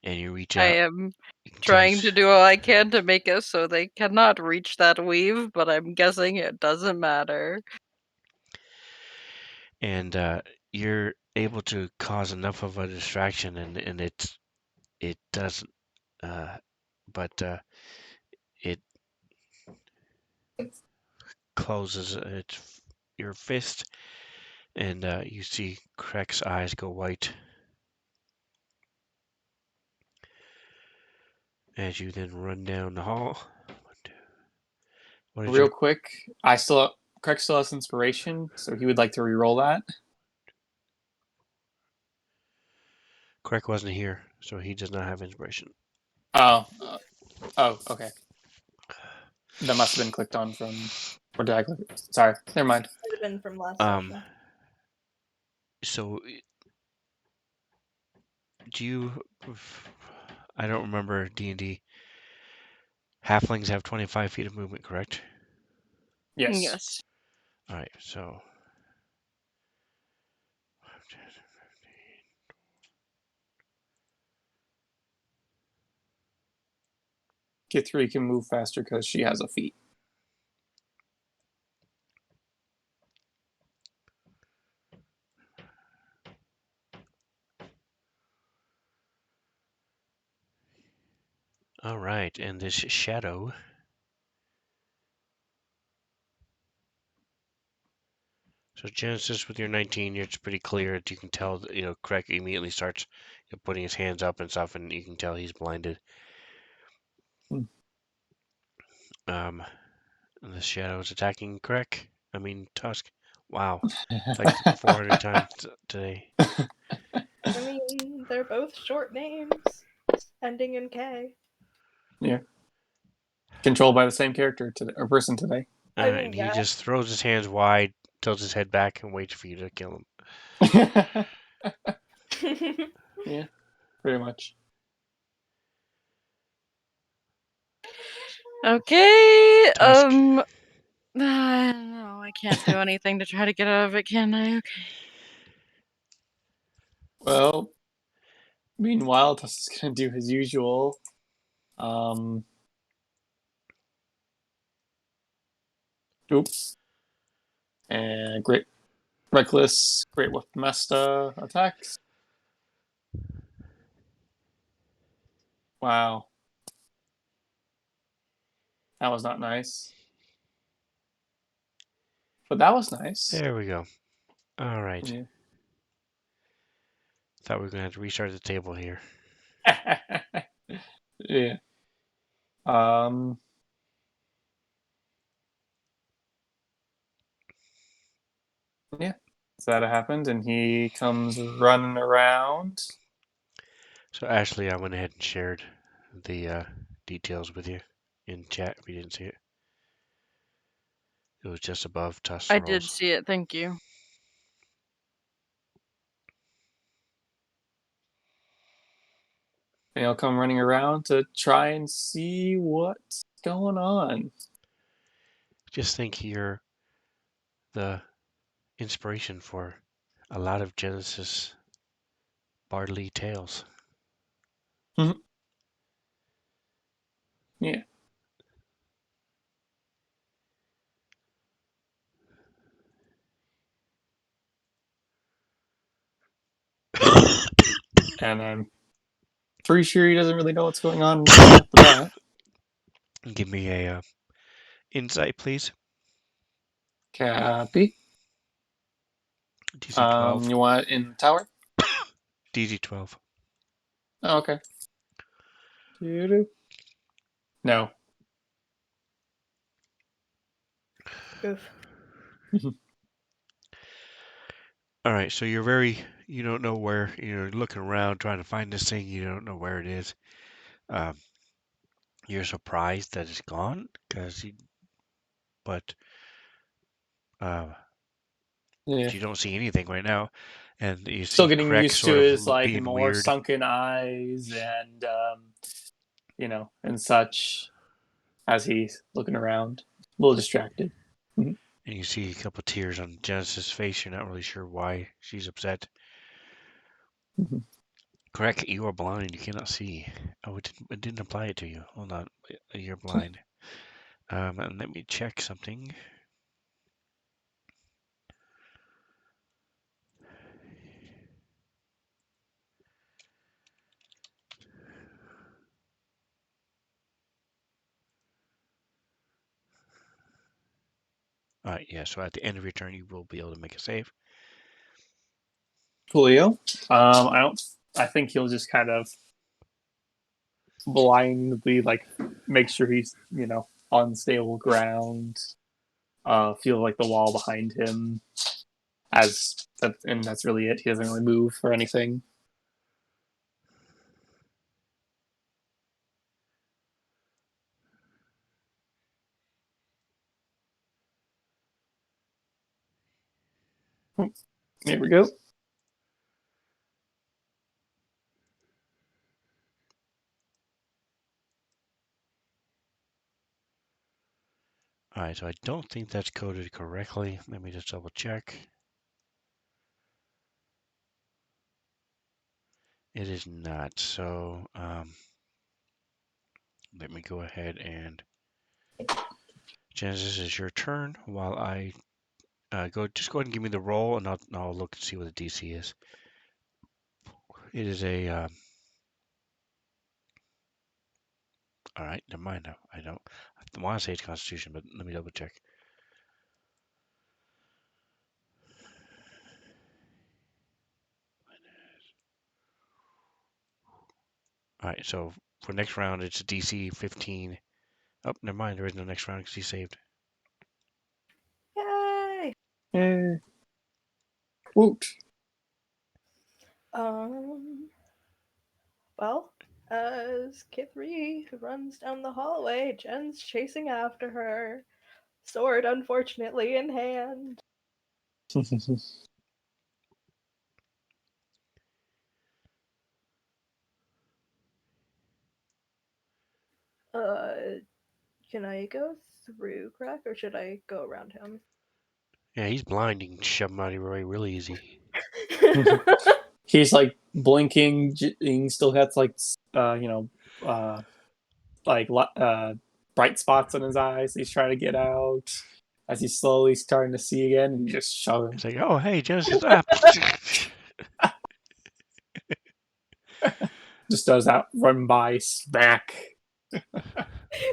And you reach I out. am trying to do all I can to make it so they cannot reach that weave, but I'm guessing it doesn't matter. And you're able to cause enough of a distraction, and it doesn't, but it closes your fist, and you see Krek's eyes go white as you then run down the hall. Real quick, Craig still has inspiration, so he would like to re-roll that. Krek wasn't here, so he does not have inspiration. Oh, okay. That must have been clicked on from. Or did I click it? Sorry, never mind. Might have been from last session. So, do you? I don't remember D&D. Halflings have 25 feet of movement, correct? Yes. All right, so. K3 can move faster because she has a feat. All right, and this shadow. So Genesis, with your 19, it's pretty clear that you can tell that, Krek immediately starts putting his hands up and stuff, and you can tell he's blinded. And the shadow is attacking Krek. I mean, Tusk. Wow. Like 400 times today. I mean, they're both short names, ending in K. Yeah. Controlled by the same character today, or person today. And he just throws his hands wide, tilts his head back, and waits for you to kill him. Yeah, pretty much. Okay. Tusk. No, I can't do anything to try to get out of it, can I? Okay. Well, meanwhile, Tusk is going to do his usual. Oops. And great. Reckless, great with Mesta attacks. Wow. That was not nice. But that was nice. There we go. All right. Yeah. Thought we were gonna have to restart the table here. Yeah. Yeah. So that happened, and he comes running around. So Ashley, I went ahead and shared the details with you in chat if you didn't see it. It was just above Tusk's I rolls. did see it, thank you. And he'll come running around to try and see what's going on. Just think you're the inspiration for a lot of Genesis Bardly tales. Yeah. And I'm pretty sure he doesn't really know what's going on right off the bat. Give me a insight, please. Copy. DC 12. You want it in the tower? DC 12. Oh, okay. No. Oof. All right, so you don't know where, you're looking around trying to find this thing, you don't know where it is. You're surprised that it's gone, but Yeah. you don't see anything right now, and you Still see getting Krek used sort to of his like being more weird. sunken eyes and and such as he's looking around. A little distracted. And you see a couple tears on Genesis' face. You're not really sure why she's upset. Mhm. Krek, you are blind. You cannot see. Oh, it didn't apply it to you. Hold on. You're blind. And let me check something. All right, yeah, so at the end of your turn, you will be able to make a save. Julio. I think he'll just kind of blindly make sure he's on stable ground. Feel like the wall behind him, and that's really it. He doesn't really move or anything. Here we go. All right, so I don't think that's coded correctly. Let me just double check. It is not. So let me go ahead and Genesis, is your turn. While I just go ahead and give me the roll, and I'll look and see what the DC is. It is a. All right, never mind. No, I don't. I want to say it's Constitution, but let me double check. All right, so for next round, it's DC 15. Oh, never mind. There is no next round because he saved. Yay! Eh. Woot. Well, as Kithri runs down the hallway, Jen's chasing after her, sword unfortunately in hand. Can I go through Crack, or should I go around him? Yeah, he's blind. You can shove him out of your way real easy. He's like blinking. He still has like like bright spots in his eyes. He's trying to get out as he's slowly starting to see again, and you just shove him. It's like, oh, hey, Genesis. Ah. Just does that run by smack.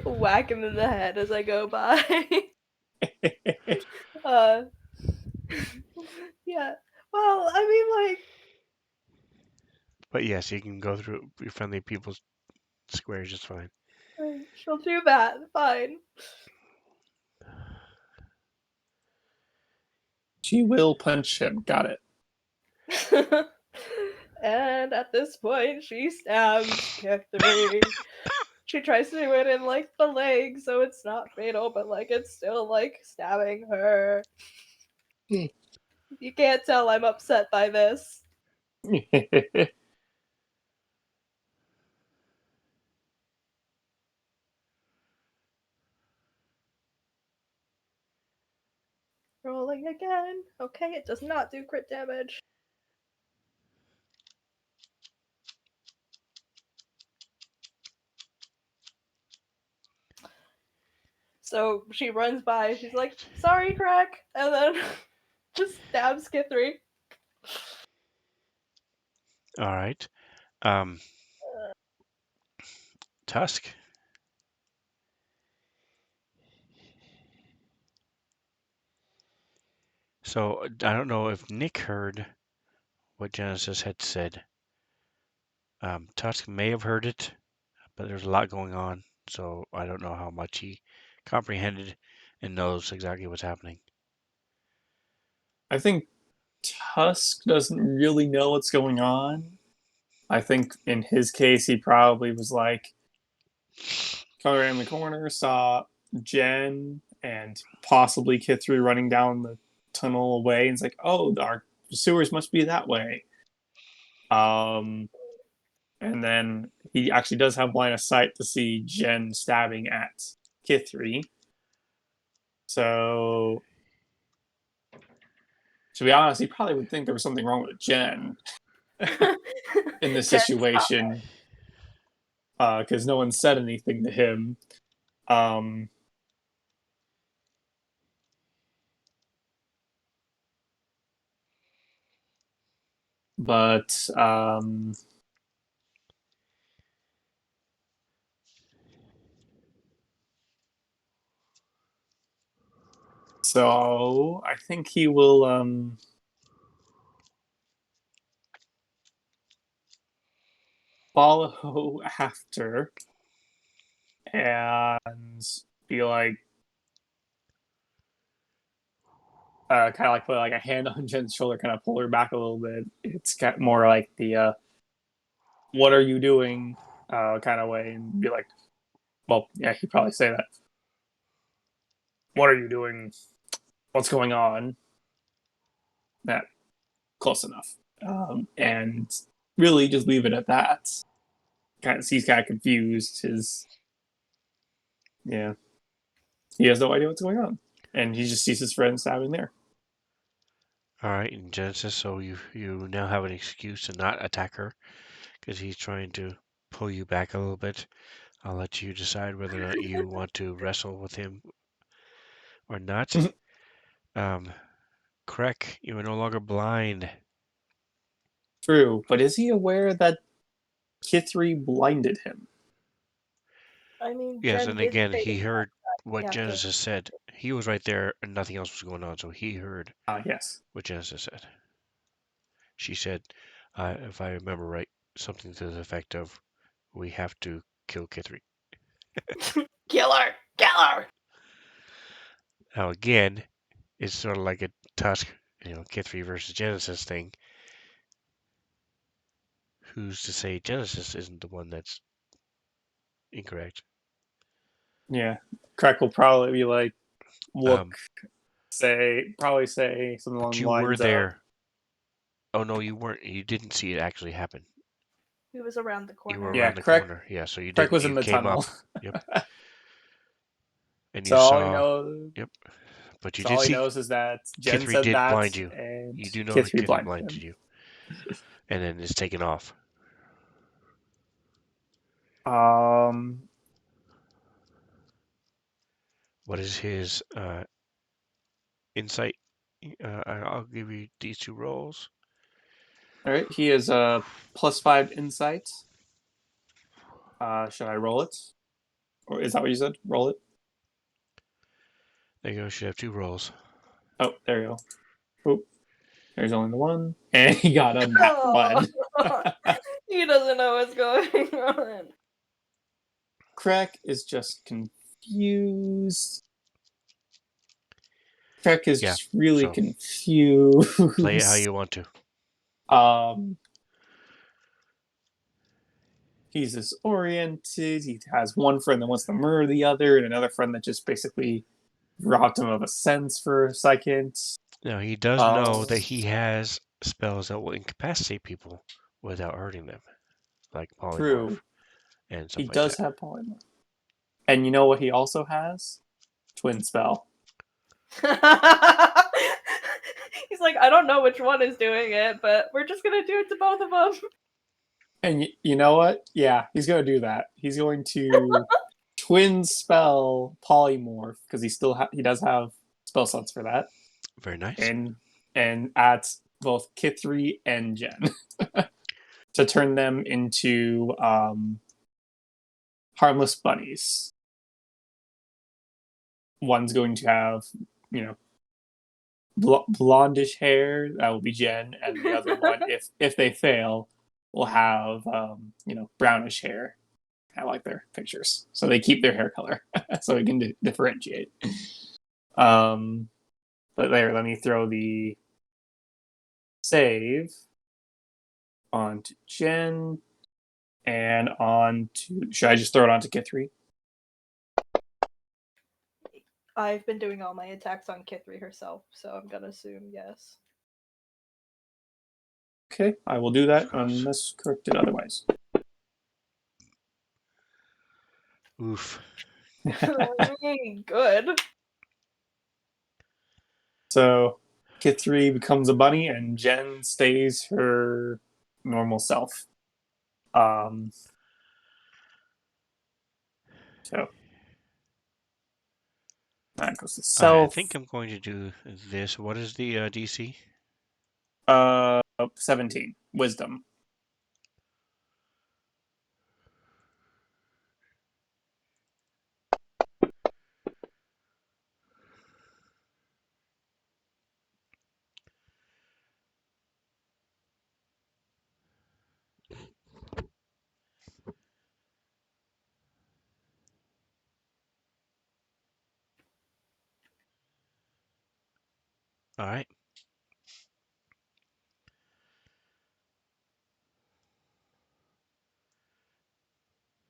Whack him in the head as I go by. uh, yeah. Well, I mean, like, But yes, you can go through your friendly people's squares just fine. she'll do that. Fine. She will punch him. Got it. And at this point, she stabs Kithri. She tries to do it in like the leg, so it's not fatal, but like it's still like stabbing her. You can't tell I'm upset by this. Rolling again. Okay, it does not do crit damage. So she runs by, she's like, sorry, Crack, and then just stabs Kithri. All right. Tusk. So I don't know if Nick heard what Genesis had said. Tusk may have heard it, but there's a lot going on, so I don't know how much he comprehended and knows exactly what's happening. I think Tusk doesn't really know what's going on. I think in his case, he probably was like, coming around the corner, saw Jen and possibly Kithri running down the tunnel away, and it's like, oh, our sewers must be that way. And then he actually does have line of sight to see Jen stabbing at Kithri. So, to be honest, he probably would think there was something wrong with Jen in this situation, because no one said anything to him. But so I think he will follow after and be like, kind of like put like a hand on Jen's shoulder, kind of pull her back a little bit. It's got more like the "What are you doing?" Kind of way, and be like, "Well, yeah, he'd probably say that. What are you doing? What's going on?" That close enough, and really just leave it at that. He's kind of confused. Yeah, he has no idea what's going on, and he just sees his friend stabbing there. All right, in Genesis, so you now have an excuse to not attack her because he's trying to pull you back a little bit. I'll let you decide whether or not you want to wrestle with him or not. Krek, you are no longer blind. True, but is he aware that Kithri blinded him? I mean, Yes, Jen and did again, say he heard we what have to- Genesis said. He was right there and nothing else was going on, so he heard Yes. what Genesis said. She said, if I remember right, something to the effect of, we have to kill Kithri. Kill her! Kill her! Now, again, it's sort of like a Tusk, Kithri versus Genesis thing. Who's to say Genesis isn't the one that's incorrect? Yeah. Crack will probably be like, look, But probably say something along the you were lines of, there. Oh, no, you weren't. You didn't see it actually happen. He was around the corner. You were Yeah, around the Crack- corner. Yeah, so you Crack didn't. was You in the came tunnel. up. Yep. And you So all he saw. knows, Yep. But you so did all he see knows is that Jen Kithri said did that, blind you. and You do know that Kithri Kithri blinded blinded him. you. And then it's taken off. What is his insight? I'll give you these 2 rolls. All right, he is a +5 insight. Should I roll it? Or is that what you said? Roll it? There you go. Should have 2 rolls. Oh, there you go. Oop. There's only the one. And he got a nat Oh. 1. He doesn't know what's going on. Crack is just confused. Crack is Yeah, just really so confused. play it how you want to. He's disoriented. He has one friend that wants to murder the other, and another friend that just basically robbed him of a sense for a second. Now, he does know that he has spells that will incapacitate people without hurting them, like polymorph True. and stuff He like does that. have polymorph. And you know what he also has? Twin spell. He's like, I don't know which one is doing it, but we're just gonna do it to both of them. And you know what? Yeah, he's going to do that. He's going to twin spell polymorph because he does have spell slots for that. Very nice. And at both Kithri and Jen to turn them into harmless bunnies. One's going to have, blondish hair. That will be Jen, and the other one, if they fail, will have brownish hair. I like their pictures, so they keep their hair color, so we can differentiate. But there, let me throw the save onto Jen and onto. Should I just throw it onto Kithri? I've been doing all my attacks on Kithri herself, so I'm gonna assume yes. Okay, I will do that unless corrected otherwise. Oof. Good. So Kithri becomes a bunny and Jen stays her normal self. So that goes to self. I think I'm going to do this. What is the DC? 17. Wisdom. All right.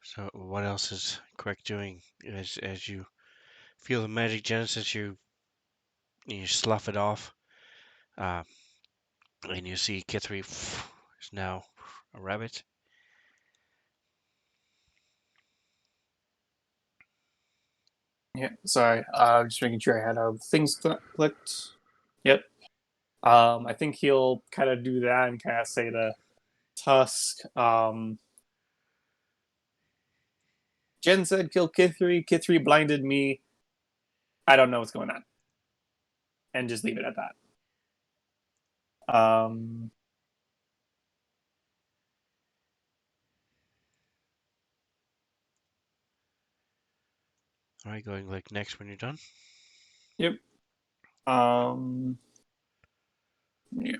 So what else is Craig doing as you feel the magic genesis? You slough it off, and you see Kithri is now a rabbit. Yeah, sorry. Just making sure I had things clicked. Yep. I think he'll kind of do that and kind of say to Tusk, Jen said kill Kithri. Kithri blinded me. I don't know what's going on. And just leave it at that. All right, going like next when you're done. Yep. Yeah.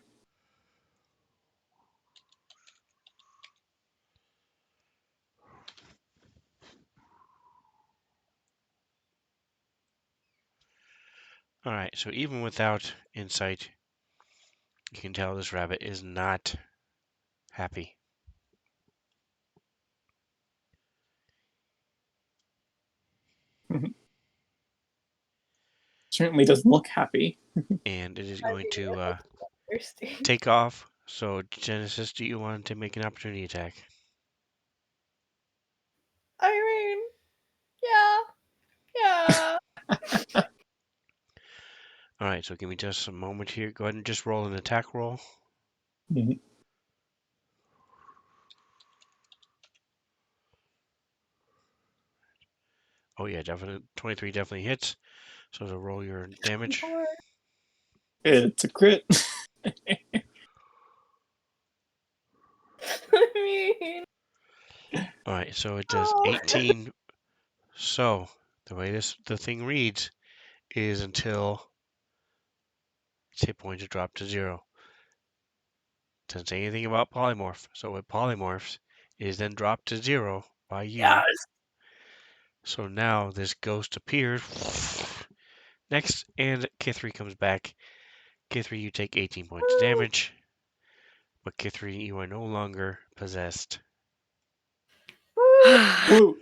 All right, so even without insight, you can tell this rabbit is not happy. Certainly doesn't look happy. And it is going to Thirsty. take off. So, Genesis, do you want to make an opportunity attack? I mean, yeah. Alright, so give me just a moment here. Go ahead and just roll an attack roll. Mhm. Oh yeah, definitely 23 definitely hits. So to roll your damage. It's a crit. I mean, Alright, so it does oh. 18. So the way the thing reads is until its hit points are dropped to 0. Doesn't say anything about polymorph. So it polymorphs, it is then dropped to 0 by you. Yes. So now this ghost appears. Next, and Kithri comes back. Kithri, you take 18 points of damage. But Kithri, you are no longer possessed. Woo. Woo!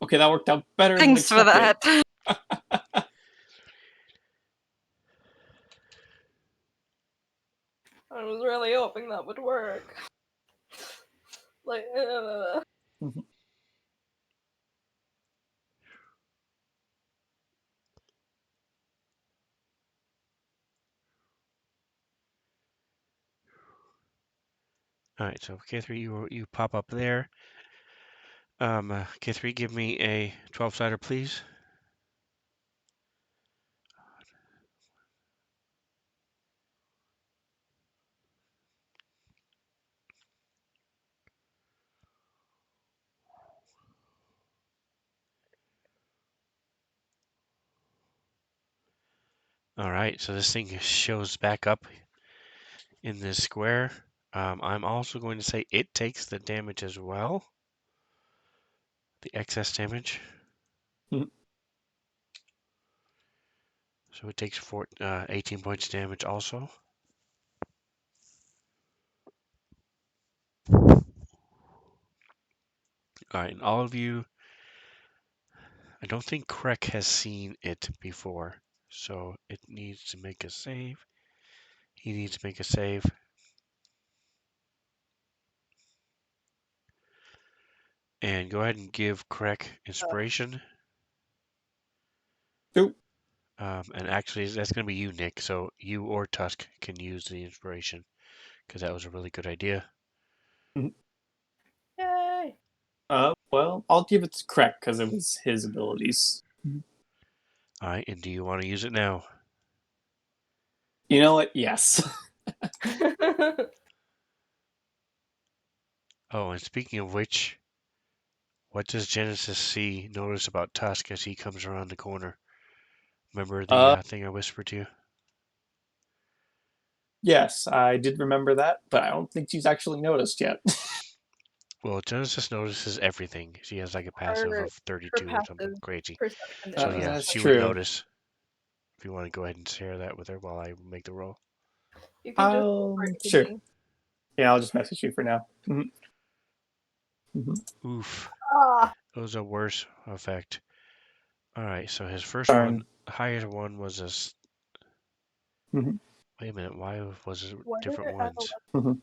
Okay, that worked out better than Thanks for expected. that. I was really hoping that would work. Like, Mhm. Alright, so Kithri, you pop up there. Kithri, give me a 12-sider, please. Alright, so this thing shows back up in this square. I'm also going to say it takes the damage as well. The excess damage. Mhm. So it takes 18 points of damage also. Alright, and all of you, I don't think Krek has seen it before. So it needs to make a save. He needs to make a save. And go ahead and give Krek inspiration. Oop. And actually, that's going to be you, Nick. So you or Tusk can use the inspiration because that was a really good idea. yay. Well, I'll give it to Krek because it was his abilities. All right, and do you want to use it now? You know what? Yes. Oh, and speaking of which, what does Genesis see notice about Tusk as he comes around the corner? Remember the thing I whispered to you? Yes, I did remember that, but I don't think she's actually noticed yet. Well, Genesis notices everything. She has like a passive her, of her 32 or something passive crazy. perception So is yeah, That's she would true. notice. If you want to go ahead and share that with her while I make the roll. You can just Sure. me. Yeah, I'll just message you for now. Mhm. Oof, Ah. it was a worse effect. All right, so his first Darn. one, highest one was a. Mhm. Wait a minute, why was it What different are ones? Mhm.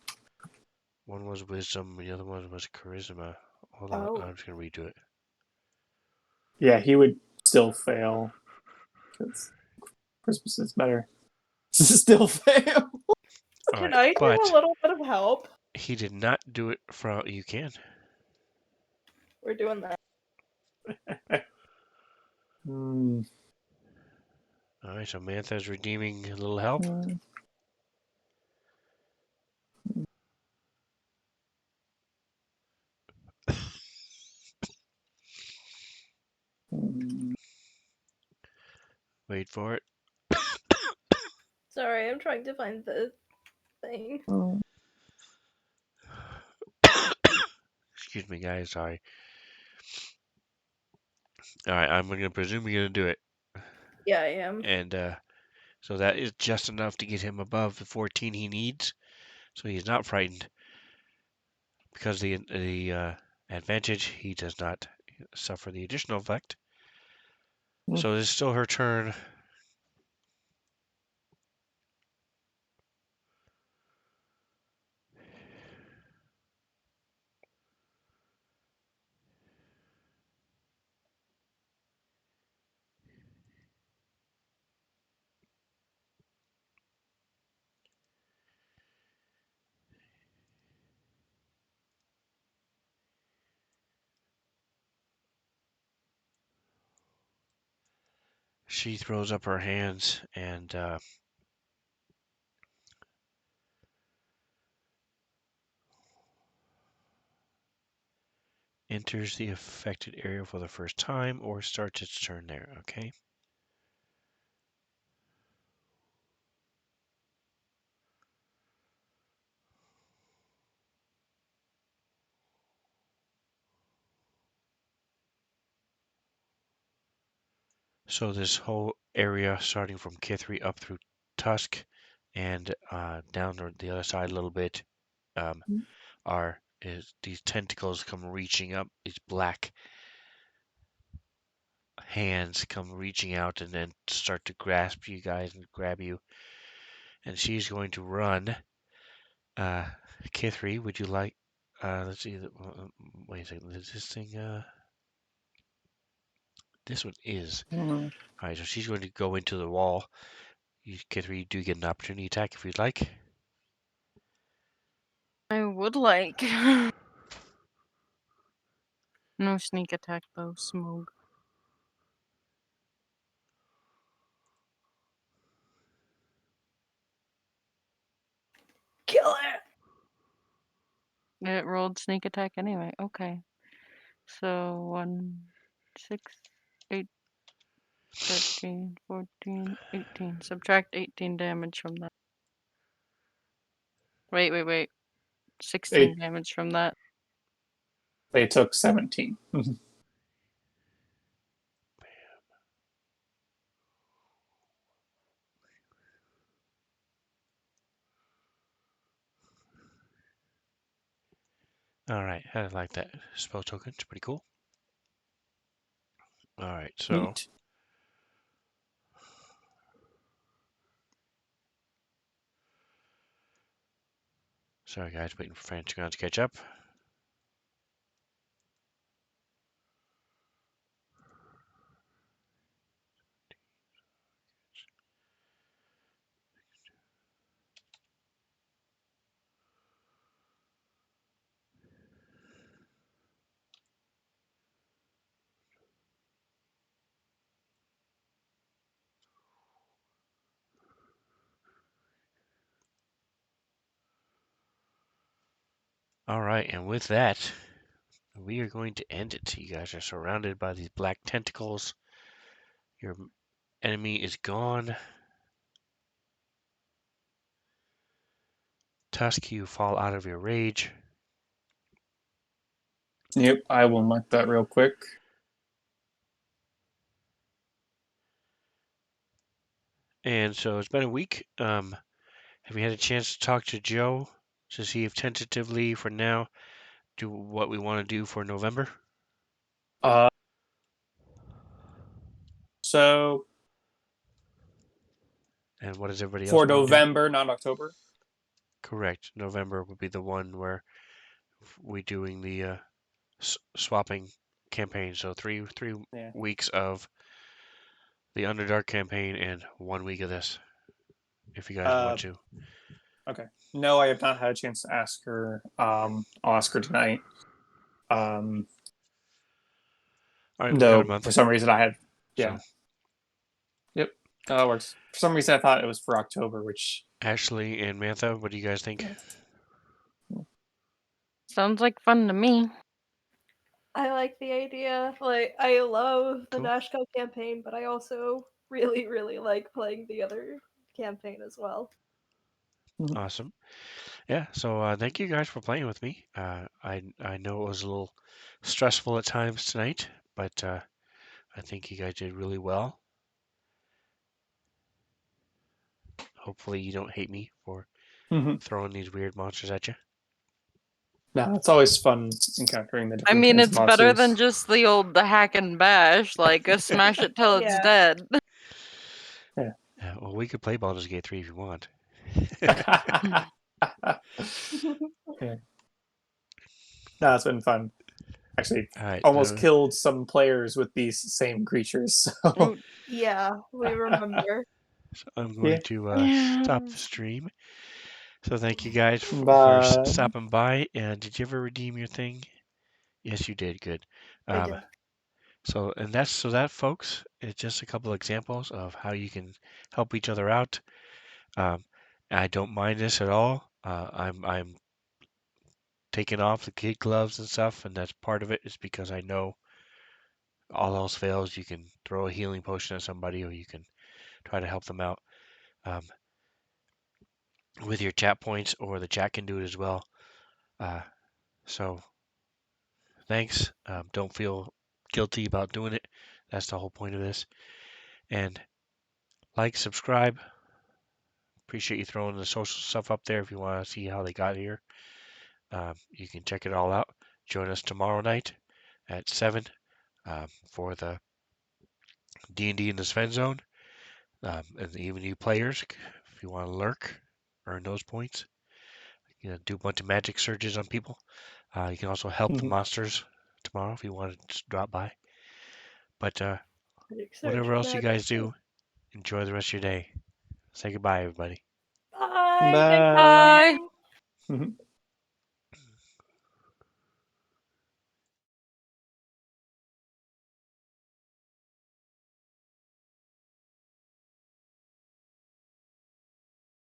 One was wisdom, and the other one was charisma. Hold on, Oh. I'm just gonna redo it. Yeah, he would still fail because Christmas is better. Still fail. All Can right, I do a but little bit of help? he did not do it from. You can. We're doing that. Hmm. All right, so Mantha's redeeming a little help. Wait for it. Sorry, I'm trying to find the thing. Excuse me, guys. Sorry. All right, I'm gonna presume you're gonna do it, Yeah, I am. and so that is just enough to get him above the 14 he needs. So he's not frightened because the advantage. He does not suffer the additional effect. So it's still her turn. she throws up her hands and enters the affected area for the first time or starts its turn there, okay? So this whole area starting from Kithri up through Tusk and down the other side a little bit is these tentacles come reaching up, these black hands come reaching out and then start to grasp you guys and grab you. And she's going to run. Kithri, would you like? Let's see. Wait a second. Is this thing? This one is. All right. So she's going to go into the wall. Kithri, you do get an opportunity attack if you'd like. I would like. No sneak attack though, Smog. Kill it! It rolled sneak attack anyway. Okay. So 1, 6, 8, 13, 14, 18. Subtract 18 damage from that. Wait. 16 damage from that. They took 17. All right. I like that spell token. It's pretty cool. All right. So. Neat. Sorry, guys. Waiting for Franchigon to catch up. All right, and with that, we are going to end it. You guys are surrounded by these black tentacles. Your enemy is gone. Tusk, you fall out of your rage. Yep, I will mark that real quick. And so it's been a week. Have you had a chance to talk to Joe to see if tentatively for now do what we want to do for November? So And what does everybody else for want to do? November, not October? Correct. November would be the one where we're doing the swapping campaign. So three weeks of the Underdark campaign and 1 week of this, if you guys want to. Okay. No, I have not had a chance to ask her. I'll ask her tonight. All right, we got a Though month. for some reason I had, yeah. So. Yep. That works. For some reason I thought it was for October, which. Ashley and Mantha, what do you guys think? Sounds like fun to me. I like the idea. Like, I love the Cool. Nashkel campaign, but I also really, really like playing the other campaign as well. Awesome. Yeah, so thank you guys for playing with me. I know it was a little stressful at times tonight, but I think you guys did really well. Hopefully you don't hate me for throwing these weird monsters at you. No, it's always fun encountering the different I mean, kinds it's of better monsters. than just the hack and bash, like smash it till it's dead. Yeah. Well, we could play Baldur's Gate 3 if you want. Yeah. No, it's been fun. Actually, almost killed some players with these same creatures. So. Yeah, we remember. So I'm going to stop the stream. So thank you guys for stopping by. And did you ever redeem your thing? Yes, you did. Good. I did. So that, folks, is just a couple examples of how you can help each other out. I don't mind this at all. I'm taking off the kid gloves and stuff, and that's part of it. Is because I know all else fails, you can throw a healing potion at somebody, or you can try to help them out with your chat points, or the chat can do it as well. So thanks. Don't feel guilty about doing it. That's the whole point of this. And like, subscribe. Appreciate you throwing the social stuff up there if you want to see how they got here. You can check it all out. Join us tomorrow night at 7 for the D&D in the Svenzone. And even you players, if you want to lurk, earn those points. Do a bunch of magic surges on people. You can also help the monsters tomorrow if you want to just drop by. But whatever else you guys do, enjoy the rest of your day. Say goodbye, everybody. Bye. Bye. Bye.